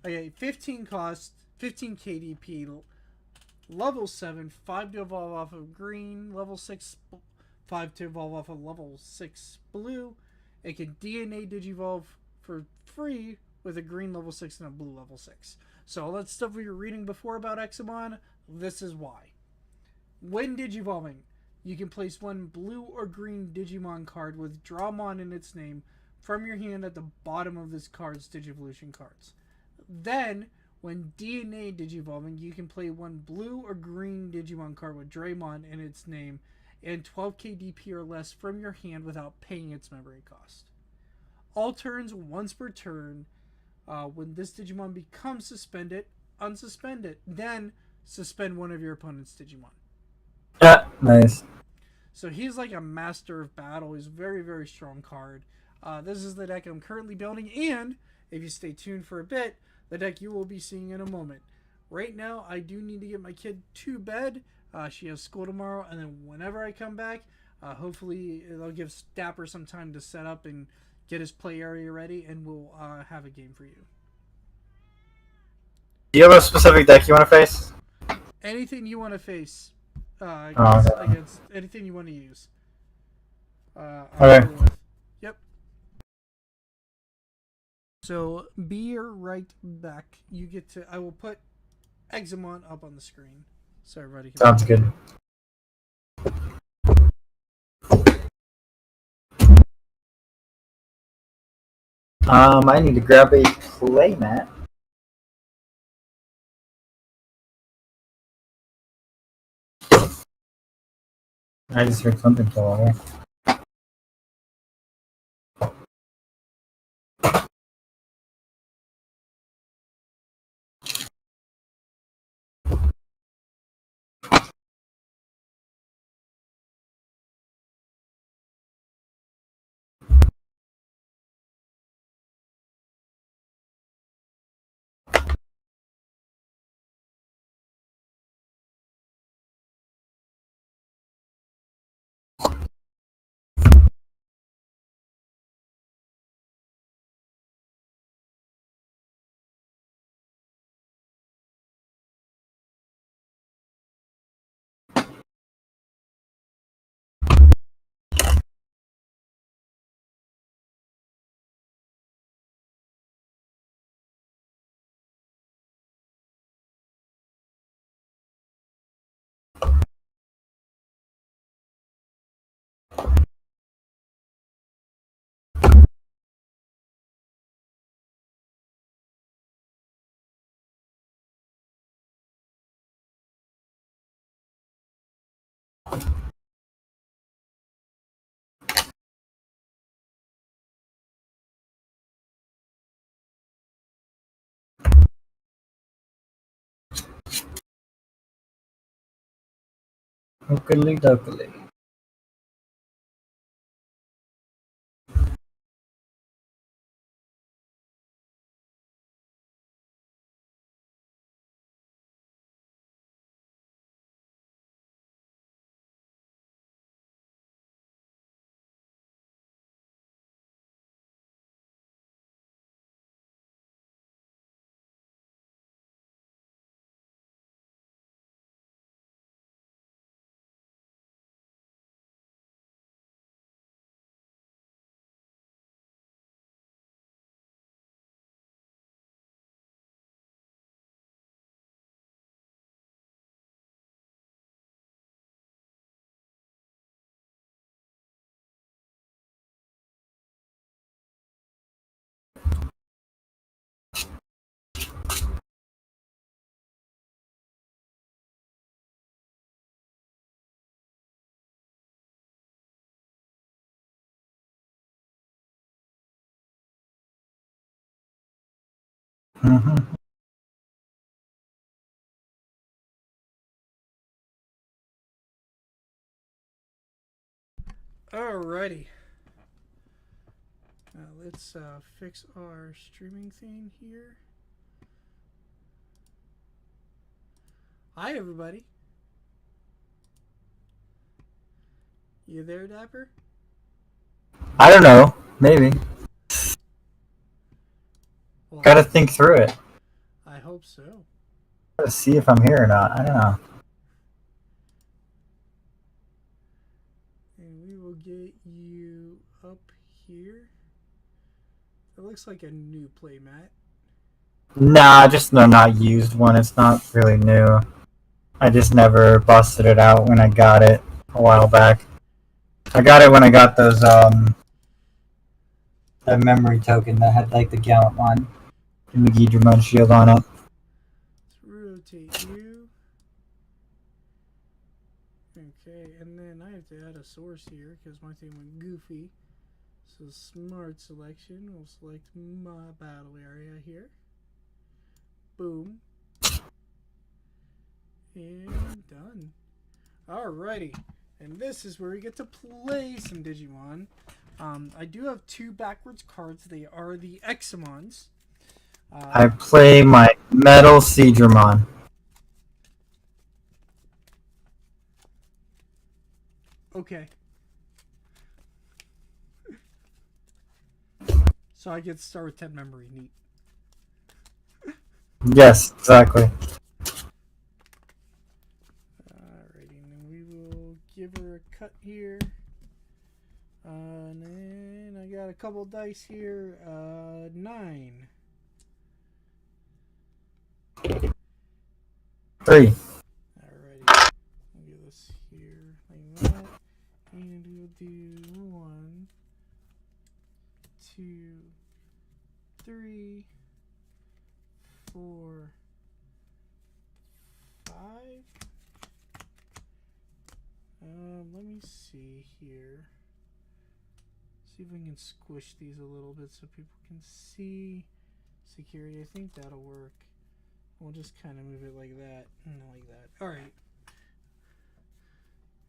Okay, 15 cost, 15 KDP, level 7, 5 to evolve off of green, level 6, 5 to evolve off of level 6 blue. It can DNA Digivolve for free with a green level 6 and a blue level 6. So all that stuff we were reading before about Examon, this is why. When Digivolving, you can place one blue or green Digimon card with Drawmon in its name from your hand at the bottom of this card's Digivolution cards. Then, when DNA Digivolving, you can play one blue or green Digimon card with Draymon in its name and 12k DP or less from your hand without paying its memory cost. All turns, once per turn, when this Digimon becomes suspended, unsuspend it. Then, suspend one of your opponent's Digimon. Yeah, nice. So he's like a master of battle. He's a very, very strong card. This is the deck I'm currently building, and if you stay tuned for a bit, the deck you will be seeing in a moment. Right now, I do need to get my kid to bed. She has school tomorrow, and then whenever I come back, hopefully it'll give Dapper some time to set up and get his play area ready, and we'll have a game for you. Do you have a specific deck you want to face? Anything you want to face against anything you want to use. Okay. Yep. So be right back. You get to. I will put Examon up on the screen so everybody can. Sounds good. I need to grab a playmat. I just heard something fall over. Oakley dokley. Mm-hmm. Alrighty. Now let's fix our streaming thing here. Hi, everybody. You there, Dapper? I don't know. Maybe. Well, Gotta think through it. I hope so. Gotta see if I'm here or not. I don't know. And we will get you up here. It looks like a new playmat. Nah, just no not used one. It's not really new. I just never busted it out when I got it a while back. I got it when I got those that memory token that had like the Gallant one and the DigiMon shield on it. Let's rotate you. Okay, and then I have to add a source here because my thing went goofy. So smart selection. We'll select my battle area here. Boom. And done. Alrighty. And this is where we get to play some Digimon. I do have two backwards cards. They are the Examons. I play my Metal Seedramon. Okay. So I get to start with 10 memory. Neat. Yes, exactly. Alrighty, and then we will give her a cut here. And then I got a couple dice here. 9. 3. Alrighty. We'll get this here like that. And we'll do 1, 2, 3, 4, 5. Let me see here. See if we can squish these a little bit so people can see security. I think that'll work. We'll just kind of move it like that and like that. Alright.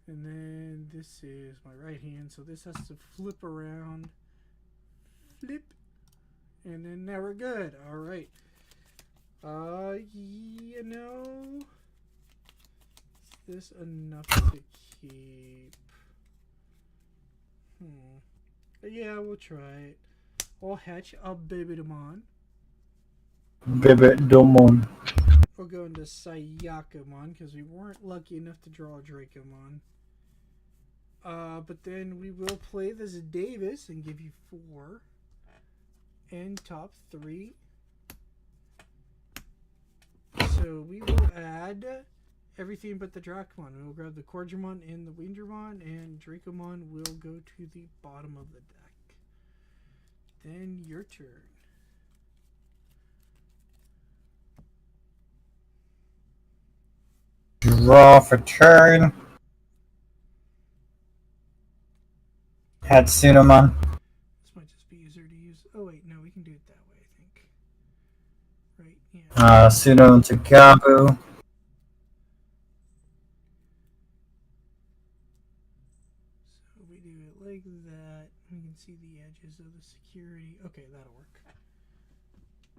And then this is my right hand, so this has to flip around. Flip. And then now we're good. Alright. You know, is this enough to keep? Yeah, we'll try it. I'll hatch a Babydomon. Babydomon. We'll go into Sayakamon because we weren't lucky enough to draw a Dracomon. But then we will play this Davis and give you 4. And top 3. So we will add everything but the Dracomon. We will grab the Cordramon and the Windramon, and Dracomon will go to the bottom of the deck. Then your turn. Draw for turn. Hatsunamon. This might just be easier to use. Oh wait, no, we can do it that way, I think. Right, yeah. Suno to Gabu. security. Okay, that'll work.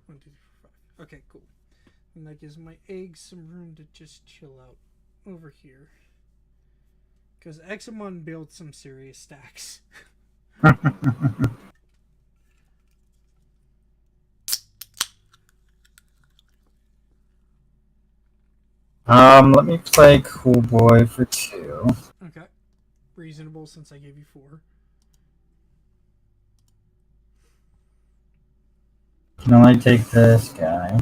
1, 2, 3, 4, 5. Okay, cool. And that gives my eggs some room to just chill out over here. Because Examon built some serious stacks. Let me play Cool Boy for 2. Okay. Reasonable since I gave you 4. Can only take this guy.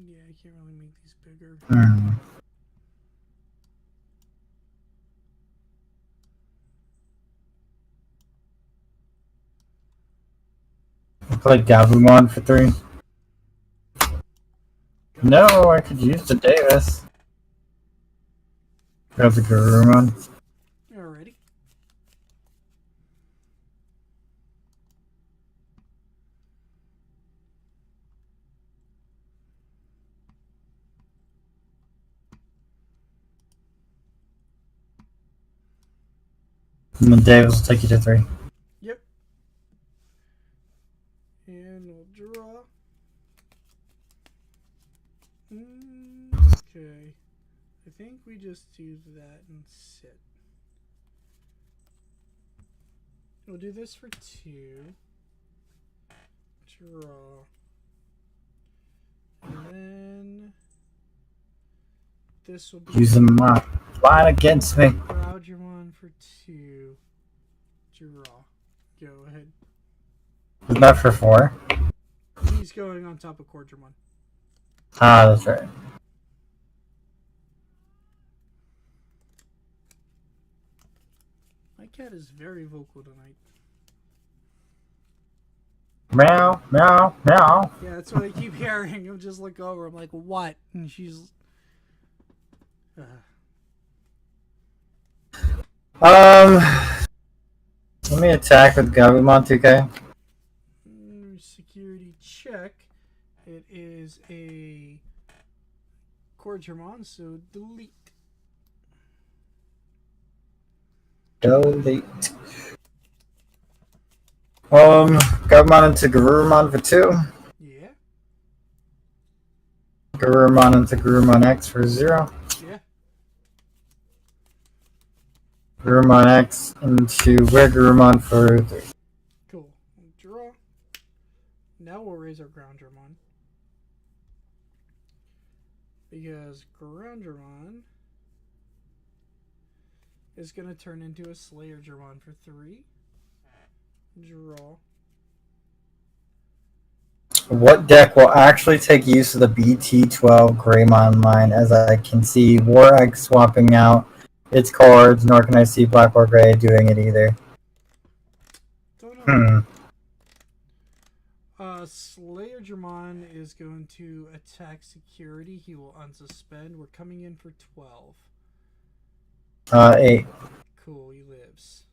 Yeah, I can't really make these bigger. Play Gabumon for 3. No, I could use the Davis. Grab the Garurumon. Alrighty. And the Davis will take you to 3. Yep. And we'll draw. Okay. I think we just do that and sit. We'll do this for 2. Draw. And then this will be Using my line against me. Groudramon for 2. Draw. Go ahead. Isn't that for 4? He's going on top of Cordramon. Ah, that's right. My cat is very vocal tonight. Meow, meow, meow. Yeah, that's what I keep hearing. I'm just look over. I'm like, what? And she's. Let me attack with Gabumon 2K. Security check. It is a Cordramon, so delete. Delete. Gabumon into Garurumon for 2. Yeah. Garurumon into Garurumon X for 0. Yeah. Garurumon X into Garurumon for 3. Cool. Draw. Now we'll raise our Groundramon. Because Groundramon is going to turn into a Slayerdramon for 3. Draw. What deck will actually take use of the BT12 Greymon line, as I can see War Egg swapping out its cards, nor can I see Black or Gray doing it either. Don't know. Slayerdramon is going to attack security. He will unsuspend. We're coming in for 12. 8. Cool, he lives.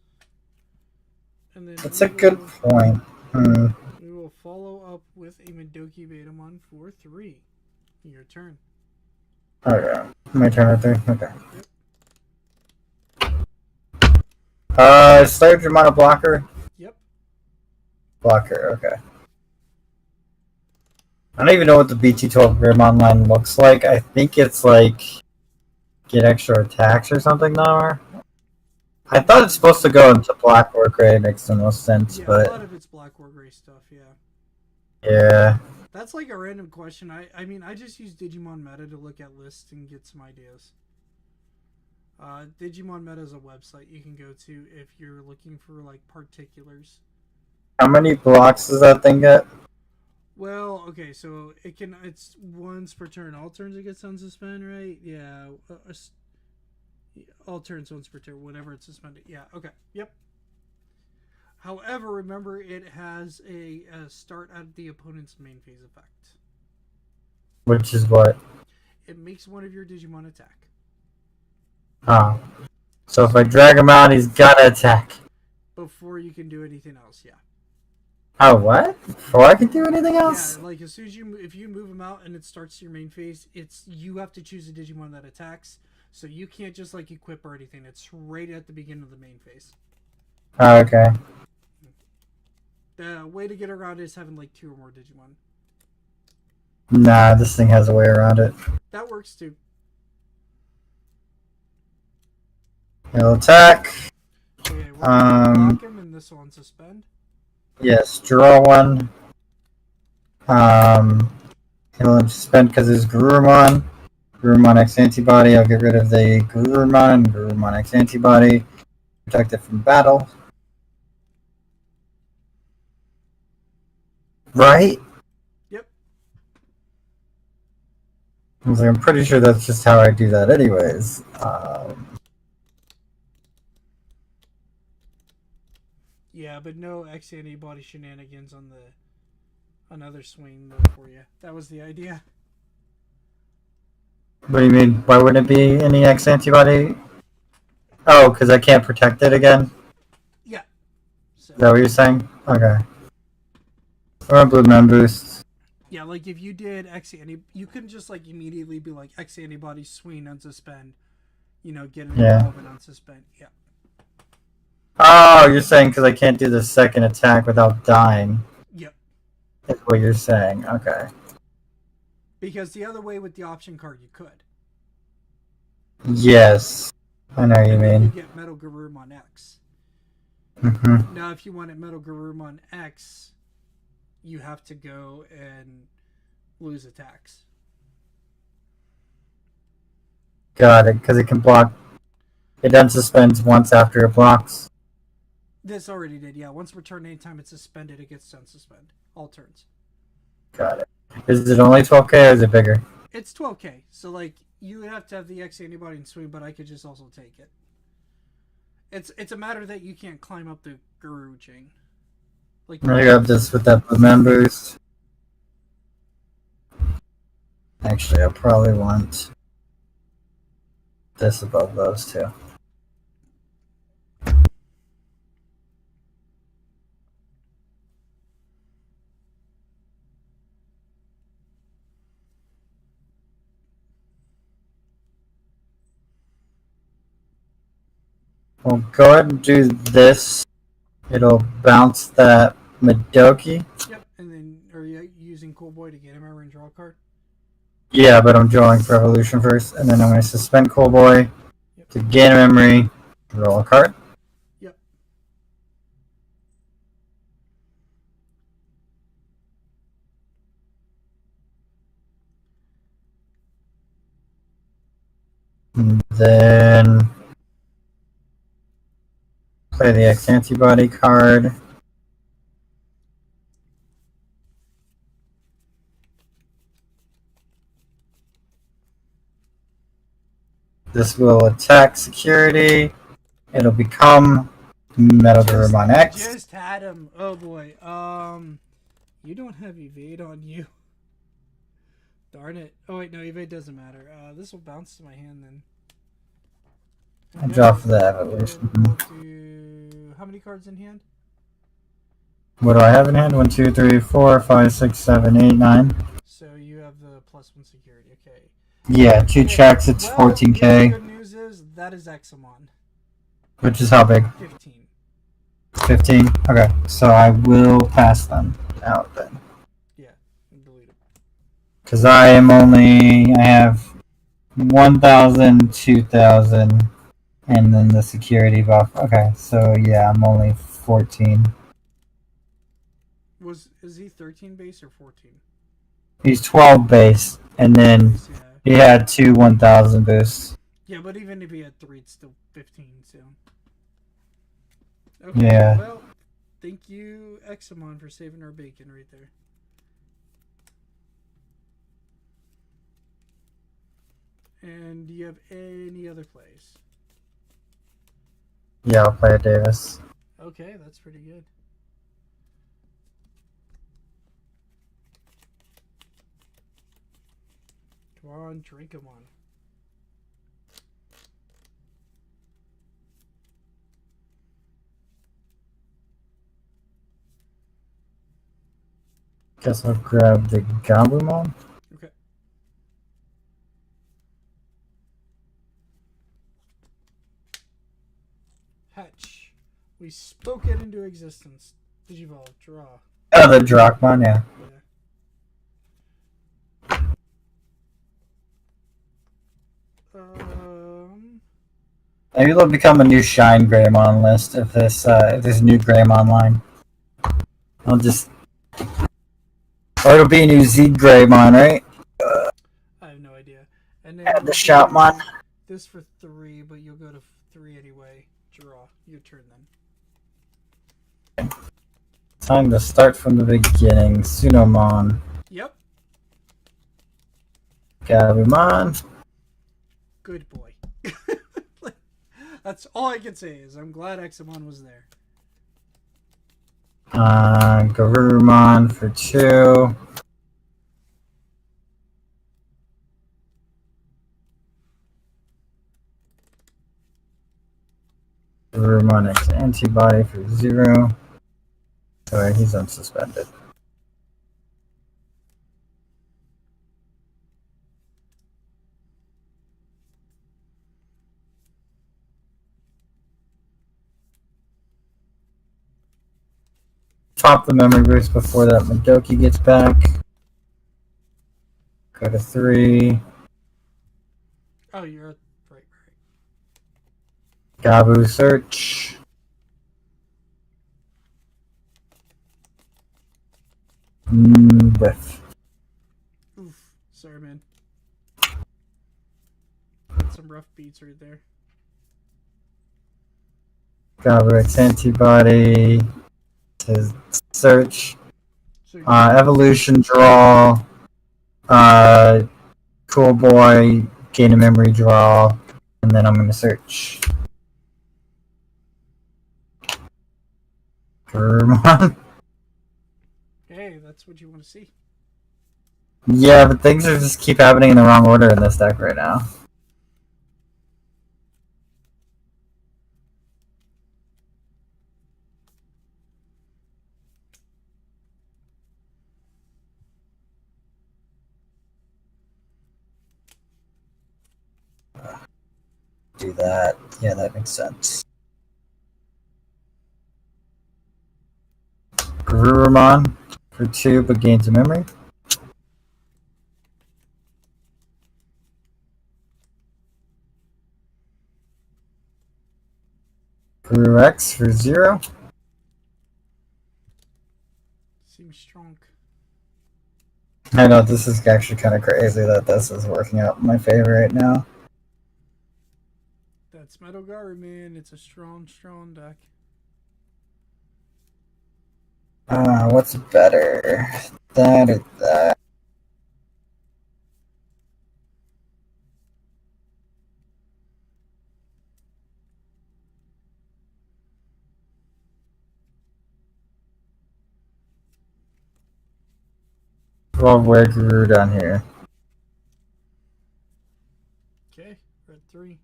And then That's a good point. We will follow up with a Madoki Betamon for 3. Your turn. Okay. My turn right there? Okay. Yep. Slayerdramon a blocker? Yep. Blocker, okay. I don't even know what the BT12 Greymon line looks like. I think it's like get extra attacks or something now. I thought it's supposed to go into Black or Gray. It makes the most sense, Yeah, but a lot of it's Black or Gray stuff, yeah. Yeah. That's like a random question. I mean, I just use Digimon Meta to look at lists and get some ideas. Digimon Meta is a website you can go to if you're looking for, like, particulars. How many blocks does that thing get? Well, okay, so it's once per turn. All turns it gets unsuspend, right? Yeah. All turns once per turn, whenever it's suspended. Yeah, okay. Yep. However, remember, it has a start at the opponent's main phase effect. Which is what? It makes one of your Digimon attack. Oh. So if I drag him out, he's gotta attack. Before you can do anything else, yeah. Oh, what? Before I can do anything Yeah, else? like as soon as if you move him out and it starts your main phase, you have to choose a Digimon that attacks. So you can't just like equip or anything. It's right at the beginning of the main phase. Oh, okay. The way to get around it is having like 2 or more Digimon. Nah, this thing has a way around it. That works too. It'll attack. Okay, we're gonna block him and this one suspend. Yes, draw one. He'll suspend because it's Garurumon. Garurumon X antibody. I'll get rid of the Garurumon and Garurumon X antibody. Protect it from battle. Right? Yep. I was like, I'm pretty sure that's just how I do that anyways. Yeah, but no X antibody shenanigans on the another swing mode for you. That was the idea. What do you mean? Why wouldn't it be any X antibody? Oh, because I can't protect it again? Yeah. So, Is that what you're saying? Okay. Or a blue man boost. yeah, like if you did X antibody, you couldn't just like immediately be like X antibody swing unsuspend. You know, get an involvement unsuspend. Yeah. Oh, you're saying because I can't do the second attack without dying. Yep. That's what you're saying. Okay. Because the other way with the option card, you could. Yes. I know what you mean. You get Metal Garurumon X. Mm-hmm. Now, if you wanted Metal Garurumon X, you have to go and lose attacks. Got it, because it can block. It unsuspends once after it blocks. This already did, yeah. Once return anytime it's suspended, it gets unsuspend. All turns. Got it. Is it only 12k or is it bigger? It's 12k, so like you would have to have the X antibody and swing, but I could just also take it. It's a matter that you can't climb up the Guru chain. Like I got this with that blue man boost. Actually, I probably want this above those two. Well, go ahead and do this. It'll bounce that Madoki. Yep, and then are you using Cool Boy to get him over and draw a card? Yeah, but I'm drawing for Evolution first, and then I'm going to suspend Cool Boy to gain a memory, roll a card. Yep. And then play the X antibody card. This will attack security. It'll become Metal Garurumon X. Just had him. Oh boy. You don't have evade on you. Darn it. Oh wait, no, evade doesn't matter. This will bounce to my hand then. I'll draw for the evolution. How many cards in hand? What do I have in hand? 1, 2, 3, 4, 5, 6, 7, 8, 9. So you have the +1 security. Okay. Yeah, 2 checks. It's 14k. The good news is that is Examon. Which is how big? 15. 15. Okay, so I will pass them out then. Yeah, and delete them. Because I have 1,000, 2,000, and then the security buff. Okay, so yeah, I'm only 14. Is he 13 base or 14? He's 12 base, and then he had 2 1,000 boosts. Yeah, but even if he had 3, it's still 15, so. Okay, yeah. Well, thank you, Examon, for saving our bacon right there. And do you have any other plays? Yeah, I'll play a Davis. Okay, that's pretty good. Come on, drink 'em on. Guess I'll grab the Gabumon. Okay. Hatch. We spoke it into existence. Digivolve. Draw. Oh, the Drakmon, yeah. Yeah. Maybe it'll become a new Shine Greymon list if there's a new Greymon line. I'll just... Or it'll be a new Z Greymon, right? I have no idea. And then Yeah, the Shoutmon. This for 3, but you'll go to 3 anyway. Draw. Your turn then. Time to start from the beginning. Sunomon. Yep. Gabumon. Good boy. That's all I can say is I'm glad Examon was there. Garurumon for 2. Garurumon X antibody for 0. Sorry, he's unsuspended. Pop the memory boost before that Madoki gets back. Go to 3. Oh, you're right. Gabu search. Whiff. Oof. Sorry, man. Some rough beats right there. Gabu X antibody. To search. Evolution draw. Cool boy. Gain a memory draw. And then I'm going to search. Gurmon. Hey, that's what you want to see. Yeah, but things are just keep happening in the wrong order in this deck right now. Do that. Yeah, that makes sense. Garurumon for 2, but gains a memory. Garuru X for 0. Seems strong. I know, this is actually kind of crazy that this is working out in my favor right now. That's Metal man. It's a strong deck. What's better? That or that? Well, where Guru down here? Okay, we're at 3.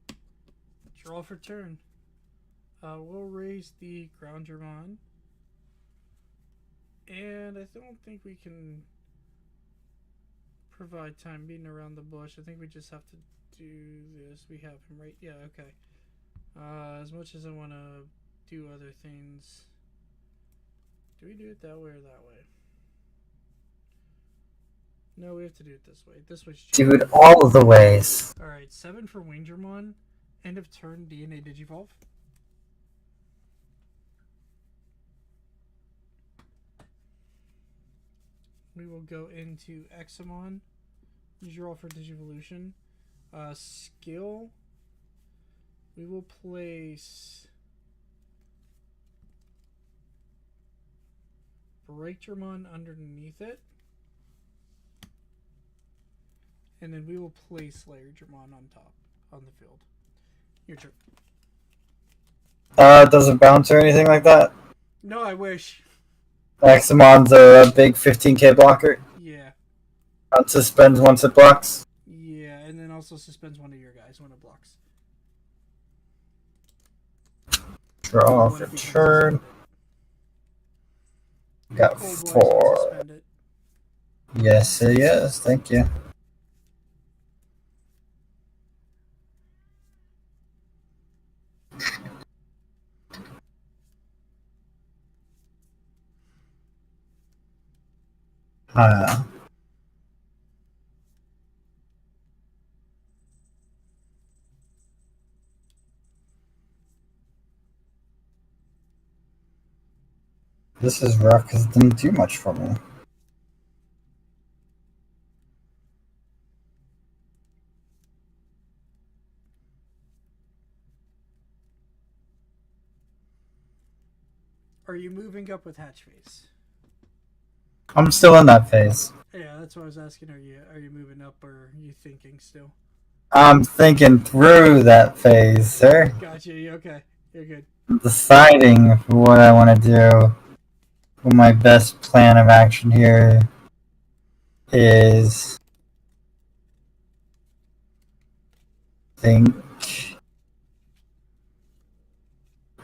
Draw for turn. We'll raise the Groundgermon. And I don't think we can provide time beating around the bush. I think we just have to do this. We have him right. Yeah, okay. As much as I want to do other things, do we do it that way or that way? No, we have to do it this way. This way's cheap. Do it all of the ways. Alright, 7 for Wingermon. End of turn, DNA Digivolve. We will go into Examon. Draw for Digivolution. Skill. We will place Breaktermon underneath it. And then we will place Slayergermon on top, on the field. Your turn. Does it bounce or anything like that? No, I wish. Examon's a big 15k blocker. Yeah. Unsuspends once it blocks. Yeah, and then also suspends one of your guys when it blocks. Draw for turn. Got 4. Yes, it is. Thank you. Uh, this is rough because it didn't do much for me. Are you moving up with hatch phase? I'm still in that phase. Yeah, that's what I was asking. Are you moving up or are you thinking still? I'm thinking through that phase, sir. Gotcha. You okay? You're good. Deciding what I want to do. What my best plan of action here is. Think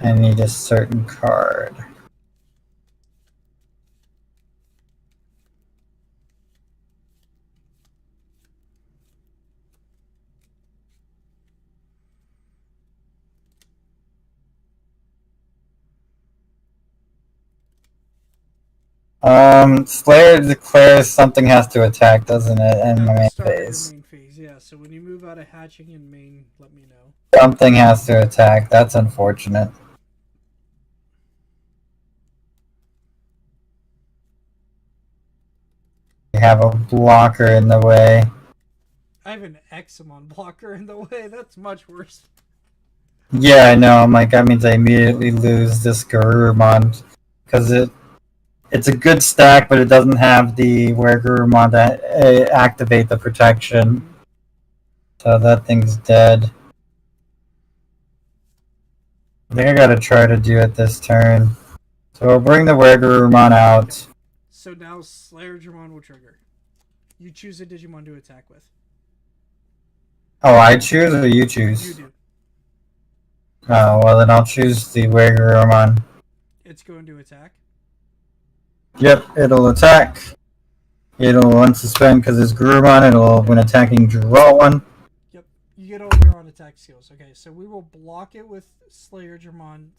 I need a certain card. Slayer declares something has to attack, doesn't it? In At my the main start of your phase. main phase, yeah. So when you move out of hatching in main, let me know. Something has to attack. That's unfortunate. We have a blocker in the way. I have an Examon blocker in the way. That's much worse. Yeah, I know. I'm like, that means I immediately lose this Garurumon because it's a good stack, but it doesn't have the where Garurumon to activate the protection. So that thing's dead. I think I gotta try to do it this turn. So we'll bring the Garurumon out. So now Slayer Dramon will trigger. You choose a Digimon to attack with. Oh, I choose or you You choose? do. Oh, well then I'll choose the Garurumon. It's going to attack. Yep, it'll attack. It'll unsuspend because it's Garurumon. It'll, when attacking, draw one. Yep. You get all your on attack skills. Okay, so we will block it with Slayer Dramon,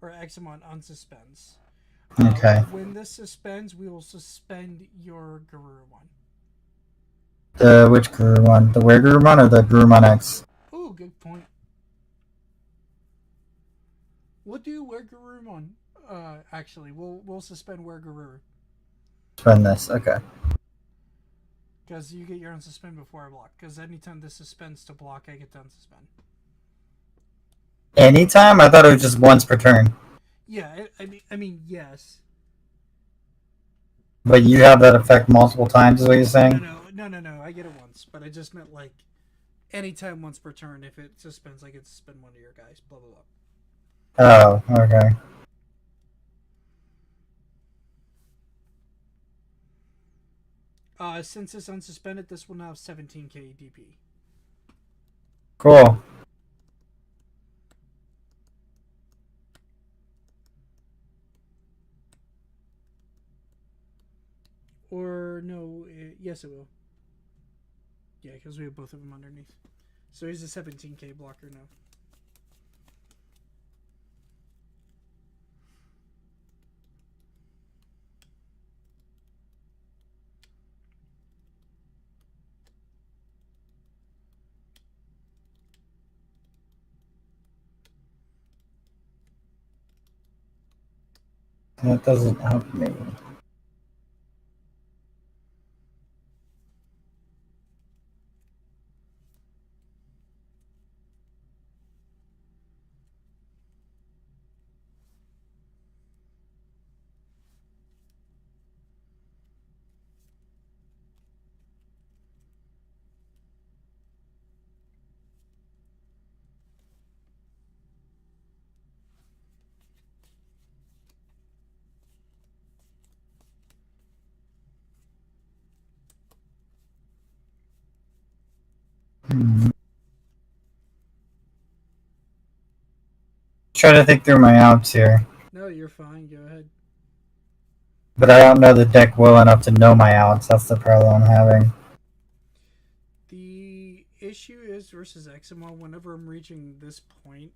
or Examon unsuspends. Okay. When this suspends, we will suspend your Garurumon. Which Garurumon? The Garurumon or the Garurumon X? Ooh, good point. We'll do Garurumon. Actually, we'll suspend Garuru. Spend this. Okay. Because you get your unsuspend before I block. Because anytime this suspends to block, I get to unsuspend. Anytime? I thought it was just once per turn. Yeah, I mean, yes. But you have that effect multiple times, is what you're saying? No. I get it once, but I just meant like anytime once per turn. If it suspends, I get to suspend one of your guys. Blah blah blah. Oh, okay. Since it's unsuspended, this will now have 17k DP. Cool. Or no, yes it will. Yeah, because we have both of them underneath. So he's a 17k blocker now. That doesn't help me. Try to think through my outs here. No, you're fine. Go ahead. But I don't know the deck well enough to know my outs. That's the problem I'm having. The issue is versus Eximo, whenever I'm reaching this point,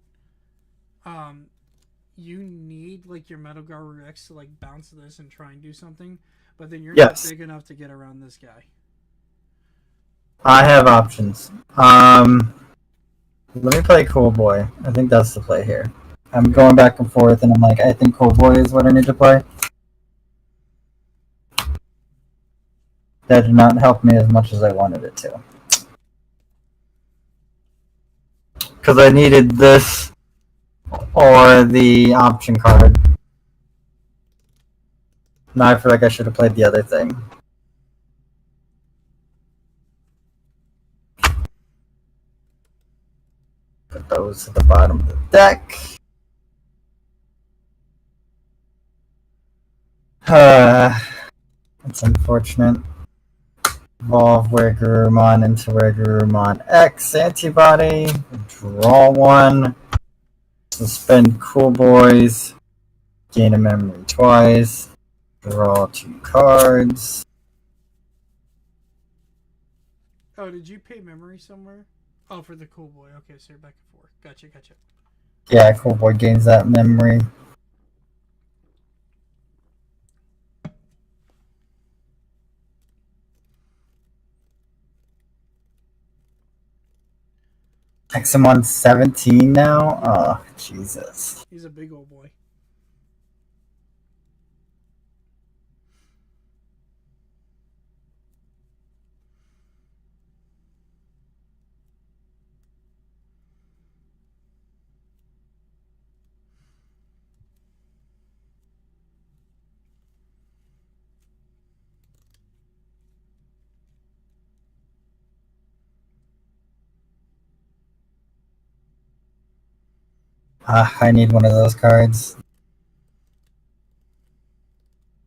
you need like your Metal Guard X to like bounce this and try and do something, but then you're not Yes. big enough to get around this guy. I have options. Let me play Cool Boy. I think that's the play here. I'm going back and forth, and I'm like, I think Cool Boy is what I need to play. That did not help me as much as I wanted it to. Because I needed this or the option card. Now I feel like I should have played the other thing. Put those at the bottom of the deck. That's unfortunate. Evolve Wagurumon into Wagurumon X antibody. Draw one. Suspend Cool Boys. Gain a memory twice. Draw 2 cards. Oh, did you pay memory somewhere? Oh, for the Cool Boy. Okay, so you're back and forth. Gotcha. Yeah, Cool Boy gains that memory. I'm on 17 now? Oh, Jesus. He's a big old boy. I need one of those cards.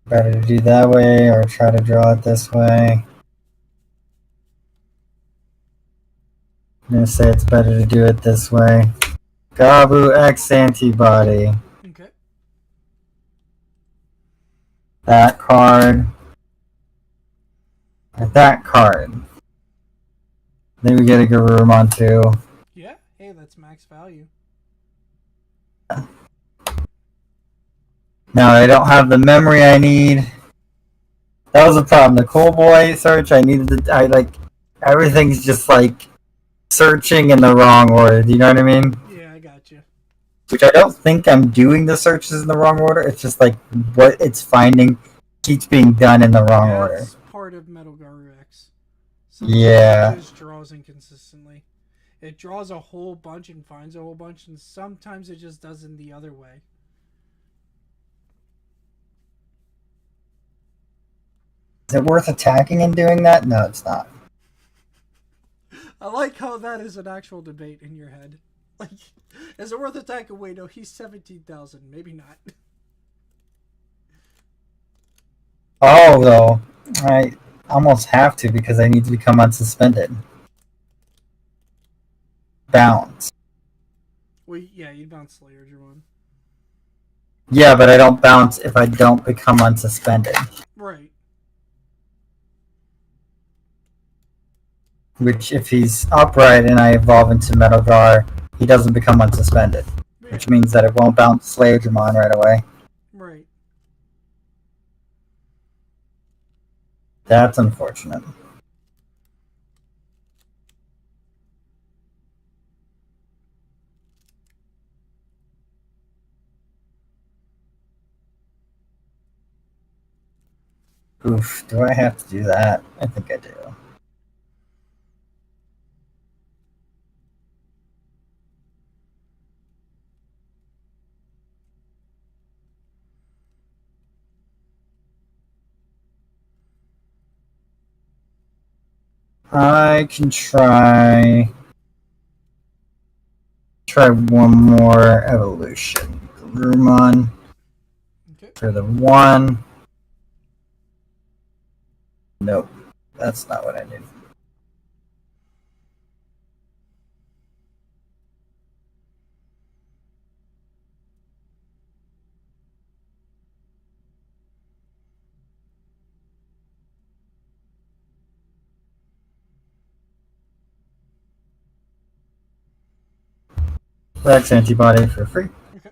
Better to do that way or try to draw it this way. I'm going to say it's better to do it this way. Gabu X antibody. Okay. That card. And that card. Then we get a Garurumon too. Yeah. Hey, that's max value. Now I don't have the memory I need. That was the problem. The Cool Boy search, I needed to. Everything's just like searching in the wrong order. Do you know what I mean? Yeah, I got you. Which I don't think I'm doing the searches in the wrong order. It's just like what it's finding keeps being done in the wrong order. That's part of Metal Guard X. Yeah. It just draws inconsistently. It draws a whole bunch and finds a whole bunch, and sometimes it just does in the other way. Is it worth attacking and doing that? No, it's not. I like how that is an actual debate in your head. Like, is it worth attacking? Wait, no, he's 17,000. Maybe not. Oh, though. I almost have to because I need to become unsuspended. Bounce. Well, yeah, you'd bounce Slayer, Jerome. Yeah, but I don't bounce if I don't become unsuspended. Right. Which, if he's upright and I evolve into Metal Gar, he doesn't become unsuspended. Yeah. Which means that it won't bounce Slayer Dramon right away. Right. That's unfortunate. Oof, do I have to do that? I think I do. I can try one more evolution. Rumon Okay. for the 1. Nope, that's not what I need. Rex antibody for free. Okay.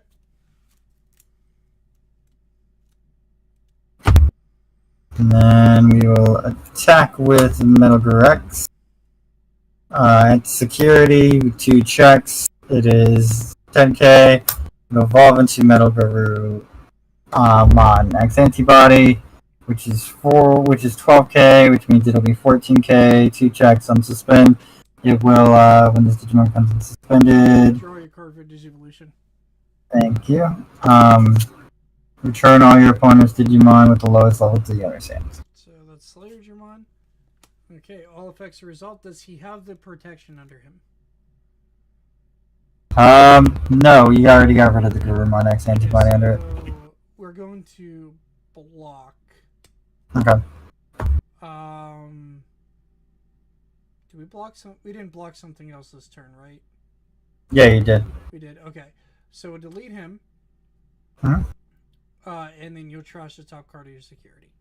And then we will attack with Metal Gear X. It's security, 2 checks. It is 10k. It'll evolve into Metal Guru Mon X antibody, which is 12k, which means it'll be 14k. 2 checks on suspend. It will when this Digimon comes in suspended. Draw your card for Digivolution. Thank you. Return all your opponent's Digimon with the lowest level to the owner's hand. So that's Slayerjamon. Okay, all effects result. Does he have the protection under him? No, you already got rid of the Gurumon X antibody under it. We're going to block. Okay. Did we block some? We didn't block something else this turn, right? Yeah, you did. We did. Okay, so we'll delete him. Hmm? And then you'll trash the top card of your security.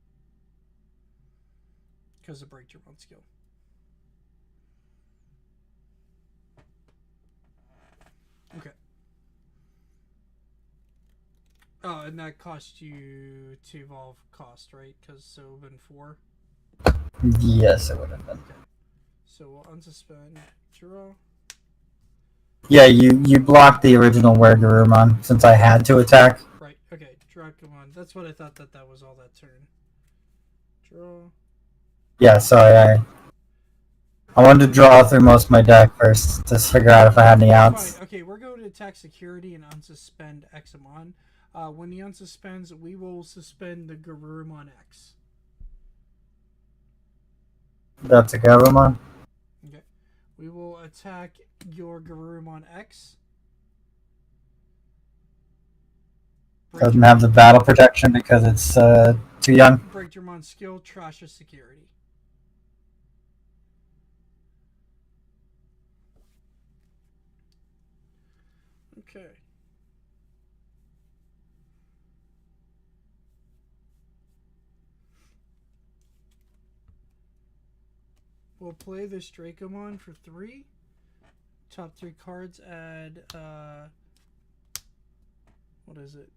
Because of break your own skill. Okay. Oh, and that cost you to evolve cost, right? Because so it would have been 4. Yes, it would have been. Okay. So we'll unsuspend. Draw. Yeah, you blocked the original Wergurumon since I had to attack. Right. Okay. Drakomon. That's what I thought that was all that turn. Draw. Yeah, sorry. I wanted to draw through most of my deck first to figure out if I had any outs. Fine. Okay, we're going to attack security and unsuspend Examon. When he unsuspends, we will suspend the Garurumon X. That's a Garurumon? Okay. We will attack your Garurumon X. Doesn't have the battle protection because it's too young. Break your mon skill, trash your security. Okay. We'll play this Dracomon for 3. Top 3 cards add what is it?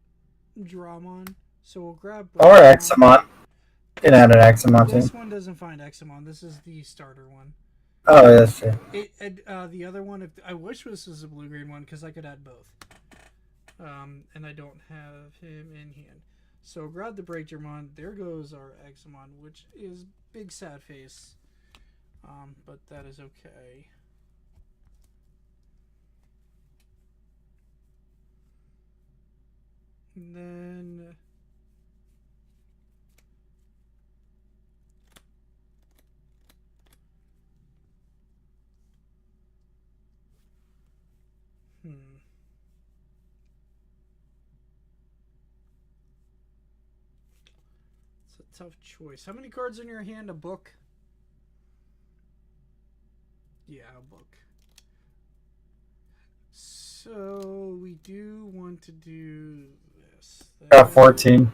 Dramon. So we'll grab or Examon. You can add an Examon This too. one doesn't find Examon. This is the starter one. Oh, yeah, that's true. The other one, I wish this was a blue-green one because I could add both. And I don't have him in hand. So grab the Breakgermon. There goes our Examon, which is big sad face. But that is okay. And then it's a tough choice. How many cards in your hand? A book? Yeah, a book. So we do want to do this. Got 14.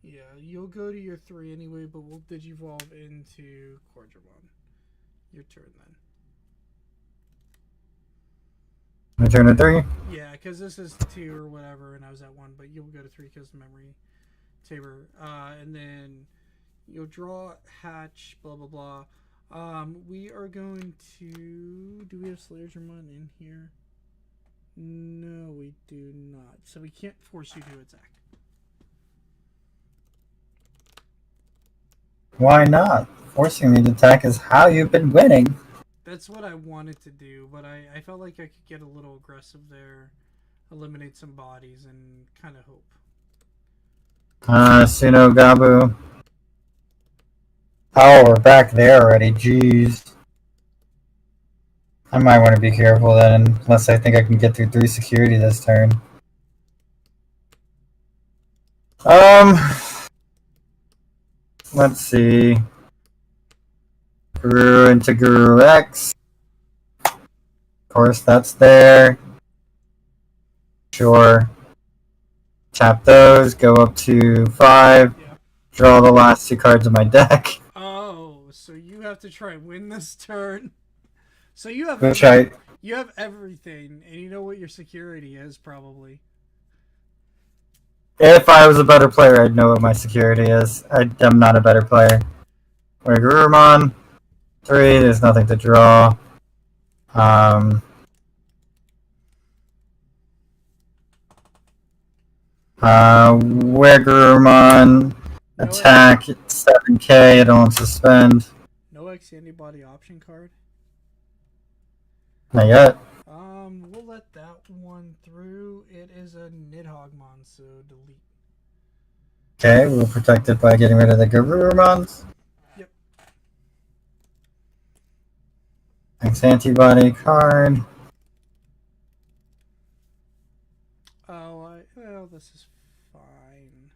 Yeah, you'll go to your 3 anyway, but we'll digivolve into Quadramon. Your turn then. My turn to 3? Yeah, because this is 2 or whatever, and I was at 1, but you'll go to 3 because memory Tabor. And then you'll draw, hatch, blah, blah, blah. We are going to... Do we have Slayerjamon in here? No, we do not. So we can't force you to attack. Why not? Forcing me to attack is how you've been winning. That's what I wanted to do, but I felt like I could get a little aggressive there, eliminate some bodies, and kind of hope. Suno Gabu. Oh, we're back there already. Jeez. I might want to be careful then, unless I think I can get through 3 security this turn. Let's see. Guru into Guru X. Of course, that's there. Sure. Tap those, go up to 5. Yeah. Draw the last 2 cards of my deck. Oh, so you have to try and win this turn. So you have You have everything, and you know what your security is, probably. If I was a better player, I'd know what my security is. I'm not a better player. Gurumon, 3, there's nothing to draw. Wegurumon, No, attack, 7k, it don't suspend. no X antibody option card. Not yet. We'll let that one through. It is a Nidhoggmon, so delete. Okay, we'll protect it by getting rid of the Gurumons. Yep. X antibody card. Oh, well, this is fine.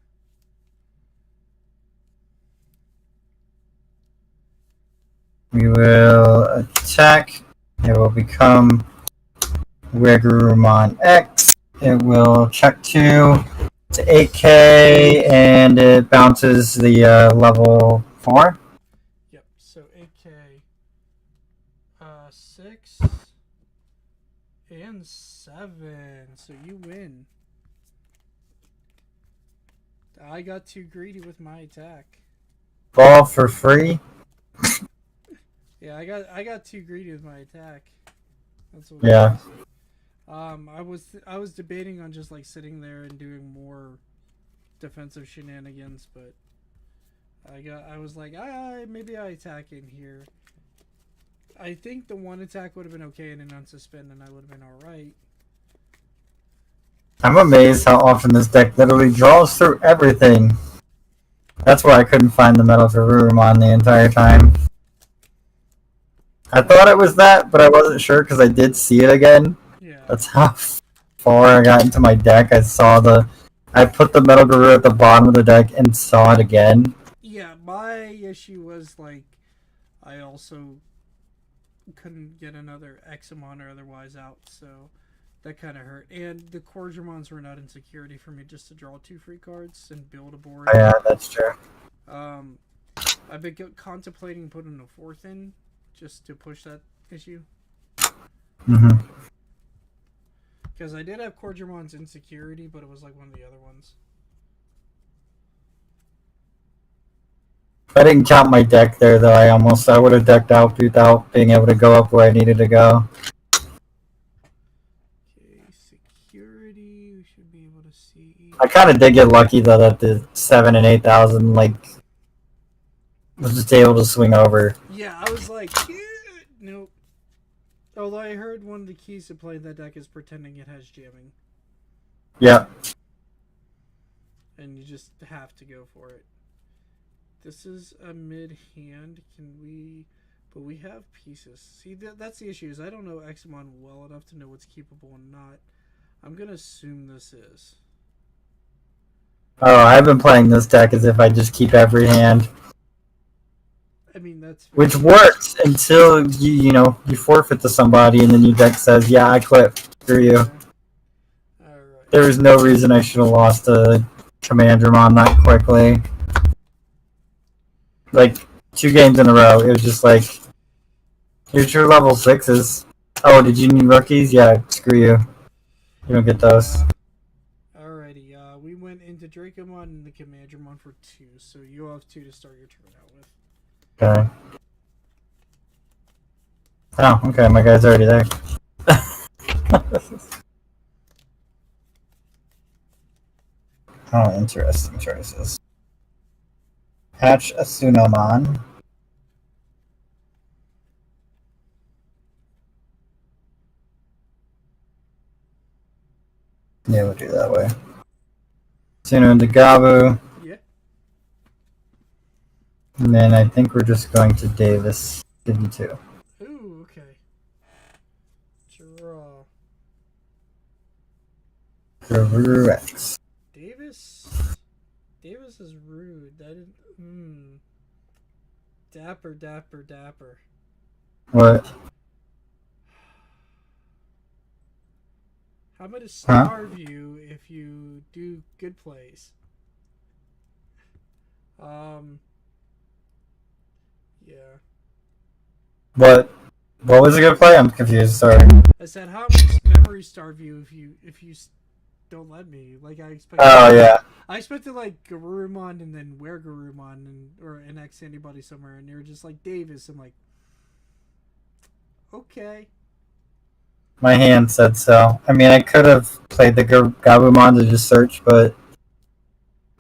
We will attack. It will become Wegurumon X. It will check 2 to 8k, and it bounces the level 4. Yep, so 8k. 6 and 7. So you win. I got too greedy with my attack. Ball for free. Yeah, I got too greedy with my attack. That's what Yeah. it is. I was debating on just like sitting there and doing more defensive shenanigans, but I was like, maybe I attack in here. I think the one attack would have been okay and an unsuspend, and I would have been all right. I'm amazed how often this deck literally draws through everything. That's why I couldn't find the Metal Garurumon the entire time. I thought it was that, but I wasn't sure because I did see it again. Yeah. That's how far I got into my deck. I put the Metal Guru at the bottom of the deck and saw it again. Yeah, my issue was like I also couldn't get another Examon or otherwise out, so that kind of hurt. And the Corgermons were not in security for me just to draw 2 free cards and build a board. Oh, yeah, that's true. I've been contemplating putting a 4th in just to push that issue. Mm-hmm. Because I did have Corgermons in security, but it was like one of the other ones. If I didn't count my deck there, though, I would have decked out without being able to go up where I needed to go. Okay, security, we should be able to see. I kind of did get lucky, though, that the 7 and 8,000, was just able to swing over. Yeah, I was like, nope. Although I heard one of the keys to playing that deck is pretending it has jamming. Yeah. And you just have to go for it. This is a mid-hand. Can we... But we have pieces. See, that's the issue, is I don't know Examon well enough to know what's keepable and not. I'm going to assume this is. Oh, I've been playing this deck as if I just keep every hand. I mean, that's... Which works until, you forfeit to somebody and then your deck says, yeah, I quit. Screw you. Alright. There was no reason I should have lost a Commandramon that quickly. Like, 2 games in a row, it was just like, here's your level 6s. Oh, did you need rookies? Yeah, screw you. You don't get those. Alrighty, we went into Dracomon and the Commandramon for 2, so you have 2 to start your turn out with. Okay. Oh, okay, my guy's already there. Oh, interesting choices. Hatch a Sunomon. Yeah, we'll do it that way. Suno into Gabu. Yeah. And then I think we're just going to Davis 52. Ooh, okay. Draw. X. Davis is rude. That is... Dapper, dapper, dapper. What? How about to starve you if you do good plays? Yeah. What What was a good play? I'm confused. Sorry. I said, how much memory starve you if you don't let me? Like I expected. Oh yeah. I expected like Garurumon and then where Garurumon and or an X anybody somewhere, and they were just like Davis. I'm like, okay. My hand said so. I mean, I could have played the Gabumon to just search, but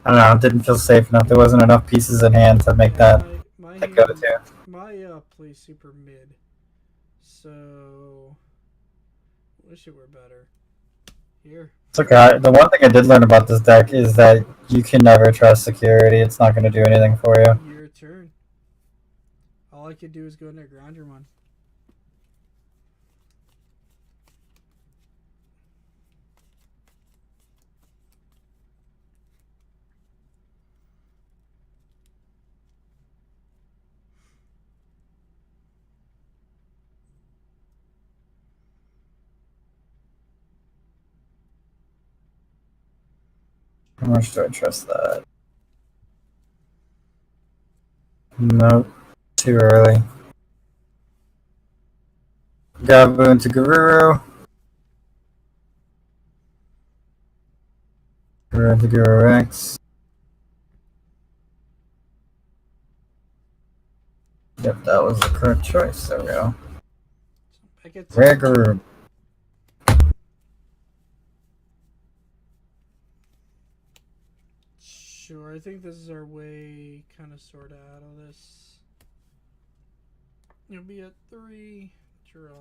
I don't know. It didn't feel safe enough. There wasn't enough pieces in hand to make Yeah, that my a go-to. plays super mid, so wish it were better. Here. It's okay. The one thing I did learn about this deck is that you can never trust security. It's not going to do anything for you. Your turn. All I could do is go in there, ground your one. How much do I trust that? Nope. Too early. Gabu into Garuru. Garuru into Garuru X. Yep, that was the correct choice. There we go. I get Rare Garuru. Sure, I think this is our way, kind of, sort of out of this. You'll be at 3. Draw.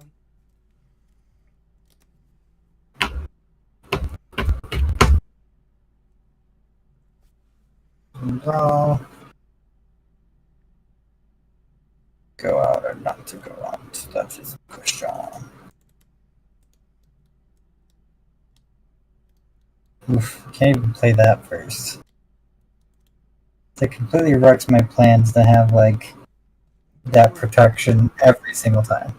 Draw. Go out or not to go out? That is the question. Oof, can't even play that first. It completely wrecks my plans to have, like, that protection every single time.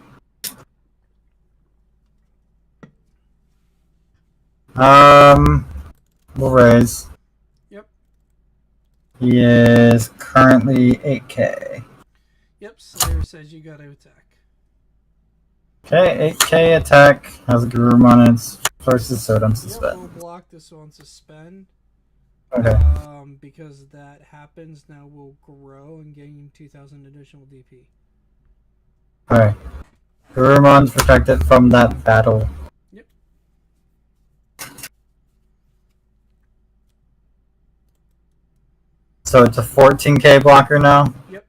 We'll raise. Yep. He is currently 8k. Yep, Slayer says you gotta attack. Okay, 8k attack. Has a Garurumon on its versus Sodom Suspend. Yep, we'll block this on Suspend. Okay. Because that happens, now we'll grow and gain 2,000 additional DP. Alright. Garurumon's protected from that battle. Yep. So it's a 14k blocker now? Yep.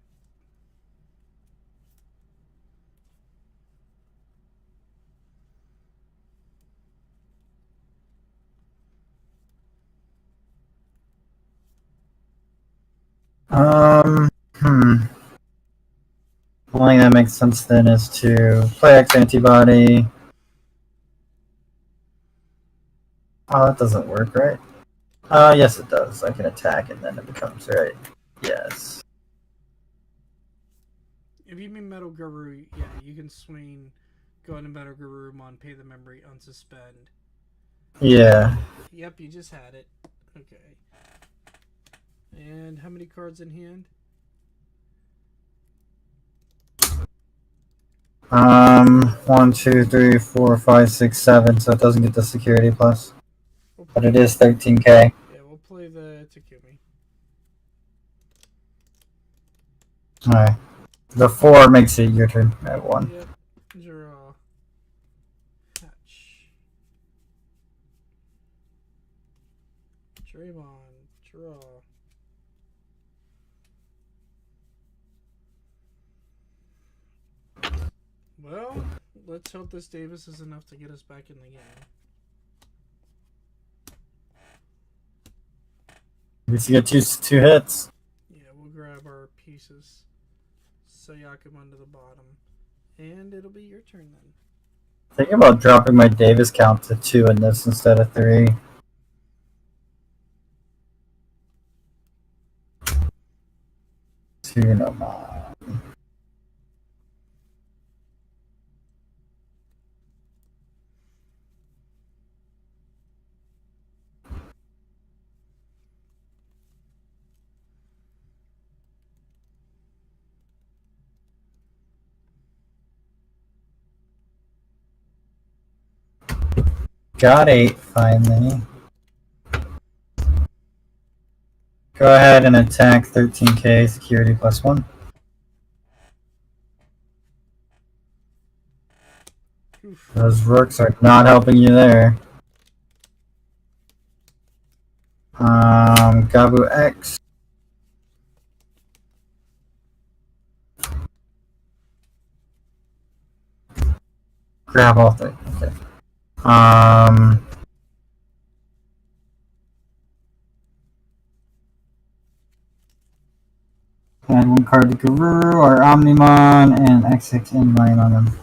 The only thing that makes sense then is to play X antibody. Oh, that doesn't work, right? Yes it does. I can attack and then it becomes right. Yes. If you mean Metal Guru, yeah, you can swing, go into Metal Garurumon, pay the memory, unsuspend. Yeah. Yep, you just had it. Okay. And how many cards in hand? 1, 2, 3, 4, 5, 6, 7, so it doesn't get the security plus. But it is 13k. Yeah, we'll play the Takumi. Alright. The 4 makes it your turn at 1. Yep. Draw. Hatch. Draymond. Draw. Well, let's hope this Davis is enough to get us back in the game. At least you get two hits. Yeah, we'll grab our pieces. Sayakum onto the bottom. And it'll be your turn then. Thinking about dropping my Davis count to 2 in this instead of 3. Two no more. Got 8 finally. Go ahead and attack 13k security +1. Oof. Those rooks are not helping you there. Gabu X. Grab all 3. Okay. Add 1 card to Guru or Omnimon and X6 Animine on them.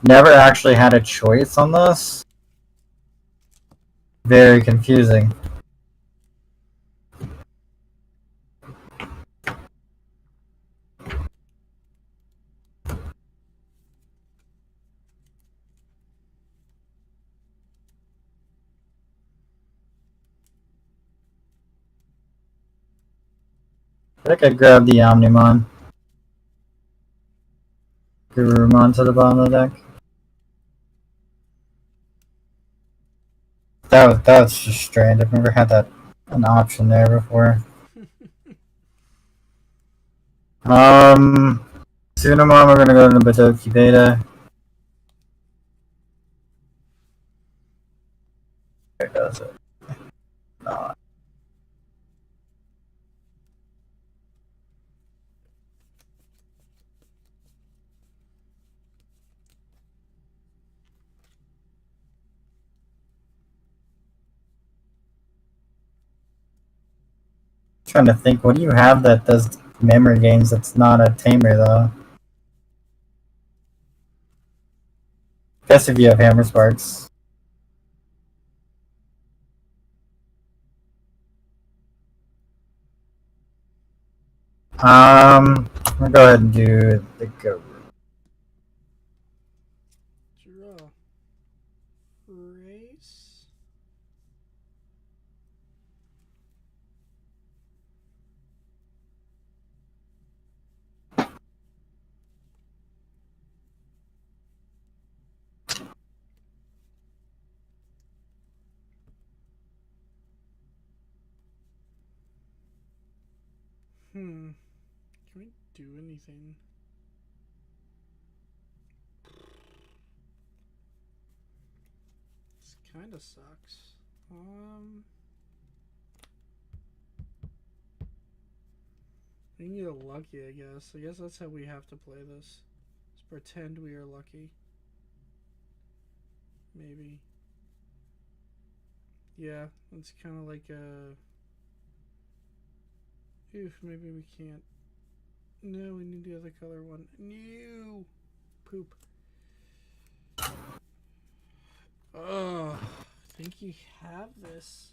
Never actually had a choice on this. Very confusing. I think I'd grab the Omnimon. Gurumon to the bottom of the deck. That was just strange. I've never had that an option there before. Tsunamon, we're gonna go to Badoki Beta. There does it. No. Trying to think, what do you have that does memory games that's not a tamer though? Guess if you have Hammer Sparks. I'm gonna go ahead and do the go. Draw. Race. Can we do anything? This kind of sucks. We can get lucky, I guess. I guess that's how we have to play this. Let's pretend we are lucky. Maybe. Yeah, it's kind of like a... Oof, maybe we can't. No, we need the other color one. No! Poop. Oh, I think you have this.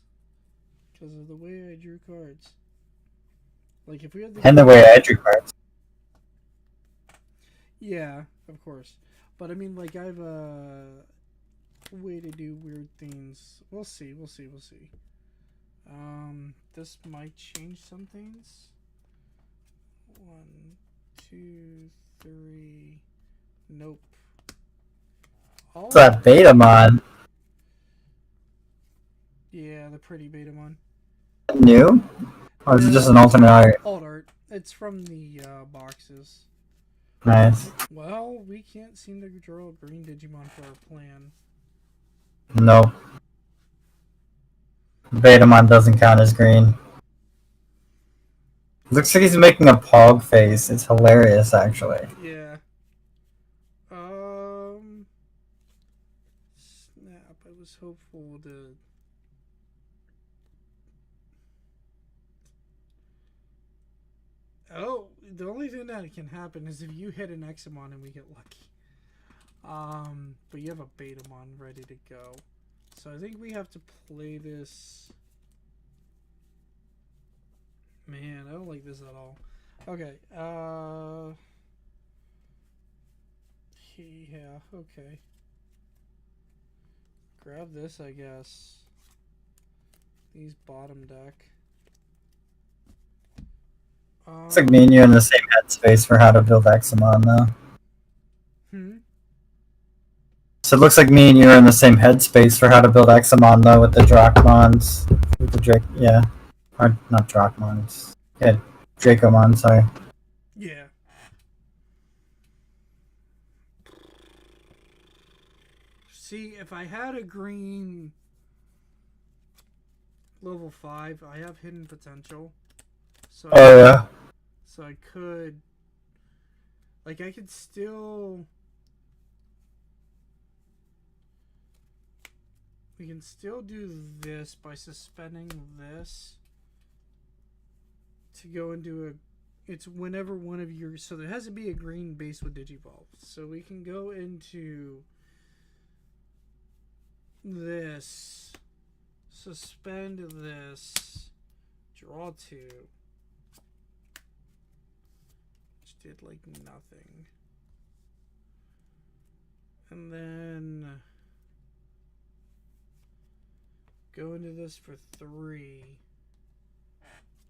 Because of the way I drew cards. Like, if we had the... And the way I drew cards. Yeah, of course. But I mean, like, I have a way to do weird things. We'll see, we'll see, we'll see. This might change some things. 1, 2, 3. Nope. What's that Betamon? Yeah, the pretty Betamon. New? Or is it just an alternate art? Old art. It's from the boxes. Nice. Well, we can't seem to draw a green Digimon for our plan. Nope. Betamon doesn't count as green. Looks like he's making a pog face. It's hilarious, actually. Yeah. Snap. I was hopeful to... Oh, the only thing that can happen is if you hit an Examon and we get lucky. But you have a Betamon ready to go. So I think we have to play this... Man, I don't like this at all. Okay, yeah, okay. Grab this, I guess. These bottom deck. It's like me and you in the same headspace for how to build Examon, though. So it looks like me and you are in the same headspace for how to build Examon, though, with the Drachmons. With the Drake, yeah. Or, not Drachmons. Yeah, Dracomon, sorry. Yeah. See, if I had a green level 5, I have hidden potential. So Oh, yeah. So I could... Like, I could still... We can still do this by suspending this to go into a... It's whenever one of your... So there has to be a green base with Digivolve. So we can go into this, suspend this, draw 2, which did like nothing, and then go into this for 3,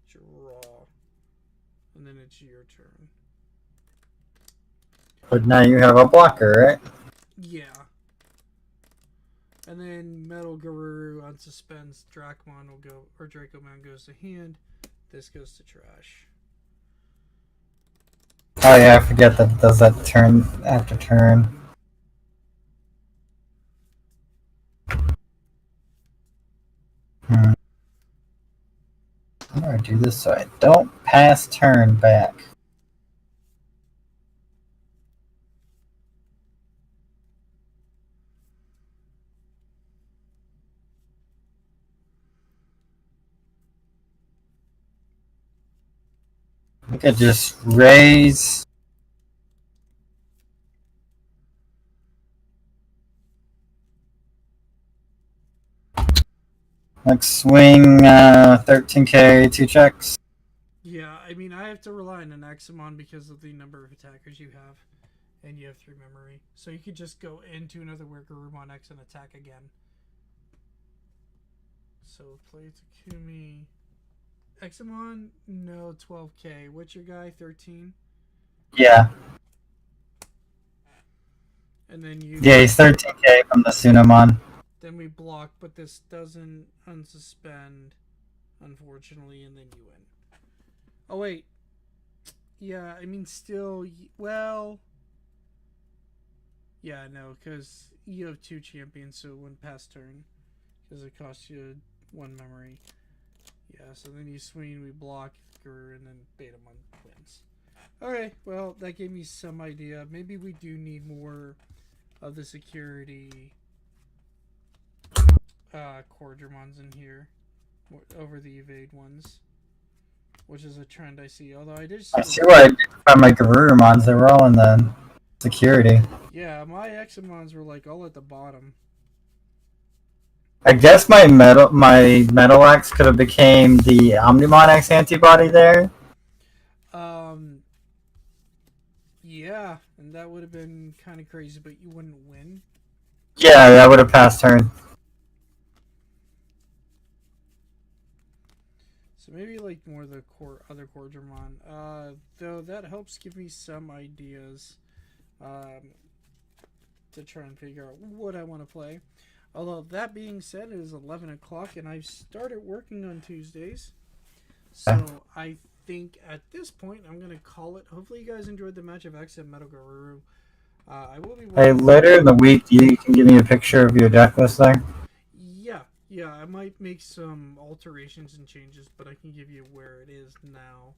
draw, and then it's your turn. But now you have a blocker, right? Yeah. And then Metal Guru unsuspends, Drachmon will go, or Dracomon goes to hand, this goes to trash. Oh yeah, I forget that it does that turn after turn. How do I do this so I don't pass turn back? I could just raise. Like swing 13k, 2 checks. Yeah, I mean, I have to rely on an Examon because of the number of attackers you have, and you have 3 memory. So you could just go into another Workerumon X and attack again. So play Takumi. Examon, no, 12k. What's your guy, 13? Yeah. And then you... Yeah, he's 13k from the Sunamon. Then we block, but this doesn't unsuspend, unfortunately, and then you win. Oh, wait. Yeah, I mean, still, well... Yeah, no, because you have 2 champions, so it wouldn't pass turn. Because it costs you 1 memory. Yeah, so then you swing, we block, and then Betamon wins. Okay, well, that gave me some idea. Maybe we do need more of the security Quadramons in here over the evade ones, which is a trend I see. Although I did see why I did find my Garurumons. They were all in the security. Yeah, my Examons were like all at the bottom. I guess my metal X could have became the Omnimon X antibody there. Yeah, and that would have been kind of crazy, but you wouldn't win. Yeah, that would have passed turn. So maybe like more of the other Quadramon. Though that helps give me some ideas to try and figure out what I want to play. Although that being said, it is 11 o'clock and I've started working on Tuesdays. So I think at this point I'm going to call it. Hopefully you guys enjoyed the match of X and Metal Guru. I will be... Hey, later in the week, you can give me a picture of your deck list there? Yeah, I might make some alterations and changes, but I can give you where it is now.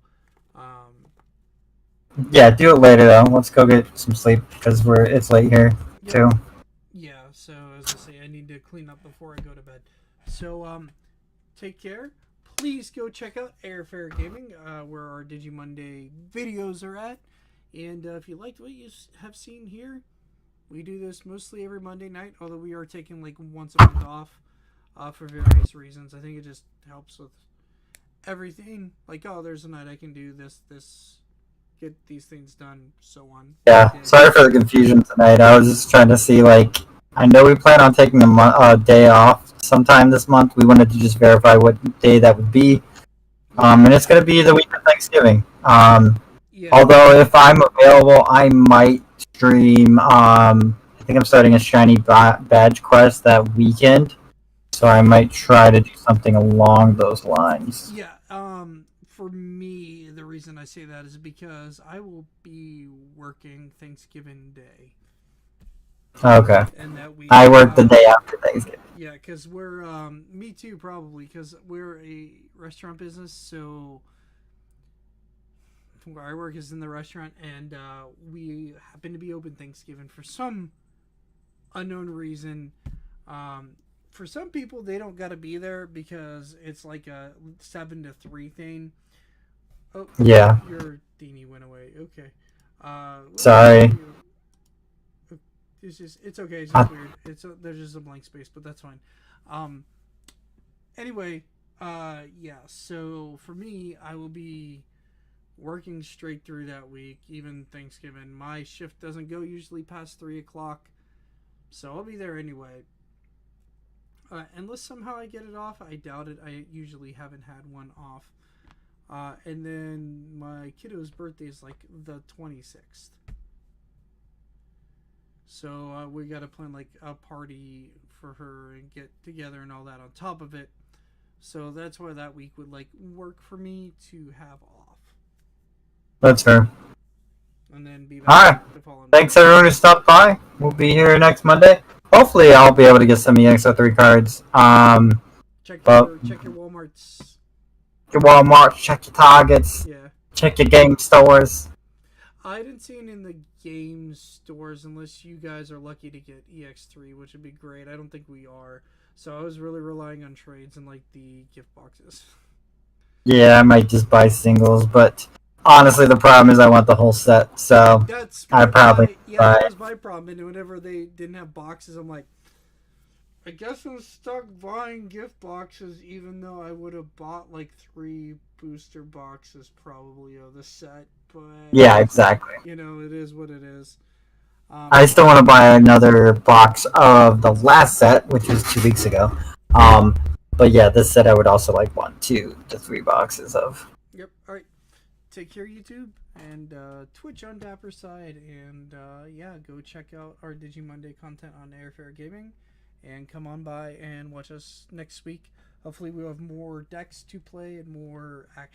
Yeah, do it later though. Let's go get some sleep because it's late here too. Yeah, so as I say, I need to clean up before I go to bed. So take care. Please go check out Airfare Gaming, where our DigiMonday videos are at. And if you liked what you have seen here, we do this mostly every Monday night, although we are taking like once a month off for various reasons. I think it just helps with everything. Like, oh, there's a night I can do this, get these things done, so on. Yeah, sorry for the confusion tonight. I was just trying to see, like, I know we plan on taking a day off sometime this month. We wanted to just verify what day that would be. And it's going to be the week of Thanksgiving. Yeah. Although if I'm available, I might stream I think I'm starting a shiny badge quest that weekend, so I might try to do something along those lines. Yeah. For me, the reason I say that is because I will be working Thanksgiving Day, Okay. and that week. I work the day after Thanksgiving. Yeah, because we're me too probably because we're a restaurant business, so where I work is in the restaurant, and we happen to be open Thanksgiving for some unknown reason. For some people, they don't got to be there because it's like a 7 to 3 thing. Oh, Yeah. your Dini went away. Okay. Sorry. It's okay. It's just weird. There's just a blank space, but that's fine. Um. Anyway, yeah. So for me, I will be working straight through that week, even Thanksgiving. My shift doesn't go usually past 3 o'clock, so I'll be there anyway. Unless somehow I get it off, I doubt it. I usually haven't had one off. And then my kiddo's birthday is like the 26th. So we got to plan like a party for her and get together and all that on top of it. So that's why that week would like work for me to have off. That's fair. And then be All right. back the following Thanks week. everyone who stopped by. We'll be here next Monday. Hopefully, I'll be able to get some EXO3 cards. Check But your Walmarts. your Walmart, check your Targets, Yeah. check your game stores. I didn't see it in the game stores unless you guys are lucky to get EX3, which would be great. I don't think we are. So I was really relying on trades and like the gift boxes. Yeah, I might just buy singles, but honestly, the problem is I want the whole set, so That's I probably buy. that was my problem. And whenever they didn't have boxes, I'm like, I guess I'm stuck buying gift boxes, even though I would have bought like 3 booster boxes probably of the set. But Yeah, exactly. you know, it is what it is. I still want to buy another box of the last set, which was 2 weeks ago. But yeah, this set I would also like 1, 2 to 3 boxes of. Yep. All right. Take care, YouTube, and Twitch on Dapper side, and yeah, go check out our DigiMonday content on Airfare Gaming, and come on by and watch us next week. Hopefully, we'll have more decks to play and more action.